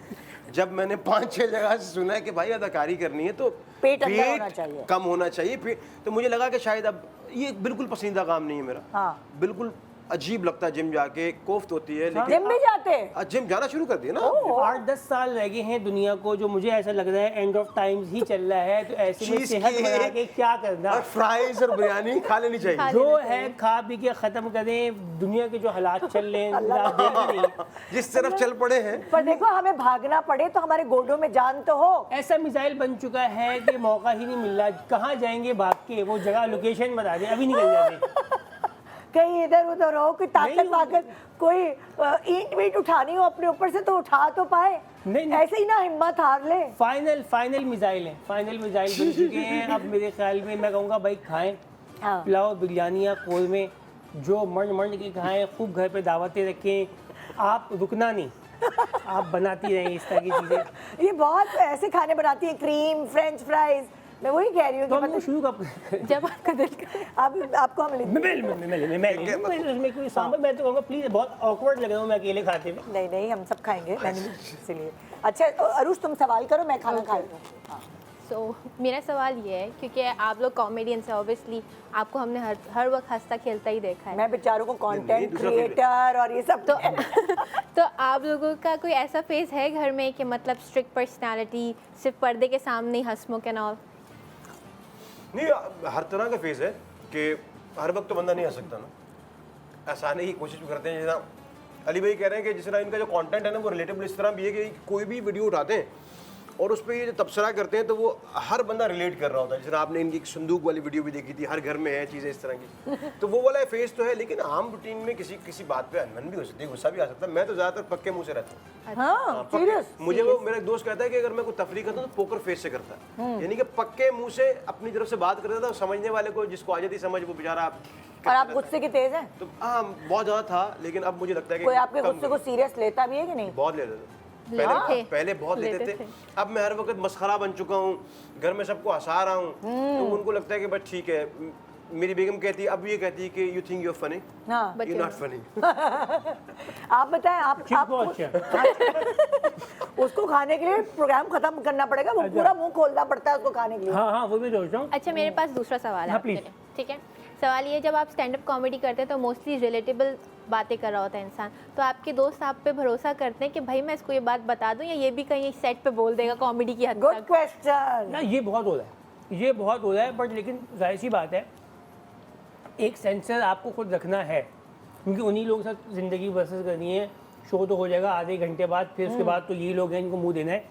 जब मैंने 5-6 जगह से सुना है कि भाई अदाकारी करनी है तो पेट अंदर होना चाहिए, कम होना चाहिए, तो मुझे लगा कि शायद अब ये बिल्कुल पसंदीदा काम नहीं है मेरा। हाँ। बिल्कुल अजीब लगता है जिम जाके, कोफ्त होती है, लेकिन जिम भी जाते हैं? जिम जाना शुरू कर दिया ना। 8-10 साल रह गए हैं दुनिया को, जो मुझे ऐसा लग रहा है एंड ऑफ टाइम्स ही चल रहा है, तो ऐसे में चीज़ सेहत बना के क्या करना, और फ्राइज और बिरयानी खा लेनी चाहिए। जो है खा पी के खत्म करें। दुनिया के जो हालात चल रहे हैं आप देख रहे हैं, जिस तरफ चल पड़े हैं। पर देखो, हमें भागना पड़े तो हमारे गोडों में जान तो हो। ऐसा मिसाइल बन चुका है कि मौका ही नहीं मिल रहा। कहाँ जाएंगे भाग के, वो जगह लोकेशन बता दें, अभी निकल जाते। कहीं इधर उधर हो, कोई ताकत नहीं, वाकत, कोई ईंट वीट उठानी हो अपने ऊपर से तो उठा तो पाए। नहीं। ऐसे ही ना हिम्मत हार ले। फाइनल मिसाइल है, फाइनल मिसाइल बन चुके हैं। अब मेरे ख्याल में मैं कहूँगा भाई खाएं, हाँ। पुलाव बिरयानियाँ कोरमे जो मर्द के खाएं, खूब घर पे दावतें रखें, आप रुकना नहीं, आप बनाती रहें इस तरह की चीज़ें। ये बहुत ऐसे खाने बनाती है, क्रीम, फ्रेंच फ्राइज, मैं वही कह रही हूँ तो कि हम लोग शुरू जब आपका दिल करे। अब आपको हम मैं कोई सांभर, मैं तो कहूँगा प्लीज़, बहुत ऑकवर्ड लग रहा हूँ मैं अकेले खाते में। नहीं नहीं, हम सब खाएंगे, मैंने भी इसलिए। अच्छा अरुष, तुम सवाल करो, मैं खाना खा लूँ। सो मेरा सवाल ये है, क्योंकि आप लोग कॉमेडियंस हैं, ऑब्वियसली आपको हमने हर वक्त हंसता खेलता ही देखा है। मैं बेचारों को कंटेंट क्रिएटर और ये सब तो तो आप लोगों का कोई ऐसा फेज है घर में कि मतलब स्ट्रिक्ट पर्सनालिटी, सिर्फ पर्दे के सामने ही हंसमुख एंड ऑल? नहीं, हर तरह का फेज है कि हर वक्त तो बंदा नहीं आ सकता ना, हंसाने की कोशिश भी करते हैं। जैसा अली भाई कह रहे हैं कि जिस तरह इनका जो कंटेंट है ना वो रिलेटेबल इस तरह भी है कि कोई भी वीडियो उठाते हैं और उस पर ये जो तबसरा करते हैं तो वो हर बंदा रिलेट कर रहा होता है। जैसे आपने इनकी एक संदूक वाली वीडियो भी देखी थी, हर घर में है चीज़ें इस तरह की, तो वो वाला फेस तो है। लेकिन आम रूटीन में किसी बात पे अनबन भी हो सकती है, गुस्सा भी आ सकता है। मैं तो ज़्यादातर पक्के मुँह से रहता हूँ। हाँ, सीरियस। मुझे वो मेरा एक दोस्त कहता है कि अगर मैं कोई तफरी करता हूँ तो पोकर फेस से करता है, यानी कि पक्के मुंह से अपनी तरफ से बात करता था। समझने वाले को जिसको आ जाती समझ, वो बेचारा और आप गुस्से की तेज हैं? तो हाँ, बहुत ज़्यादा था, लेकिन अब मुझे लगता है कि कोई आपके कम गुस्से को सीरियस लेता भी है कि नहीं? बहुत लेते थे। लेते पहले बहुत लेते थे। अब मैं हर वक्त मस्खरा बन चुका हूँ, घर में सबको हंसा रहा हूँ, तो उनको लगता है कि बस ठीक है। मेरी बेगम कहती है, अब ये कहती है कि you think you are funny, हाँ। You not funny. आप बताएं, आप बहुत अच्छा। उसको खाने के लिए प्रोग्राम खत्म करना पड़ेगा, वो पूरा मुंह खोलना पड़ता है उसको खाने के लिए। हाँ हाँ, वो भी सोच रहा हूँ। अच्छा, मेरे पास दूसरा सवाल है हाँ, आपके please। लिए, ठीक है? सवाल ये, जब आप स्टैंड अप कॉमेडी करते हैं तो मोस्टली रिलेटेबल बातें कर रहा होता है इंसान, तो आपके दोस्त आप पे भरोसा करते हैं कि भाई मैं इसको ये बात बता दूं, या ये भी कहीं सेट पे बोल देगा कॉमेडी की हद गुड तक? क्वेश्चन। ना, ये बहुत हो रहा है, ये बहुत हो रहा है, बट लेकिन जाहिर सी बात है एक सेंसर आपको खुद रखना है, क्योंकि उन्हीं लोगों के साथ ज़िंदगी बसर करनी है। शो तो हो जाएगा आधे घंटे बाद, फिर उसके बाद तो यही लोग हैं इनको मुंह देना है,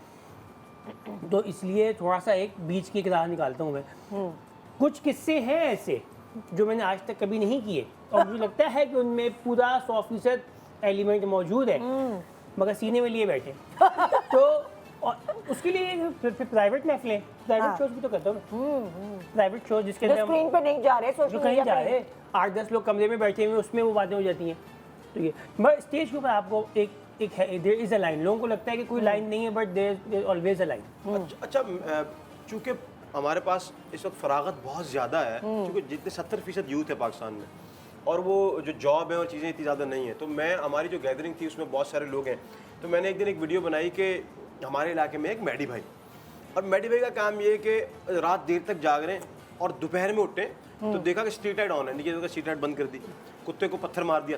तो इसलिए थोड़ा सा एक बीच की राह निकालता हूँ मैं। कुछ किस्से हैं ऐसे जो मैंने आज तक कभी नहीं किए, और मुझे लगता है कि उनमें पूरा 100% एलिमेंट मौजूद है, मगर सीने में लिए बैठे। तो और उसके लिए फिर प्राइवेट महफिलें, प्राइवेट शोज भी तो करता हूँ मैं। प्राइवेट शो जिसके अंदर स्क्रीन पे नहीं जा रहे, जो सोशल कहीं मीडिया जा पे रहे 8-10 लोग कमरे में बैठे हुए, उसमें वो बातें हो जाती हैं। तो ये मगर स्टेज के ऊपर आपको एक है, देयर इज अ लाइन। लोगों को लगता है कि कोई लाइन नहीं है, but there always a line. अच्छा, चूंकि हमारे पास इस वक्त फरागत बहुत ज़्यादा है, क्योंकि जितने 70% यूथ है पाकिस्तान में, और वो जो जॉब है और चीज़ें इतनी ज़्यादा नहीं है, तो मैं, हमारी जो गैदरिंग थी उसमें बहुत सारे लोग हैं, तो मैंने एक दिन एक वीडियो बनाई कि हमारे इलाके में एक मैडी भाई, और मैडी भाई का काम ये है कि रात देर तक जाग रहे हैं और दोपहर में उठे तो देखा कि स्ट्रीट लाइट ऑन है, नीचे देखा स्ट्रीट लाइट बंद कर दी, कुत्ते को पत्थर मार दिया,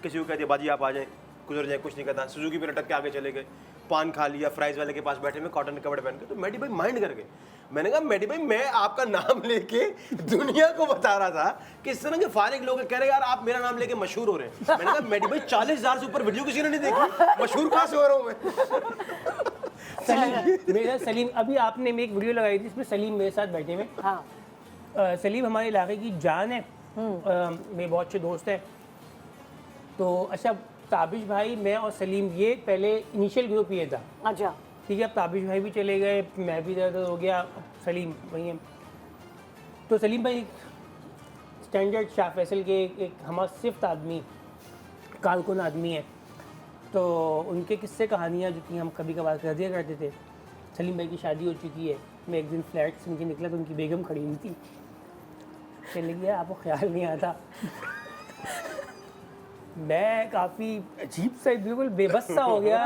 किसी को कह दिया बाजी आप आ जाएं, गुजर जाए, कुछ नहीं कहता, सुजुकी पे लटक के आगे चले गए, पान खा लिया, फ्राइज वाले के पास बैठे में कॉटन के कपड़े पहन के। तो मैडी भाई माइंड कर गए। मैंने कहा मैडी भाई, मैं आपका नाम लेके दुनिया को बता रहा था कि इस तरह के फारिग लोग कह रहे हैं यार आप मेरा नाम लेके मशहूर हो रहे हैं। मैंने कहा मैडी भाई 40,000 से ऊपर वीडियो किसी ने नहीं देखी, मशहूर कहाँ से हो रहा हूँ मैं? मेरा सलीम, अभी आपने एक वीडियो लगाई थी, इसमें सलीम मेरे साथ बैठे हुए। हाँ। सलीम हमारे इलाके की जान है, मेरे बहुत अच्छे दोस्त हैं। तो अच्छा, ताबिश भाई, मैं और सलीम, ये पहले इनिशियल ग्रुप ये था। अच्छा, ठीक है, अब ताबिश भाई भी चले गए, मैं भी इधर हो गया, सलीम वही है। तो सलीम भाई स्टैंडर्ड शाह फैसल के एक हमारा सिफ्त आदमी, कारकुन आदमी है, तो उनके किस्से कहानियाँ जो थी हम कभी कभार कर दिया करते थे। सलीम भाई की शादी हो चुकी है, मैं एक दिन फ्लैट से उनकी निकला तो उनकी बेगम खड़ी हुई थी, कहने लगी आपको ख्याल नहीं आता। मैं काफ़ी अजीब सा, बिल्कुल बेबस सा हो गया,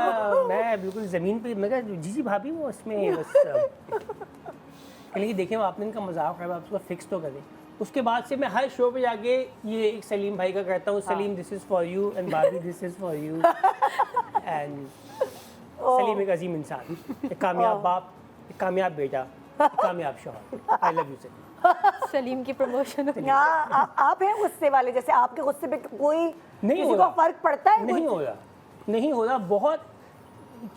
मैं बिल्कुल ज़मीन पे, मैं कहा जी भाभी वो इसमें बस कहने देखें आपने इनका मजाक है, आप उसको फिक्स तो करें। उसके बाद से मैं हर शो पे जाके ये एक सलीम भाई का करता हूँ, Salim this is for you and भाभी this is for you, and Salim एक अजीम इंसान, एक कामयाब बाप, एक कामयाब बेटा, एक कामयाब शौहर। आई लव यू सलीम। सलीम की प्रमोशन हो गई। आप हैं गुस्से वाले, जैसे आपके गुस्से पे कोई नहीं किसी हो को रहा, फर्क पड़ता है? नहीं हो रहा, नहीं हो रहा। बहुत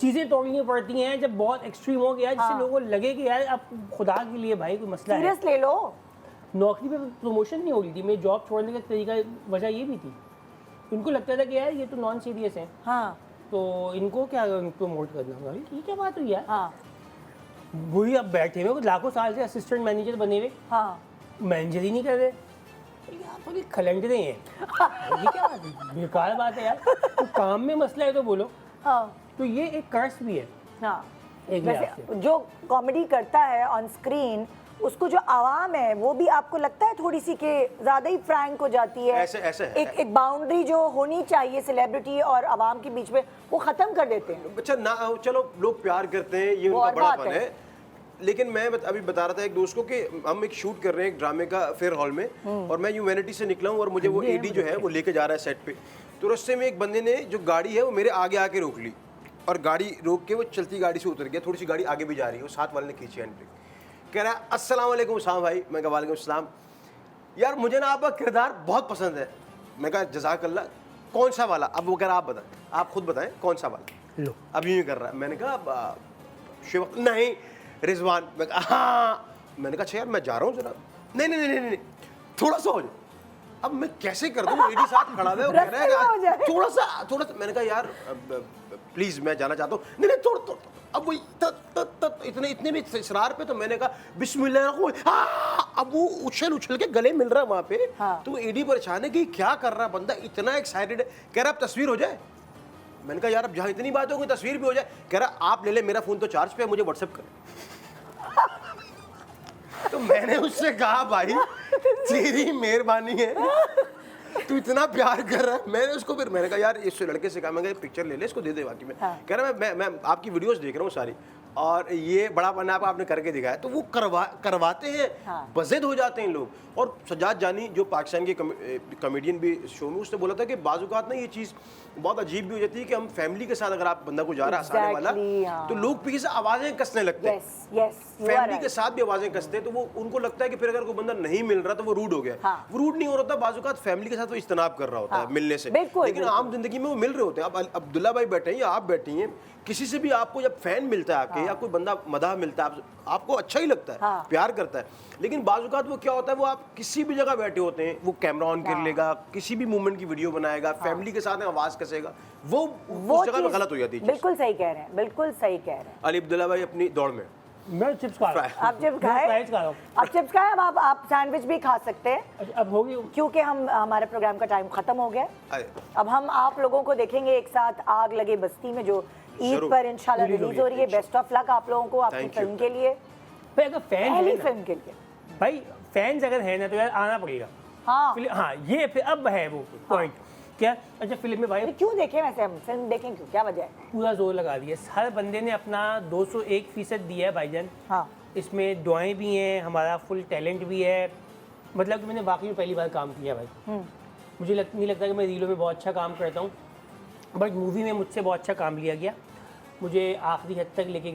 चीज़ें तोड़नी पड़ती हैं जब बहुत एक्सट्रीम हो गया, जिससे लोगों को लगे कि यार अब खुदा के लिए भाई कोई मसला है। सीरियस ले लो। नौकरी पे प्रमोशन नहीं हो रही थी, मेरी जॉब छोड़ने का तरीका वजह ये भी थी, उनको लगता था कि यार ये तो नॉन सीरियस है, हाँ तो इनको क्या प्रमोट करना होगा, ये क्या बात हुई यार। हाँ वही अब बैठे हुए लाखों साल से असिस्टेंट मैनेजर बने हुए, हाँ मैनेजर ही नहीं कर रहे, यार थोड़ी खलंडरे हैं, ये क्या बेकार बात है यार, तो काम में मसला है तो बोलो। हाँ तो ये एक कर्स भी है हाँ। एक लिहाज से। वैसे जो कॉमेडी करता है ऑन स्क्रीन, उसको जो आवाम है वो भी आपको लगता है थोड़ी सी कि ज्यादा ही फ्रैंक हो जाती है, ऐसे है। एक बाउंड्री जो होनी चाहिए सेलिब्रिटी और आवाम के बीच में वो खत्म कर देते हैं। अच्छा ना, चलो लोग प्यार करते हैं, ये वो उनका और बड़ा बात फन है। है। लेकिन मैं अभी बता रहा था एक दोस्त को कि हम एक शूट कर रहे हैं एक ड्रामे का फेयर हॉल में, और मैं ह्यूमैनिटी से निकला हूँ और मुझे वो एडी जो है वो लेके जा रहा है सेट पे। तो रास्ते में एक बंदे ने जो गाड़ी है वो मेरे आगे आके रोक ली, और गाड़ी रोक के वो चलती गाड़ी से उतर गया, थोड़ी सी गाड़ी आगे भी जा रही है, वो साथ वाले ने खींची हैंड ब्रेक, कह रहा है अस्सलाम वालेकुम साहब भाई। मैं कहा वालेकुम सलाम, यार मुझे ना आपका किरदार बहुत पसंद है। मैं कहा जज़ाकल्लाह, कौन सा वाला? अब वो कह रहा आप बताएं, आप खुद बताएं कौन सा वाला। लो अब यूँ कर रहा है। मैंने कहा शिव नहीं रिजवान। मैं कहा हाँ। मैंने कहा अच्छा यार मैं जा रहा हूँ जरा। नहीं, थोड़ा सा हो जाए। अब मैं कैसे कर दूँ, एडी साथ खड़ा है, वो कह रहा है थोड़ा सा। मैंने कहा यार प्लीज मैं जाना चाहता हूँ। नहीं थोड़ा। अब वही इतने में इसरार पे, तो मैंने कहा बिस्मिल्लाह। अब वो उछल के गले मिल रहा है वहाँ पे। हाँ। तो एडी परेशान है कि क्या कर रहा बंदा, इतना एक्साइटेड है। कह रहा अब तस्वीर हो जाए। मैंने कहा यार अब जहाँ इतनी बात होगी तस्वीर भी हो जाए। कह रहा आप ले ले, मेरा फोन तो चार्ज पे है, मुझे व्हाट्सएप कर। तो मैंने उससे कहा भाई तेरी मेहरबानी है, तू इतना प्यार कर रहा है। मैंने कहा यार इस लड़के से कहा, मैं पिक्चर ले ले, इसको दे दे बाकी में। हाँ। कह रहा मैं आपकी वीडियोस देख रहा हूँ सारी, और ये बड़ा पन्ना आपने करके दिखाया। तो वो करवाते हैं। हाँ। बज़ेद हो जाते हैं लोग। और सजाद जानी जो पाकिस्तान के कॉमेडियन भी शो में, उसने बोला था कि बाज़-औक़ात ना ये चीज़ बहुत अजीब भी हो जाती है कि हम फैमिली के साथ अगर आप बंदा को जा रहा है हंसाने वाला, हाँ। तो लोग पीछे से आवाज़ें कसने लगते हैं। फैमिली के साथ भी आवाज़ें कसते हैं, तो वो उनको लगता है कि फिर अगर कोई बंदा नहीं मिल रहा तो वो रूड हो गया। हाँ। वो रूड नहीं हो रहा था, बाज़-औक़ात फैमिली के साथ वो इज्तनाब कर रहा होता है मिलने से। लेकिन आम जिंदगी में वो मिल रहे होते हैं। अब अब्दुल्ला भाई बैठे हैं या आप बैठी हैं, किसी से भी आपको जब फैन मिलता है आपके, या कोई बंदा मदाह मिलता है, आपको अच्छा ही लगता है, हाँ। प्यार करता है। लेकिन बाज़-औक़ात वो क्या होता है, वो आप किसी भी जगह बैठे होते हैं, वो कैमरा ऑन कर लेगा, किसी भी मूवमेंट की वीडियो बनाएगा, फैमिली के साथ आवाज़ कसेगा, वो उस जगह में गलत हो जाती है। बिल्कुल सही कह रहे हैं, बिल्कुल सही कह रहे हैं। अली अब्दुल्ला भाई अपनी दौड़ में। मैं चिप्स खा रहा हूँ। आप चिप्स खाए, फ्राइज खा रहा हूँ। आप चिप्स खाए, अब आप सैंडविच भी खा सकते हैं, अब होगी क्योंकि हमारे प्रोग्राम का टाइम खत्म हो गया। अरे, अब हम आप लोगों को देखेंगे एक साथ आग लगे बस्ती में, जो ईद जरूर। पर इंशाल्लाह रिलीज रिलीज हो रही है। होगी, बेस्ट ऑफ लक आप लोगों को आपकी Thank you. फिल्म के लिए, भाई अगर फैन पहली है ना, फिल्म के लिए। भाई फैंस अगर है ना तो यार आना पड़ेगा। हाँ हाँ ये फिर अब है वो पॉइंट क्या। अच्छा फिल्म में भाई क्यों देखें, वैसे हम फिल्म देखें क्यों, क्या वजह है? पूरा जोर लगा दिया, हर बंदे ने अपना 201% दिया है भाईजान। हाँ इसमें दुआएं भी हैं, हमारा फुल टैलेंट भी है। मतलब कि मैंने वाकई में पहली बार काम किया भाई। मुझे नहीं लगता कि मैं रीलों में बहुत अच्छा काम करता हूँ, बट मूवी में मुझसे बहुत अच्छा काम लिया गया, मुझे आखिरी हद तक लेके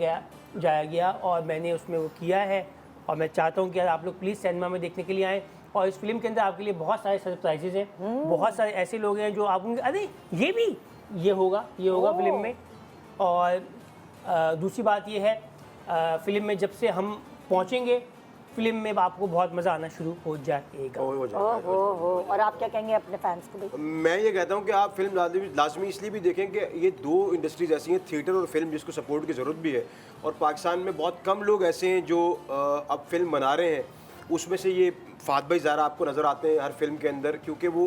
जाया गया, और मैंने उसमें वो किया है। और मैं चाहता हूँ कि आप लोग प्लीज़ सिनेमा में देखने के लिए आएँ। और इस फिल्म के अंदर आपके लिए बहुत सारे सरप्राइजेज हैं, बहुत सारे ऐसे लोग हैं जो आप उनके अरे ये होगा फिल्म में। और दूसरी बात ये है, फिल्म में जब से हम पहुंचेंगे फिल्म में आपको बहुत मज़ा आना शुरू हो जाएगा। हो जाता है। ओहो। और आप क्या कहेंगे अपने फैंस को भी? मैं ये कहता हूँ कि आप फिल्म लाजमी इसलिए भी देखें कि ये दो इंडस्ट्रीज ऐसी हैं, थिएटर और फिल्म, जिसको सपोर्ट की ज़रूरत भी है। और पाकिस्तान में बहुत कम लोग ऐसे हैं जो अब फिल्म बना रहे हैं। उसमें से ये फ़ाद भाई ज़ारा आपको नज़र आते हैं हर फिल्म के अंदर, क्योंकि वो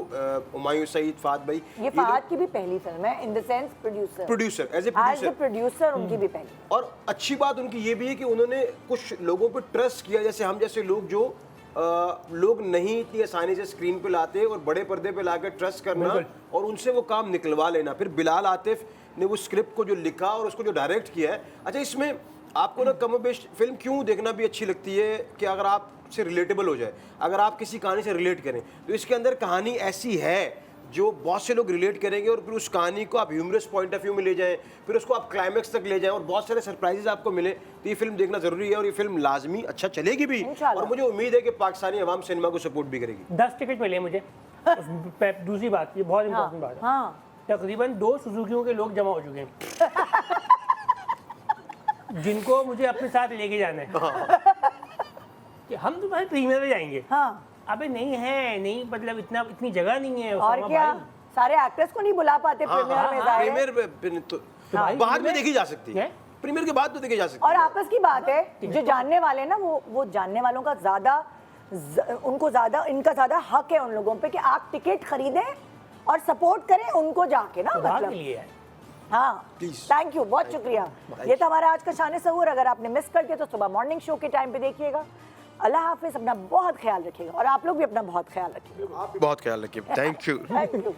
हुमायूं सईद, फ़ाद भाई, ये फहद की भी पहली फिल्म है, in the sense producer as a producer उनकी भी पहली। और अच्छी बात उनकी ये भी है कि उन्होंने कुछ लोगों पर ट्रस्ट किया, जैसे हम जैसे लोग जो लोग नहीं इतनी आसानी से स्क्रीन पे लाते, और बड़े पर्दे पे लाकर ट्रस्ट करना और उनसे वो काम निकलवा लेना। फिर बिलाल आतिफ ने वो स्क्रिप्ट को जो लिखा और उसको जो डायरेक्ट किया है। अच्छा इसमें आपको ना कम बेश फिल्म क्यों देखना भी अच्छी लगती है कि अगर आप से रिलेटेबल हो जाए, अगर आप किसी कहानी से रिलेट करें, तो इसके अंदर कहानी ऐसी है जो बहुत से लोग रिलेट करेंगे, और फिर उस कहानी को आप ह्यूमरस पॉइंट ऑफ व्यू में ले जाएं, फिर उसको आप क्लाइमैक्स तक ले जाएं, और बहुत सारे सरप्राइजेज आपको मिले। तो ये फिल्म देखना जरूरी है, और ये फिल्म लाजमी अच्छा चलेगी भी, और मुझे उम्मीद है कि पाकिस्तानी अवाम सिनेमा को सपोर्ट भी करेगी। 10 टिकट मिले मुझे। दूसरी बात, ये बहुत इंपॉर्टेंट बात है, हाँ तकरीबन 2 सुजुकियों के लोग जमा हो चुके हैं जिनको मुझे अपने साथ लेके जाना है। कि हम तो भाई प्रीमियर में जाएंगे। हाँ अबे नहीं है, नहीं मतलब इतनी जगह नहीं है और उसामा क्या, भाई। सारे एक्टर्स को नहीं बुला पाते प्रीमियर में, जाहिर है। प्रीमियर तो भाई, बाद में देखी जा सकती है, है? प्रीमियर के बाद तो देखी जा सकती और है। आपस की बात है, जो जानने वाले ना वो जानने वालों का उनको ज्यादा इनका ज्यादा हक है उन लोगों पे कि आप टिकट खरीदें और सपोर्ट करें उनको जाके ना, खुदा के मतलब लिए है। हाँ, Please. थैंक यू, बहुत शुक्रिया। ये था हमारा आज का शान सहूर। अगर आपने मिस कर दिया तो सुबह मॉर्निंग शो के टाइम पे देखिएगा। अल्लाह हाफिज, अपना बहुत ख्याल रखिएगा और आप लोग भी अपना बहुत ख्याल रखिएगा। बहुत ख्याल रखिए, थैंक यू। Thank you.